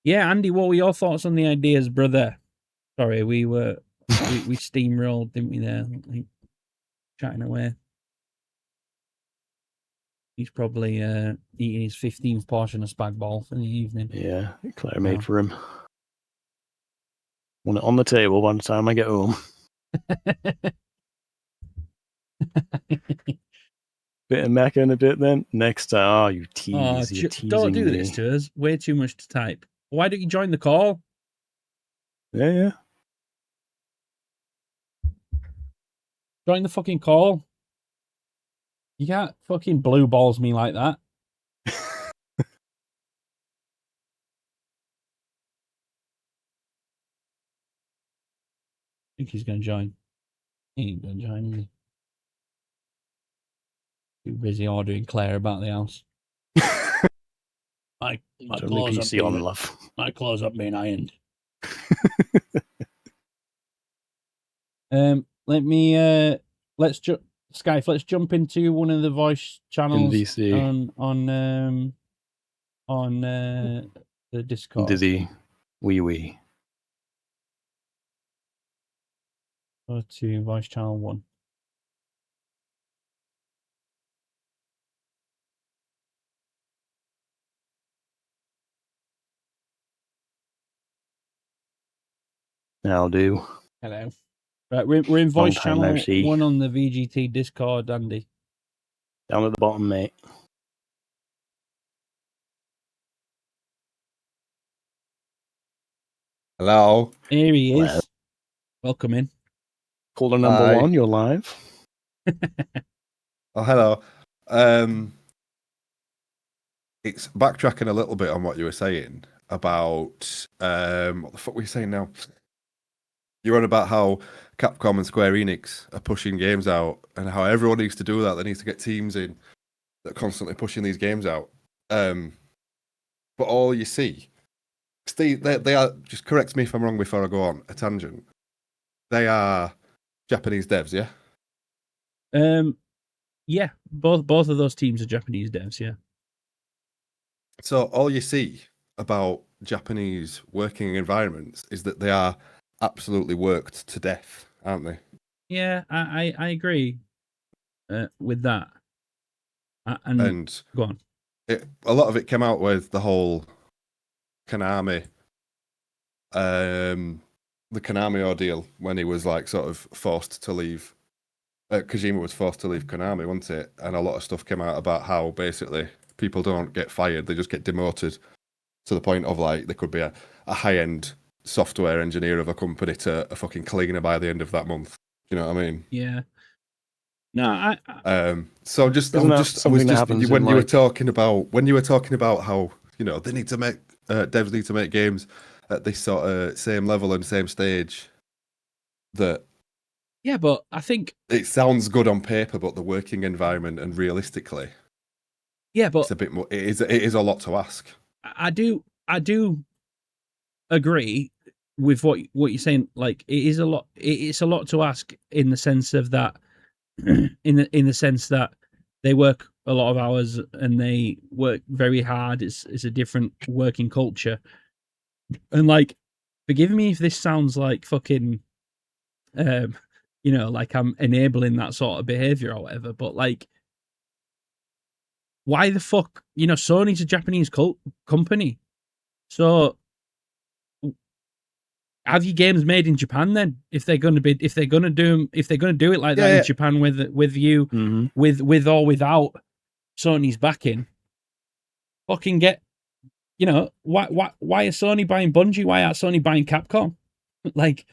Yeah, Andy, what were your thoughts on the ideas, brother? Sorry, we steamrolled, didn't we? There, like, chatting away. He's probably eating his 15th portion of spag bol for the evening. Yeah, Claire made for him. Want it on the table by the time I get home. Bit of mac and a bit then. Next time, you tease. You're teasing don't do me. this to us. Way too much to type. Why don't you join the call? Yeah. Join the fucking call. You can't fucking blue balls me like that. I think he's going to join. He ain't going to join, is he? Too busy ordering Claire about the house. My clothes PC on love. My clothes up being ironed. Skype, let's jump into one of the voice channels on the Discord. Dizzy, wee. Go to voice channel 1. Now do. Hello. Right, we're in voice channel 1 on the VGT Discord, Andy. Down at the bottom, mate. Hello. Here he is. Welcome in. Caller number 1, you're live. Oh, hello. It's backtracking a little bit on what you were saying. about what the fuck were you saying now? You're on about how Capcom and Square Enix are pushing games out, and how everyone needs to do that. They need to get teams in that are constantly pushing these games out. But all you see, they are. Just correct me if I'm wrong before I go on a tangent. They are Japanese devs, yeah. Yeah, both of those teams are Japanese devs. Yeah. So all you see about Japanese working environments is that they are absolutely worked to death, aren't they? Yeah, I agree with that. And go on. A lot of it came out with the whole Konami, the Konami ordeal when he was like sort of forced to leave. Kojima was forced to leave Konami, wasn't it? And a lot of stuff came out about how basically people don't get fired; they just get demoted to the point of like they could be a high-end software engineer of a company to a fucking cleaner by the end of that month. You know what I mean? Yeah. No, So when you were talking about how they need to make devs need to make games at this sort of same level and same stage. That yeah, but I think it sounds good on paper, but the working environment and realistically, yeah, but it's a bit more. It is a lot to ask. I do agree with what you're saying. Like it's a lot to ask in the sense of that. in the sense that they work a lot of hours and they work very hard. It's a different working culture. And like, forgive me if this sounds like fucking, like I'm enabling that sort of behavior or whatever. But like, why the fuck? Sony's a Japanese company, so have your games made in Japan then? If they're gonna do it like that in Japan with you, mm-hmm. with or without Sony's backing, fucking get, why are Sony buying Bungie? Why aren't Sony buying Capcom? like,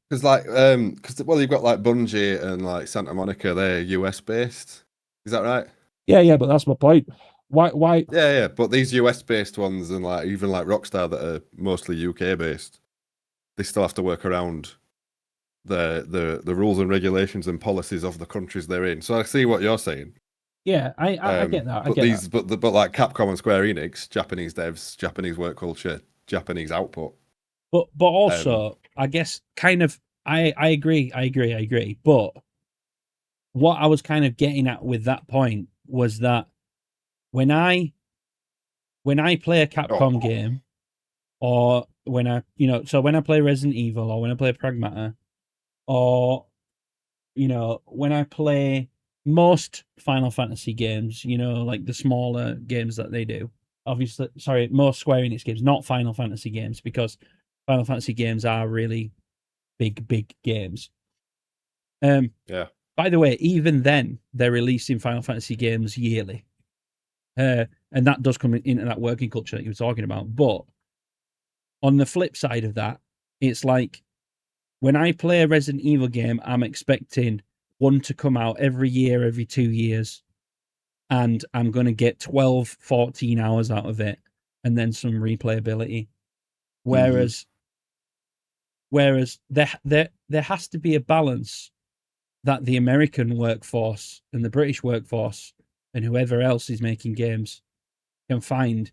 because you've got like Bungie and like Santa Monica, they're US based. Is that right? Yeah, but that's my point. Why? Yeah, but these US based ones and like even like Rockstar that are mostly UK based, they still have to work around the rules and regulations and policies of the countries they're in. So I see what you're saying. Yeah, I get that. But like Capcom and Square Enix, Japanese devs, Japanese work culture, Japanese output. But also, I guess kind of I agree. But what I was kind of getting at with that point was that when I play a Capcom game, or when I play Resident Evil, or when I play Pragmata, or when I play most Final Fantasy games, like the smaller games that they do. Obviously, sorry, most Square Enix games, not Final Fantasy games, because Final Fantasy games are really big games. Yeah. By the way, even then, they're releasing Final Fantasy games yearly. And that does come into that working culture that you were talking about. But on the flip side of that, it's like when I play a Resident Evil game, I'm expecting one to come out every year, every 2 years, and I'm going to get 12, 14 hours out of it, and then some replayability. Whereas there has to be a balance that the American workforce and the British workforce and whoever else is making games can find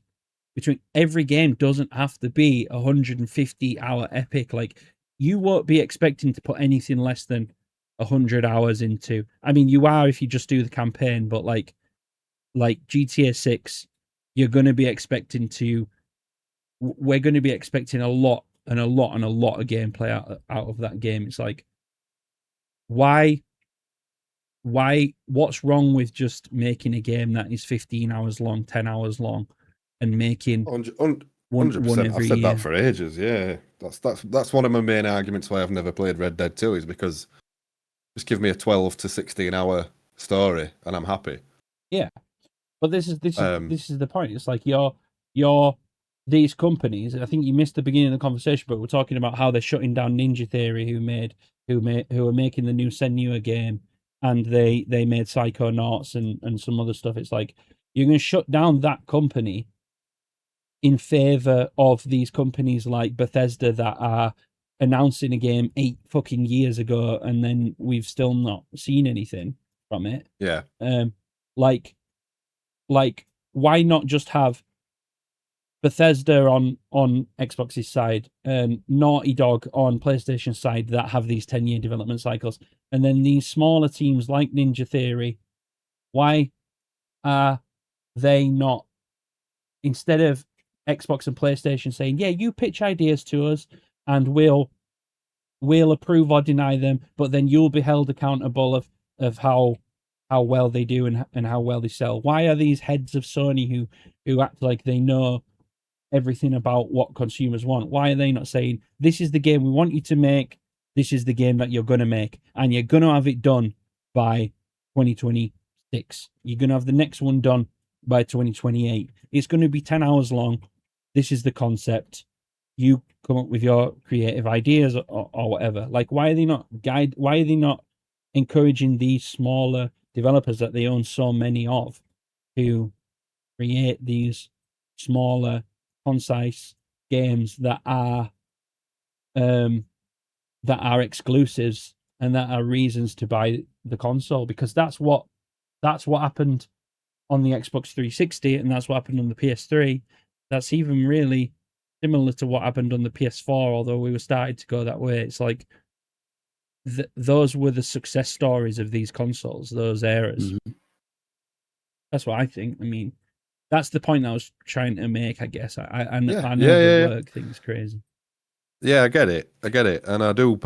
between. Every game doesn't have to be 150-hour epic. Like, you won't be expecting to put anything less than 100 hours into. I mean, you are if you just do the campaign, but like GTA 6, you're going to be expecting we're going to be expecting a lot of gameplay out of that game. It's like, why, what's wrong with just making a game that is 15 hours long, 10 hours long, and making 100%. one every I've said year? that for ages. Yeah, that's one of my main arguments why I've never played Red Dead 2 is because just give me a 12 to 16 hour story and I'm happy. Yeah, but this is the point. It's like you're these companies. I think you missed the beginning of the conversation, but we're talking about how they're shutting down Ninja Theory, who are making the new Senua game, and they made Psychonauts and some other stuff. It's like, you're going to shut down that company in favor of these companies like Bethesda that are announcing a game 8 fucking years ago and then we've still not seen anything from it. Yeah. Like why not just have Bethesda on Xbox's side and Naughty Dog on PlayStation's side that have these 10-year development cycles, and then these smaller teams like Ninja Theory, why are they not, instead of Xbox and PlayStation saying, yeah, you pitch ideas to us and we'll approve or deny them, but then you'll be held accountable of how well they do and how well they sell. Why are these heads of Sony who act like they know everything about what consumers want? Why are they not saying, this is the game we want you to make, this is the game that you're going to make, and you're going to have it done by 2026. You're going to have the next one done by 2028. It's going to be 10 hours long. This is the concept. You come up with your creative ideas or whatever. Like, why are they not encouraging these smaller developers that they own so many of to create these smaller, concise games that are exclusives and that are reasons to buy the console? Because that's what happened on the Xbox 360 and that's what happened on the PS3. That's even really similar to what happened on the PS4, although we were starting to go that way. It's like those were the success stories of these consoles, those eras. Mm-hmm. That's what I think. I mean, that's the point I was trying to make, I guess. I know the work thing's crazy. Yeah, I get it, and I do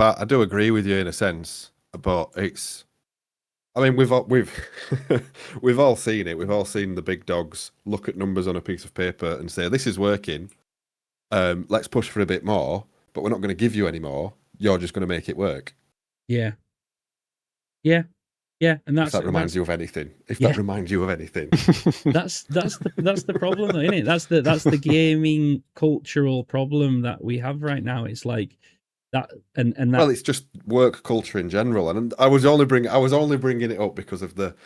agree with you in a sense, but it's. I mean, we've we've all seen it. We've all seen the big dogs look at numbers on a piece of paper and say, "This is working. Let's push for a bit more, but we're not going to give you any more. You're just going to make it work." Yeah, and that reminds you of anything. That reminds you of anything, that's the problem, though, isn't it? That's the gaming cultural problem that we have right now. It's like that, and that. Well, it's just work culture in general, and I was only bringing it up because of the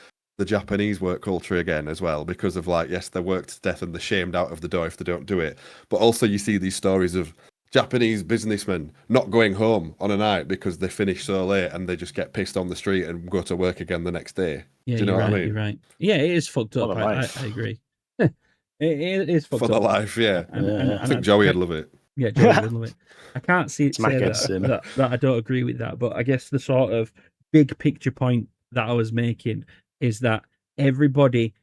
Japanese work culture again as well, because of like, yes, they're worked to death and they're shamed out of the door if they don't do it, but also you see these stories of Japanese businessmen not going home on a night because they finish so late and they just get pissed on the street and go to work again the next day. Yeah, do you know what I mean? You're right. Yeah, it is fucked up. I agree. it is fucked for up. For the life, yeah. And I think Joey would love it. Yeah, Joey would love it. I can't say that I don't agree with that, but I guess the sort of big picture point that I was making is that everybody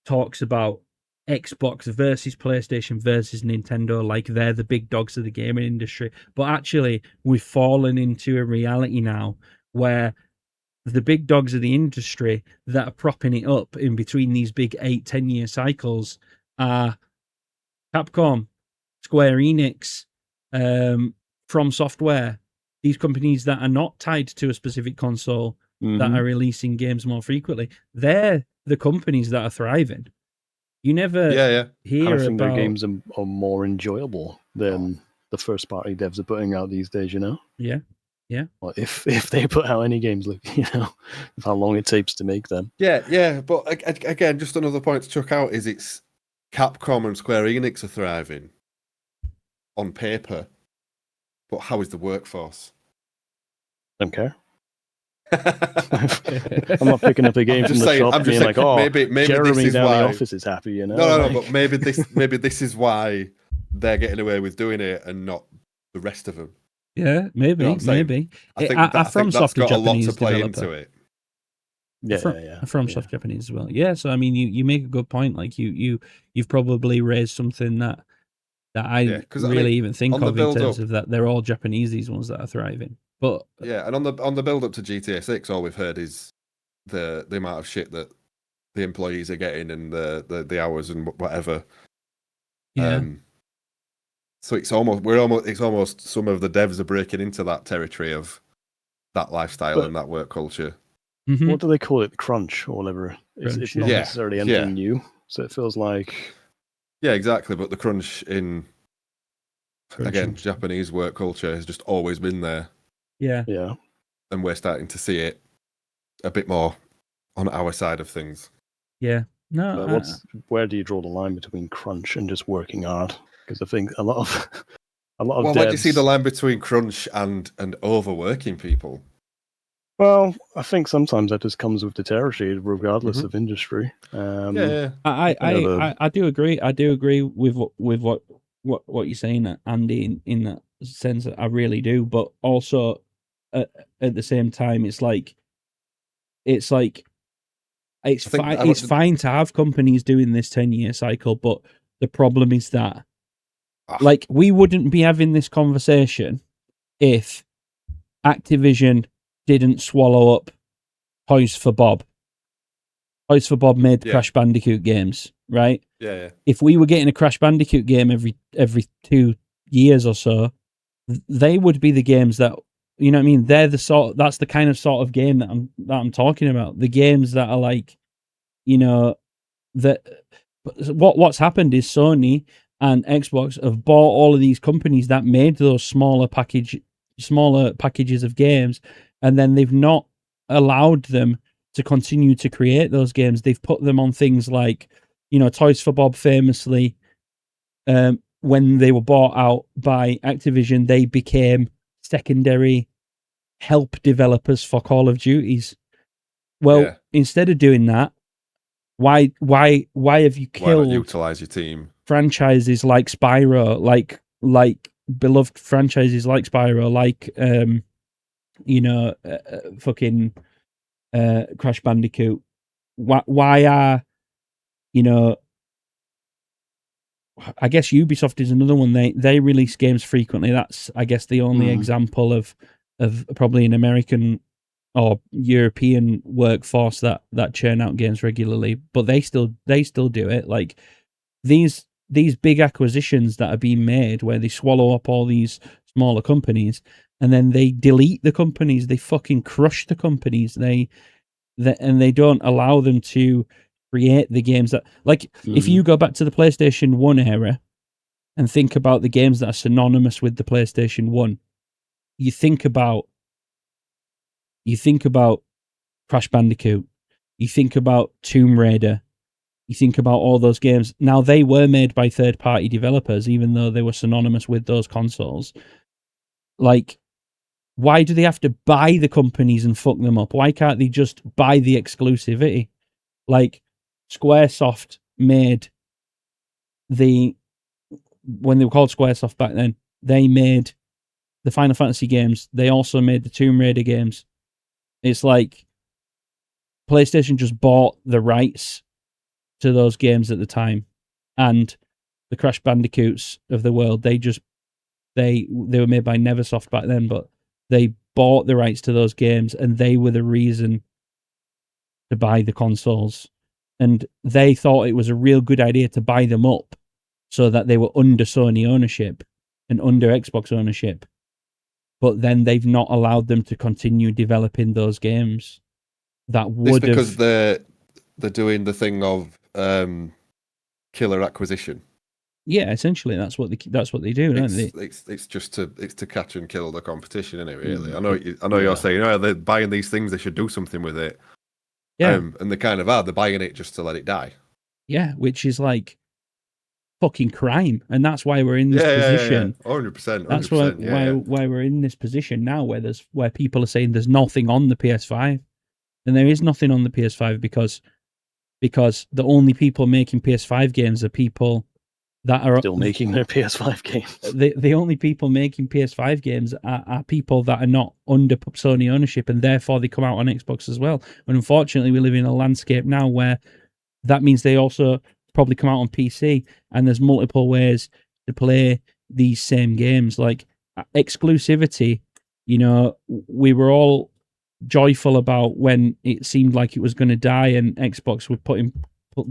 talks about Xbox versus PlayStation versus Nintendo like they're the big dogs of the gaming industry, but actually we've fallen into a reality now where the big dogs of the industry that are propping it up in between these big 8-10 year cycles are Capcom, Square Enix, From Software, these companies that are not tied to a specific console, that are releasing games more frequently. They're the companies that are thriving. You never hear I think about... their games are more enjoyable than the first party devs are putting out these days, you know? Yeah. Well, if they put out any games, look, you know, how long it takes to make them. Yeah, but again, just another point to chuck out is it's Capcom and Square Enix are thriving on paper, but how is the workforce? Don't care. I'm not picking up a game from the shop being like, oh, maybe Jeremy down the office is happy, you know? No, but maybe this is why they're getting away with doing it and not the rest of them. Yeah, maybe. I think that's got a lot to play into it. FromSoft Japanese as well. Yeah, so I mean, you make a good point. Like you've probably raised something that I really even think of in terms of that they're all Japanese, these ones that are thriving. But yeah, and on the build up to GTA 6, all we've heard is the amount of shit that the employees are getting and the hours and whatever. Yeah. So it's almost some of the devs are breaking into that territory of that lifestyle and that work culture. Mm-hmm. What do they call it? Crunch or whatever. It's not necessarily anything new, so it feels like. Yeah, exactly. But the crunch in Japanese work culture has just always been there. Yeah. And we're starting to see it a bit more on our side of things. Yeah. No. Where do you draw the line between crunch and just working hard? because I think a lot of Well, devs. where do you see the line between crunch and overworking people? Well, I think sometimes that just comes with the territory, regardless Mhm. of industry. Yeah. I do agree. I do agree with what you're saying, Andy, in that sense. That I really do. But also, at the same time, it's fine to have companies doing this 10-year cycle, but the problem is that like we wouldn't be having this conversation if Activision didn't swallow up Toys for Bob. Toys for Bob made Crash Bandicoot games, right? Yeah. If we were getting a Crash Bandicoot game every 2 years or so, they would be the games that, you know what I mean? That's the kind of sort of game that I'm talking about. The games that are like, you know, that what's happened is Sony and Xbox have bought all of these companies that made those smaller packages of games, and then they've not allowed them to continue to create those games. They've put them on things like, you know, Toys for Bob famously, when they were bought out by Activision, they became secondary help developers for Call of Duties. Well, instead of doing that, why have you killed? Why not utilize your team? Franchises like Spyro, like beloved franchises like Spyro, like fucking Crash Bandicoot. Why are, you know? I guess Ubisoft is another one. They release games frequently. That's, I guess, the only example of probably an American or European workforce that churn out games regularly. But they still do it. Like these big acquisitions that are being made, where they swallow up all these smaller companies, and then they delete the companies. They fucking crush the companies. And they don't allow them to create the games that, like, if you go back to the PlayStation 1 era and think about the games that are synonymous with the PlayStation 1, you think about Crash Bandicoot, you think about Tomb Raider, you think about all those games. Now, they were made by third-party developers, even though they were synonymous with those consoles. Like, why do they have to buy the companies and fuck them up? Why can't they just buy the exclusivity? Like, Squaresoft made when they were called Squaresoft back then, they made the Final Fantasy games. They also made the Tomb Raider games. It's like PlayStation just bought the rights to those games at the time, and the Crash Bandicoots of the world, they were made by Neversoft back then, but they bought the rights to those games, and they were the reason to buy the consoles. And they thought it was a real good idea to buy them up so that they were under Sony ownership and under Xbox ownership. But then they've not allowed them to continue developing those games. That would because they're doing the thing of killer acquisition. Yeah, essentially that's what they do, don't they? It's just to catch and kill the competition, isn't it? Really, I know you're saying, oh, they're buying these things, they should do something with it. Yeah, and they kind of are. They're buying it just to let it die. Yeah, which is like fucking crime, and that's why we're in this position. 100%. That's why we're in this position now, where people are saying there's nothing on the PS5, and there is nothing on the PS5 because the only people making PS5 games are people that are still making their PS5 games. The only people making PS5 games are people that are not under Sony ownership, and therefore they come out on Xbox as well. And unfortunately, we live in a landscape now where that means they also probably come out on PC, and there's multiple ways to play these same games. Like exclusivity, you know, we were all joyful about when it seemed like it was going to die, and Xbox were put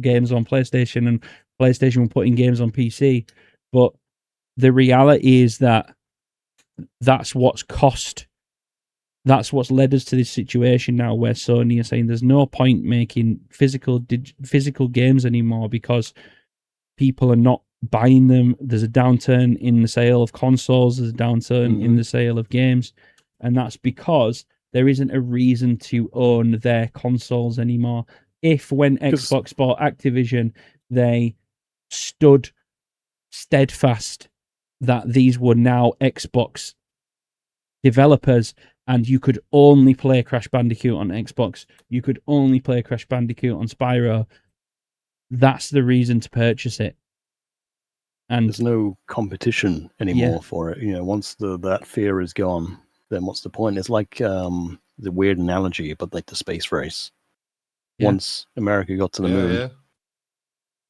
games on PlayStation, and PlayStation were putting games on PC. But the reality is that that's what's led us to this situation now, where Sony are saying there's no point making physical games anymore because people are not buying them. There's a downturn in the sale of consoles. There's a downturn in the sale of games, and that's because there isn't a reason to own their consoles anymore. If when Xbox bought Activision, they stood steadfast that these were now Xbox developers, and you could only play Crash Bandicoot on Xbox. You could only play Crash Bandicoot on Spyro. That's the reason to purchase it. And there's no competition anymore for it. Once that fear is gone, then what's the point? It's like the weird analogy, but like the space race. Yeah. Once America got to the moon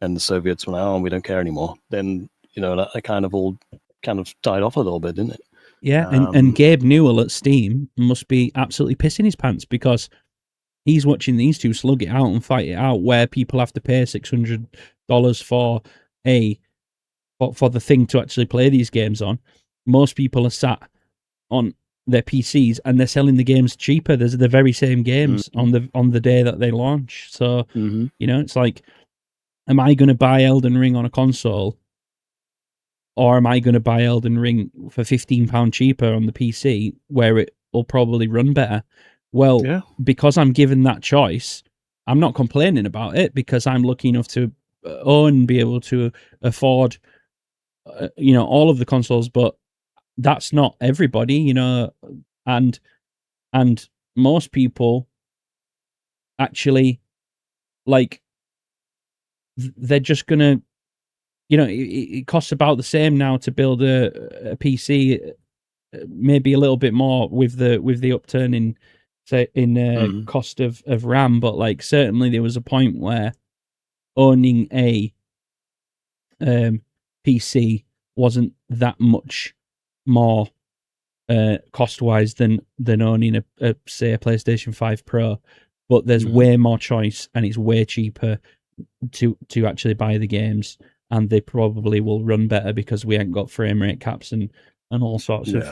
and the Soviets went, oh, we don't care anymore, then that kind of died off a little bit, didn't it? Yeah, and Gabe Newell at Steam must be absolutely pissing his pants, because he's watching these two slug it out and fight it out, where people have to pay $600 for the thing to actually play these games on. Most people are sat on their PCs and they're selling the games cheaper. There's the very same games on the day that they launch. So it's like, am I going to buy Elden Ring on a console, or am I going to buy Elden Ring for £15 cheaper on the PC, where it will probably run better? Well, because I'm given that choice, I'm not complaining about it, because I'm lucky enough to own and be able to afford all of the consoles. But that's not everybody, and most people actually, like, they're just gonna, it costs about the same now to build a PC, maybe a little bit more with the upturn in cost of RAM, but like certainly there was a point where owning a PC wasn't that much more cost-wise than owning a say a PlayStation 5 Pro, but there's way more choice, and it's way cheaper to actually buy the games, and they probably will run better because we ain't got frame rate caps and all sorts of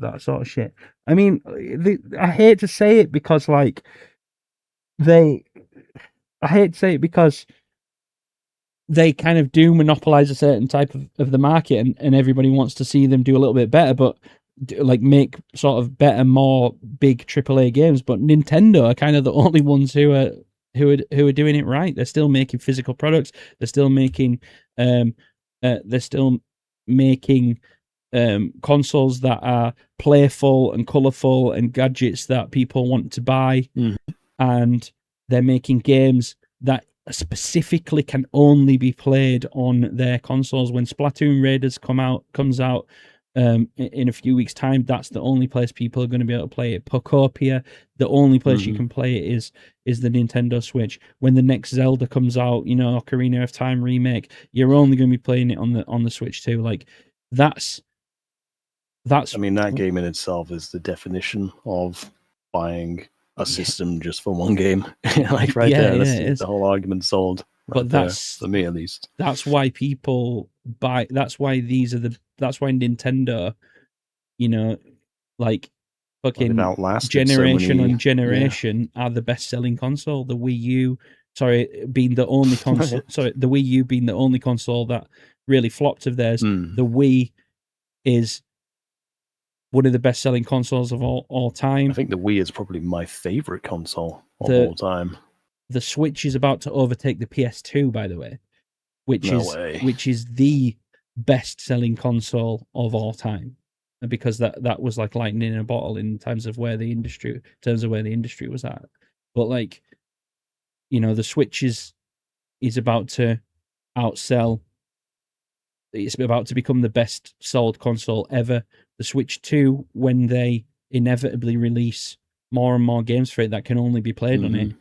that sort of shit. I mean, I hate to say it because they kind of do monopolize a certain type of the market, and everybody wants to see them do a little bit better, but like make sort of better, more big AAA games. But Nintendo are kind of the only ones who are doing it right. They're still making physical products. They're still making consoles that are playful and colourful and gadgets that people want to buy, and they're making games that specifically can only be played on their consoles. When Splatoon Raiders comes out in a few weeks' time, that's the only place people are going to be able to play it. Pocopia, the only place you can play it is the Nintendo Switch. When the next Zelda comes out, Ocarina of Time remake, you're only going to be playing it on the Switch too. Like that's. I mean, that game in itself is the definition of buying a system just for one game. Like there, that's the whole argument sold. But that's for me, at least. That's why people buy. That's why Nintendo, like fucking generation on generation are the best-selling console. The Wii U, being the only console. The Wii U being the only console that really flopped of theirs. The Wii is one of the best-selling consoles of all time. I think the Wii is probably my favorite console of all time. The Switch is about to overtake the PS2, by the way, which is the best-selling console of all time, because that was like lightning in a bottle in terms of where the industry was at. But like, the Switch is about to outsell. It's about to become the best sold console ever. The Switch 2, when they inevitably release more and more games for it that can only be played on it,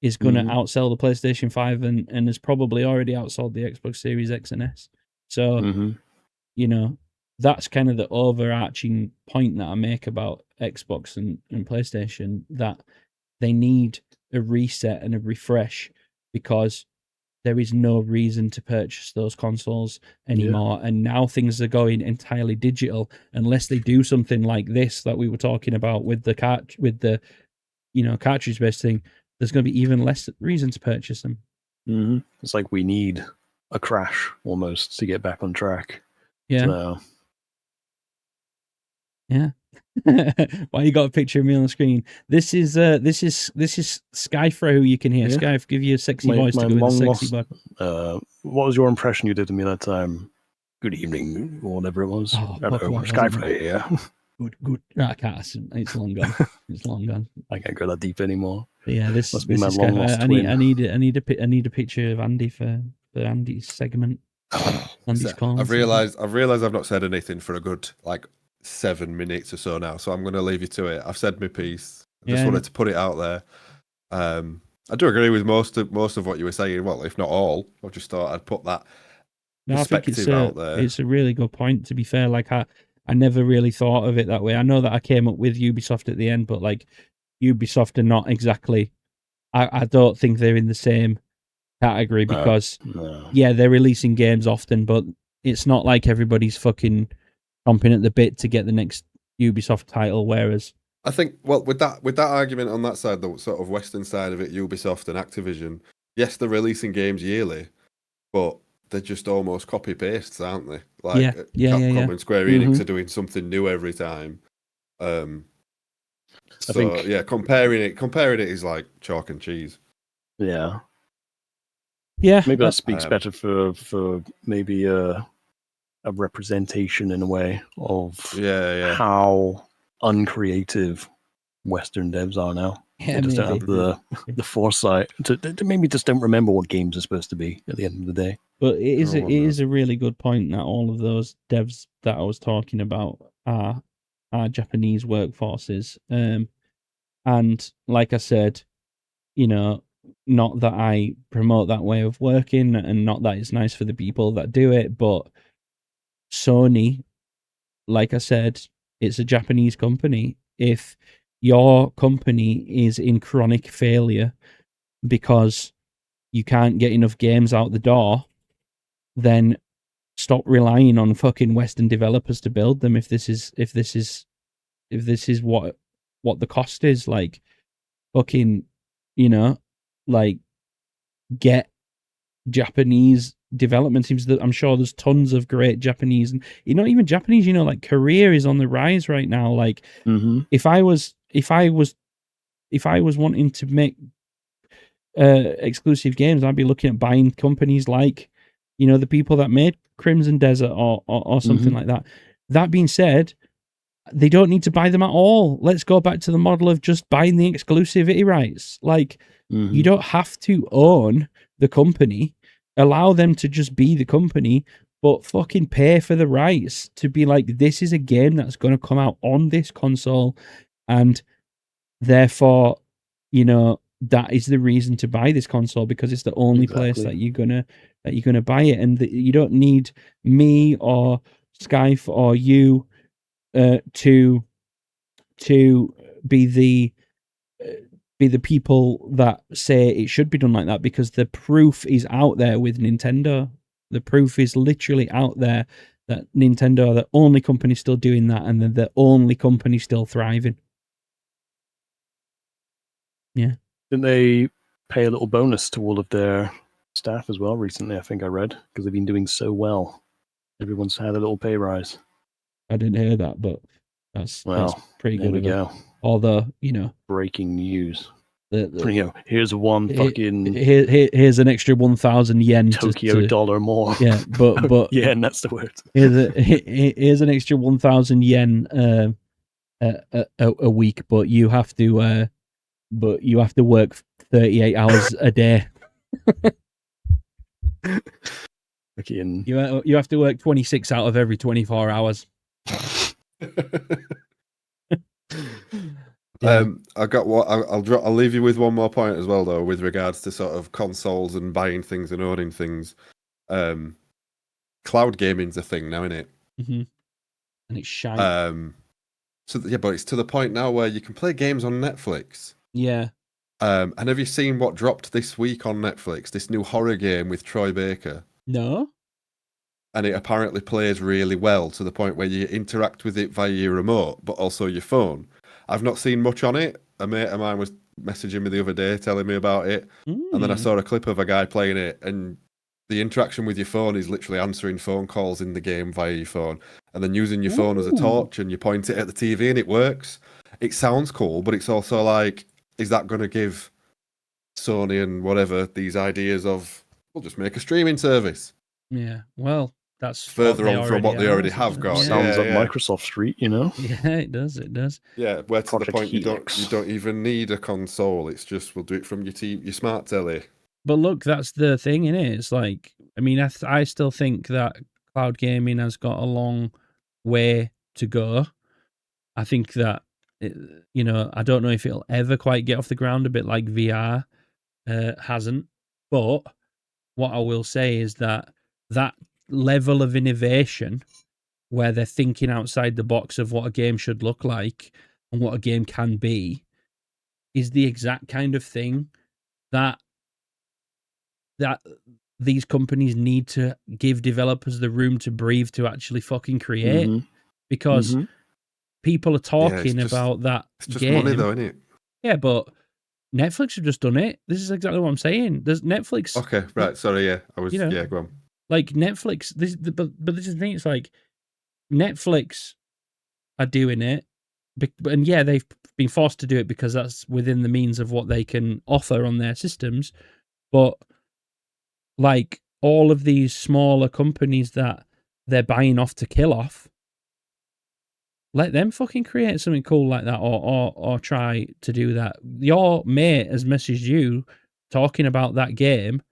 is going to outsell the PlayStation 5 and has probably already outsold the Xbox Series X and S. So, that's kind of the overarching point that I make about Xbox and PlayStation, that they need a reset and a refresh, because there is no reason to purchase those consoles anymore. And now things are going entirely digital, unless they do something like this that we were talking about with the cartridge-based thing. There's going to be even less reason to purchase them. It's like we need a crash almost to get back on track. Yeah. So. Yeah. Why you got a picture of me on the screen? This is Skyfro, who you can hear. Yeah. Skyf, give you a sexy voice to go with a sexy bug. What was your impression you did to me that time? good evening, or whatever it was. Oh, Hello, fuck, what was it? Skyfly here. Good. No, I can't. It's long gone. It's long gone. I can't go that deep anymore. But yeah, this Must be this my is long kind of, lost I need twin. I need a picture of Andy for Andy's segment. Andy's corner. I've realised I've not said anything for a good 7 minutes or so now, so I'm going to leave you to it. I've said my piece. I just wanted to put it out there. I do agree with most of what you were saying. Well, if not all, I just thought I'd put that perspective out there. It's a really good point. To be fair, I never really thought of it that way. I know that I came up with Ubisoft at the end, but Ubisoft are not exactly. I don't think they're in the same category because yeah, they're releasing games often, but it's not like everybody's fucking chomping at the bit to get the next Ubisoft title. Whereas I think, with that argument on that side, the sort of Western side of it, Ubisoft and Activision, yes, they're releasing games yearly, but they're just almost copy pastes, aren't they? Capcom and Square Enix are doing something new every time. I think comparing it is like chalk and cheese. Yeah. Yeah. Maybe that speaks better for maybe a representation in a way of how uncreative Western devs are now. Yeah, they just don't have the foresight to maybe just don't remember what games are supposed to be at the end of the day. But it is a really good point that all of those devs that I was talking about are Japanese workforces. And like I said, not that I promote that way of working and not that it's nice for the people that do it, but Sony, like I said, it's a Japanese company. If your company is in chronic failure because you can't get enough games out the door, then stop relying on fucking Western developers to build them. If this is what the cost is, fucking, get Japanese development teams. That I'm sure there's tons of great Japanese, and not even Japanese. Korea is on the rise right now. If I was wanting to make exclusive games, I'd be looking at buying companies like, the people that made Crimson Desert or something like that. That being said, they don't need to buy them at all. Let's go back to the model of just buying the exclusivity rights. You don't have to own the company. Allow them to just be the company, but fucking pay for the rights to be this is a game that's going to come out on this console, and therefore, that is the reason to buy this console, because it's the only place that you're gonna buy it, and you don't need me or Skype or you to be the people that say it should be done like that, because the proof is out there with Nintendo. The proof is literally out there that Nintendo are the only company still doing that, and they're the only company still thriving. Yeah. Didn't they pay a little bonus to all of their staff as well recently? I think I read, because they've been doing so well. Everyone's had a little pay rise. I didn't hear that, but that's pretty good. There we go. Although, breaking news. Here's one fucking here's an extra 1,000 yen Tokyo dollar more. Yeah, but yen, that's the word. Here's an extra 1,000 yen a week, but you have to work 38 hours a day. You have to work 26 out of every 24 hours. I got what I'll leave you with one more point as well, though, with regards to sort of consoles and buying things and owning things. Cloud gaming's a thing now, isn't it? Mm-hmm. And it's shiny. But it's to the point now where you can play games on Netflix. Yeah. And have you seen what dropped this week on Netflix? This new horror game with Troy Baker. No. And it apparently plays really well, to the point where you interact with it via your remote, but also your phone. I've not seen much on it. A mate of mine was messaging me the other day telling me about it. And then I saw a clip of a guy playing it, and the interaction with your phone is literally answering phone calls in the game via your phone, and then using your phone as a torch, and you point it at the TV and it works. It sounds cool, but it's also like, is that going to give Sony and whatever these ideas of, we'll just make a streaming service? Yeah, well, that's further what on from what they already are, have got. Sounds like Yeah. Microsoft Street, you know? Yeah, it does. It does. Yeah, where to the Project point you Helix. don't even need a console. It's just we'll do it from your smart telly. But look, that's the thing, innit? It's like, I mean, I still think that cloud gaming has got a long way to go. I think that, I don't know if it'll ever quite get off the ground, a bit like VR hasn't. But what I will say is that level of innovation where they're thinking outside the box of what a game should look like and what a game can be is the exact kind of thing that these companies need to give developers the room to breathe to actually fucking create. Mhm. Because Mhm. people are talking just- about that It's just game. money, though, isn't it? Yeah, but Netflix have just done it. This is exactly what I'm saying. There's Netflix. Okay, right. Sorry, yeah, I was. You know. Yeah, go on. Like Netflix. But this is the thing. It's like Netflix are doing it, and yeah, they've been forced to do it because that's within the means of what they can offer on their systems. But like all of these smaller companies that they're buying off to kill off, let them fucking create something cool like that, or try to do that. Your mate has messaged you talking about that game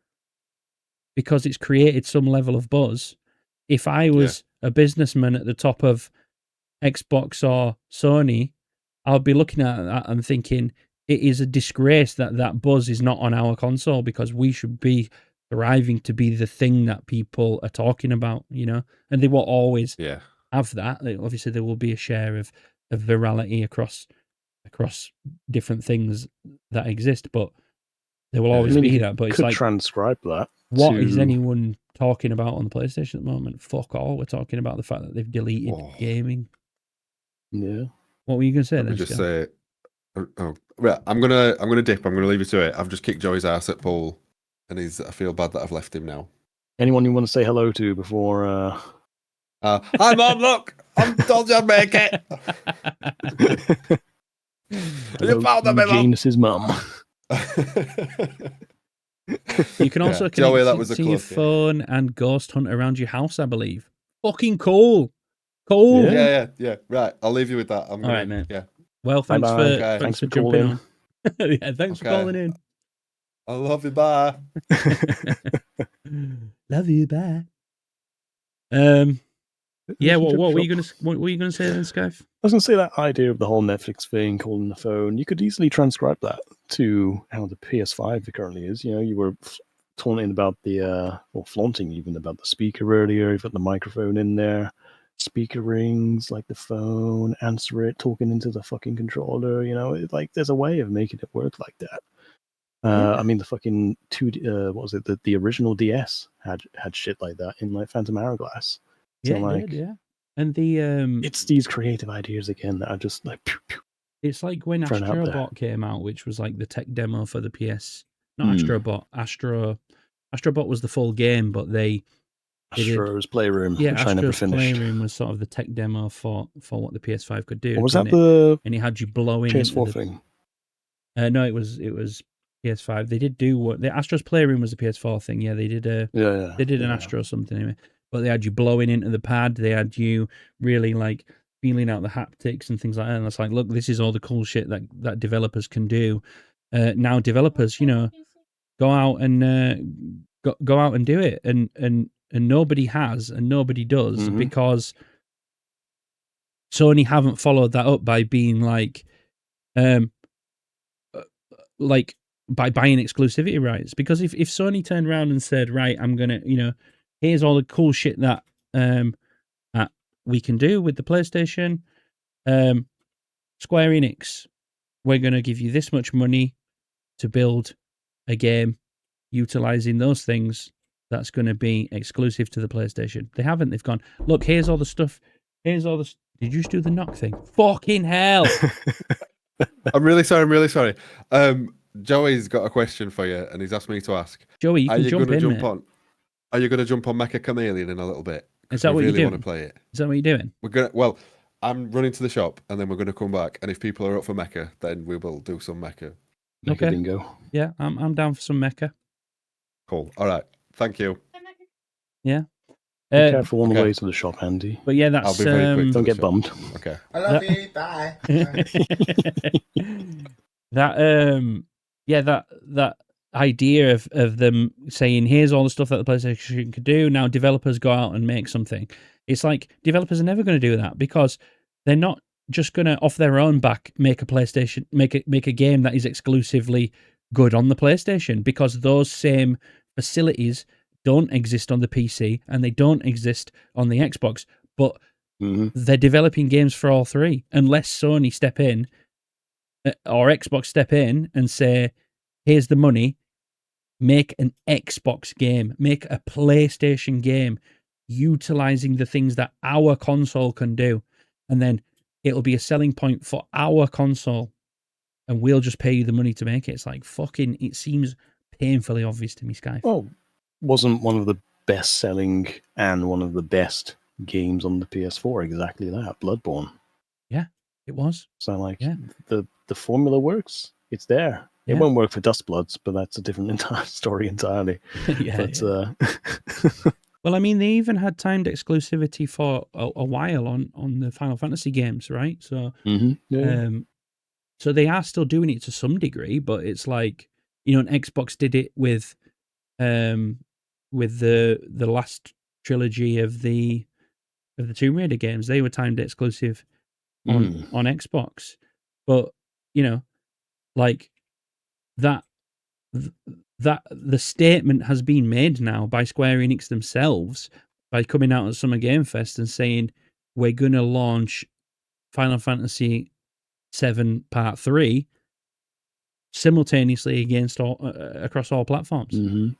because it's created some level of buzz. If I was a businessman at the top of Xbox or Sony, I'll be looking at that and thinking it is a disgrace that that buzz is not on our console because we should be thriving to be the thing that people are talking about, and they will always have that. Obviously, there will be a share of virality across different things that exist, but there will always be that. But it's like transcribe that. What is anyone talking about on the PlayStation at the moment? Fuck all. We're talking about the fact that they've deleted gaming. Yeah. What were you going to say? Let me just say. Oh, right. I'm gonna dip. I'm gonna leave you to it. I've just kicked Joey's ass at pool, and I feel bad that I've left him now. Anyone you want to say hello to before? Hi, Mom. Look, I told you I'd make it. You found them, Janus's mum. You can also connect Joey, to your phone and ghost hunt around your house, I believe. Fucking cool. Cool. Yeah. Right. I'll leave you with that. All right, mate. Yeah. Well, thanks for jumping on. Yeah, thanks for calling in. I love you. Bye. Love you. Bye. Yeah. What were you gonna say then, Skype? I was gonna say that idea of the whole Netflix thing, calling the phone. You could easily transcribe that to how the PS5 currently is. You were taunting about flaunting even about the speaker earlier. You've got the microphone in there. Speaker rings, like the phone, answer it, talking into the fucking controller. There's a way of making it work like that. I mean, the fucking what was it? The original DS had shit like that in like Phantom Hourglass. So yeah, it did, yeah. And the it's these creative ideas again that are just like pew, pew, it's like when Astrobot came out, which was like the tech demo for the PS. Not Astrobot. Astrobot was the full game, but Astro's Playroom. Yeah, which I never Astro's finished. Playroom was sort of the tech demo for what the PS5 could do. Or was that the and it had you blowing PS4 thing? No, it was PS5. They did do the Astro's Playroom was the PS4 thing. Yeah, they did they did an Astro something anyway. But they had you blowing into the pad. They had you really like feeling out the haptics and things like that. And it's like, look, this is all the cool shit that developers can do. Now developers, go out and go out and do it, and nobody has and nobody does because Sony haven't followed that up by being like by buying exclusivity rights. Because if Sony turned around and said, right, I'm gonna, here's all the cool shit that we can do with the PlayStation, Square Enix, we're gonna give you this much money to build a game utilizing those things that's going to be exclusive to the PlayStation. They haven't. They've gone, look, here's all the stuff. Here's all the... Did you just do the knock thing? Fucking hell. I'm really sorry. Joey's got a question for you, and he's asked me to ask. Joey, you can jump in, on? Are you going to jump on Mecha Chameleon in a little bit? Is that what you're doing? Want to play it. Is that what you're doing? Well, I'm running to the shop, and then we're going to come back, and if people are up for Mecha, then we will do some Mecha. Mecha bingo. Yeah, I'm down for some Mecha. Cool. All right. Thank you. Yeah. Be careful on the okay. way to the shop, Andy. But yeah, that's I'll be very quick. Don't get bummed. Okay. I love you. Bye. that idea of them saying, here's all the stuff that the PlayStation could do. Now developers go out and make something. It's like developers are never going to do that because they're not just going to off their own back make a PlayStation, make a game that is exclusively good on the PlayStation, because those same facilities don't exist on the PC and they don't exist on the Xbox. But they're developing games for all three, unless Sony step in or Xbox step in and say, here's the money, make an Xbox game, make a PlayStation game, utilizing the things that our console can do. And then it'll be a selling point for our console and we'll just pay you the money to make it. It's like fucking, it seems painfully obvious to me, Sky. Well, wasn't one of the best selling and one of the best games on the PS4 exactly that? Bloodborne. Yeah, it was. So like Yeah. the formula works. It's there. Yeah. It won't work for Dustbloods, but that's a different story entirely. Well, I mean, they even had timed exclusivity for a while on the Final Fantasy games, right? So, so they are still doing it to some degree, but it's like, you know, an Xbox did it with the last trilogy of the Tomb Raider games. They were timed exclusive on Xbox, but you know, like that the statement has been made now by Square Enix themselves by coming out at Summer Game Fest and saying we're going to launch Final Fantasy VII Part 3 simultaneously across all platforms.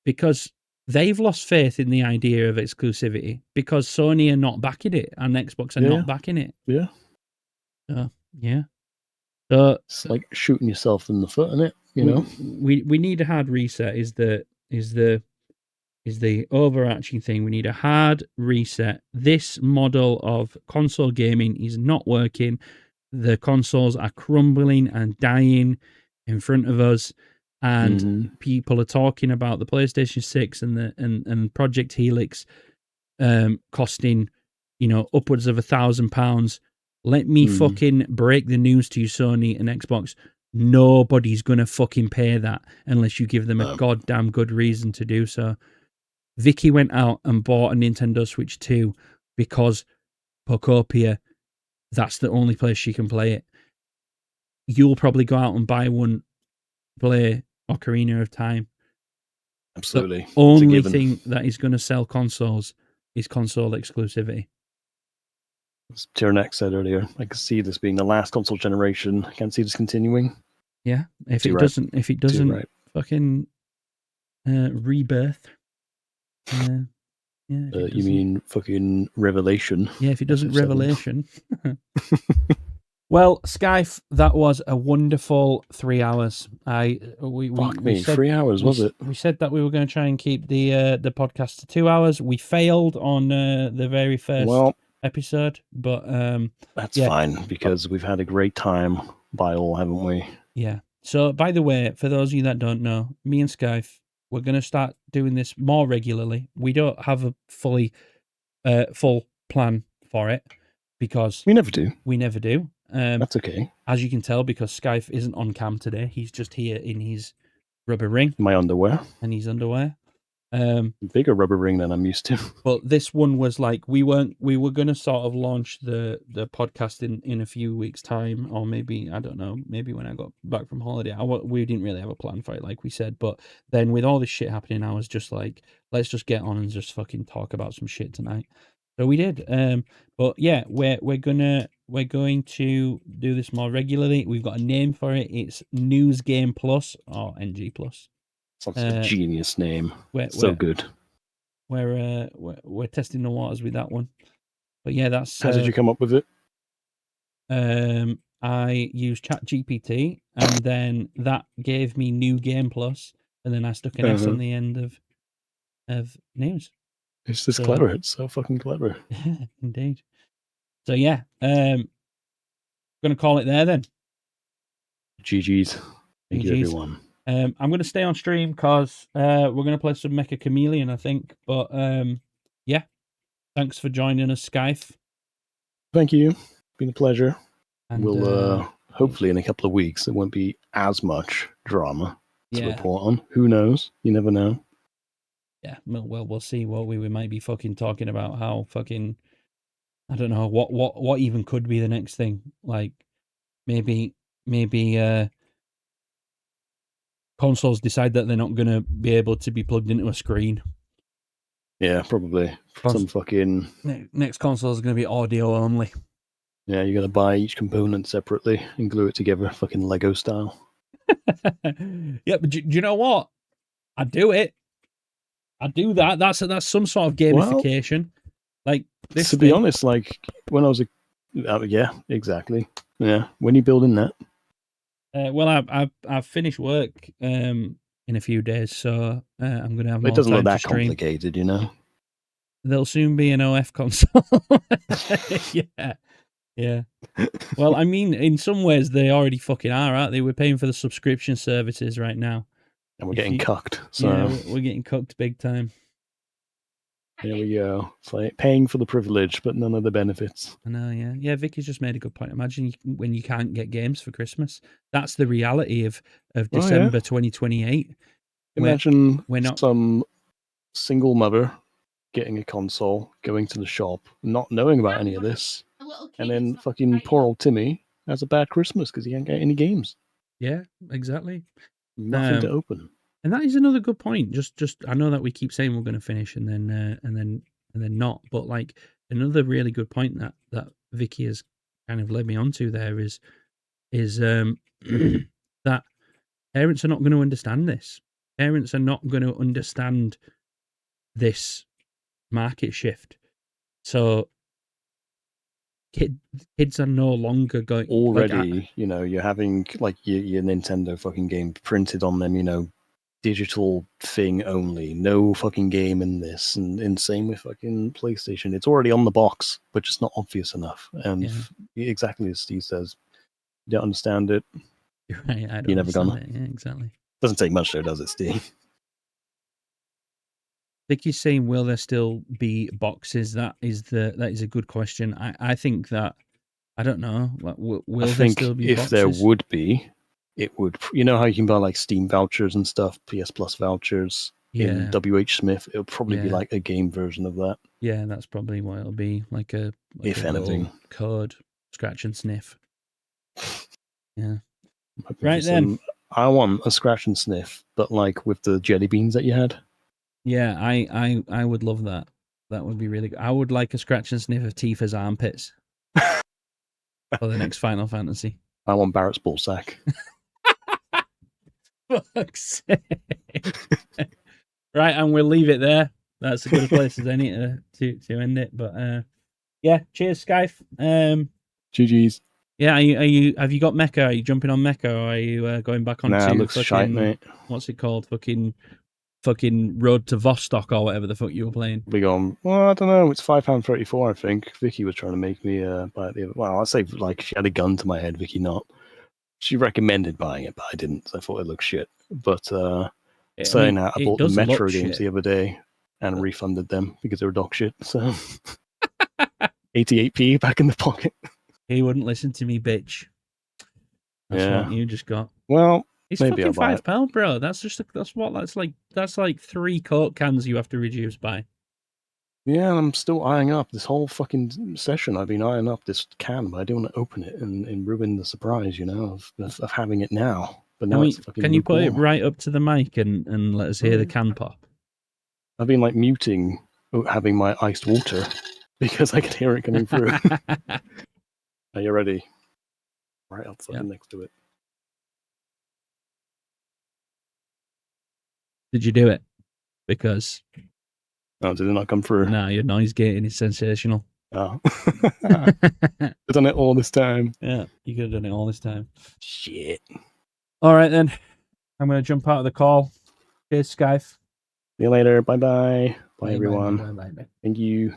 Because they've lost faith in the idea of exclusivity because Sony are not backing it and Xbox are not backing it. Yeah. Yeah. So it's like shooting yourself in the foot, isn't it? You know, we need a hard reset. Is the overarching thing? We need a hard reset. This model of console gaming is not working. The consoles are crumbling and dying in front of us, and people are talking about the PlayStation 6 and Project Helix costing, you know, upwards of £1,000. Let me fucking break the news to you, Sony and Xbox. Nobody's going to fucking pay that unless you give them a goddamn good reason to do so. Vicky went out and bought a Nintendo Switch 2 because Pocopia, that's the only place she can play it. You'll probably go out and buy one, play Ocarina of Time. Absolutely. The only thing that is going to sell consoles is console exclusivity. As Tiernex said earlier, I can see this being the last console generation. I can't see this continuing. Yeah, if it doesn't fucking rebirth. You mean fucking Revelation? Yeah, if it doesn't Revelation. Well, Skype, that was a wonderful 3 hours. We said, 3 hours, was it? We said that we were going to try and keep the podcast to 2 hours. We failed on the very first episode, but that's fine because we've had a great time by all, haven't we? Yeah. So, by the way, for those of you that don't know, me and Skype, we're going to start doing this more regularly. We don't have a full plan for it because we never do. That's okay. As you can tell, because Skype isn't on cam today, he's just here in his rubber ring. My underwear. And his underwear. Bigger rubber ring than I'm used to. But this one was like, we were going to sort of launch the podcast in a few weeks' time, or maybe, I don't know, maybe when I got back from holiday. We didn't really have a plan for it, like we said. But then with all this shit happening, I was just like, let's just get on and just fucking talk about some shit tonight. So we did. But yeah, we're going to do this more regularly. We've got a name for it. It's News Game Plus or NG Plus. Sounds like a genius name. So good. We're testing the waters with that one. But yeah, that's. How did you come up with it? I used ChatGPT, and then that gave me New Game Plus, and then I stuck an S on the end of news. It's just clever. It's so fucking clever. Indeed. So yeah, gonna call it there then. GG's. Thank you, everyone. I'm going to stay on stream because we're going to play some Mecha Chameleon, I think. But yeah, thanks for joining us, Skype. Thank you. Been a pleasure. And We'll hopefully in a couple of weeks there won't be as much drama to report on. Who knows? You never know. Yeah, well, we'll see. What we might be fucking talking about how fucking I don't know what even could be the next thing. Like maybe consoles decide that they're not going to be able to be plugged into a screen. Yeah, probably. Some fucking... Next console is going to be audio only. Yeah, you got to buy each component separately and glue it together, fucking Lego style. Yeah, but do you know what? I do it. I do that. That's some sort of gamification. Well, like this. To be honest, like when I was yeah, exactly. Yeah, when you building that. Well, I've finished work in a few days, so I'm going to have more time to stream. It doesn't look that complicated, you know. There'll soon be an OF console. Yeah. Well, I mean, in some ways they already fucking are, aren't they? We're paying for the subscription services right now, and we're getting cucked. So yeah, we're getting cucked big time. There we go. It's like paying for the privilege, but none of the benefits. I know, yeah. Yeah, Vicky's just made a good point. Imagine when you can't get games for Christmas. That's the reality of December 2028. Imagine some single mother getting a console, going to the shop, not knowing about any of this, and then fucking poor old Timmy has a bad Christmas because he can't get any games. Yeah, exactly. Nothing to open. And that is another good point. Just I know that we keep saying we're going to finish and then not, but like another really good point that Vicky has kind of led me onto there is that parents are not going to understand this. Parents are not going to understand this market shift. So kids are no longer going already. You know, you're having like your Nintendo fucking game printed on them. You know. Digital thing only, no fucking game in this, and same with fucking PlayStation. It's already on the box, but just not obvious enough. And exactly as Steve says, you don't understand it. You're right. You're never gonna. Yeah, exactly. Doesn't take much though, does it, Steve? Vicky's saying, will there still be boxes? That is a good question. I think that I don't know. Will there still be boxes? If there would be. It would, you know how you can buy like Steam vouchers and stuff, PS Plus vouchers in WH Smith. It would probably be like a game version of that. Yeah, that's probably what it'll be, like if anything, code, scratch and sniff. Yeah, right then. I want a scratch and sniff, but like with the jelly beans that you had. Yeah, I would love that. That would be really good. I would like a scratch and sniff of Tifa's armpits for the next Final Fantasy. I want Barrett's ballsack. Fuck's sake. Right, and we'll leave it there. That's a good place as any to end it. But yeah, cheers, Skype. GG's. Yeah, are you? Have you got Mecha? Are you jumping on Mecha, or are you going back on? Nah, it looks shite, mate. What's it called? Fucking Road to Vostok or whatever the fuck you were playing. We gone. Well, I don't know. It's £5.34, I think. Vicky was trying to make me buy it. Well, I say like she had a gun to my head. Vicky not. She recommended buying it, but I didn't. So I thought it looked shit. But saying that, I bought the Metro games the other day and refunded them because they were dog shit. So 88p back in the pocket. He wouldn't listen to me, bitch. That's what you just got. Well, it's maybe fucking £5, bro. That's like 3 Coke cans you have to reduce by. Yeah, and I'm still eyeing up this whole fucking session. I've been eyeing up this can, but I don't want to open it and ruin the surprise, you know, of having it now. But now it's fucking. Can you put it right up to the mic and let us hear the can pop? I've been like muting having my iced water because I can hear it coming through. Are you ready? Right outside next to it. Did you do it? Because. Oh, did it not come through? No, your noise gating is sensational. Oh. I've done it all this time. Yeah, you could have done it all this time. Shit. All right, then. I'm going to jump out of the call. Cheers, Skype. See you later. Bye-bye. Bye, everyone. Bye. Thank you.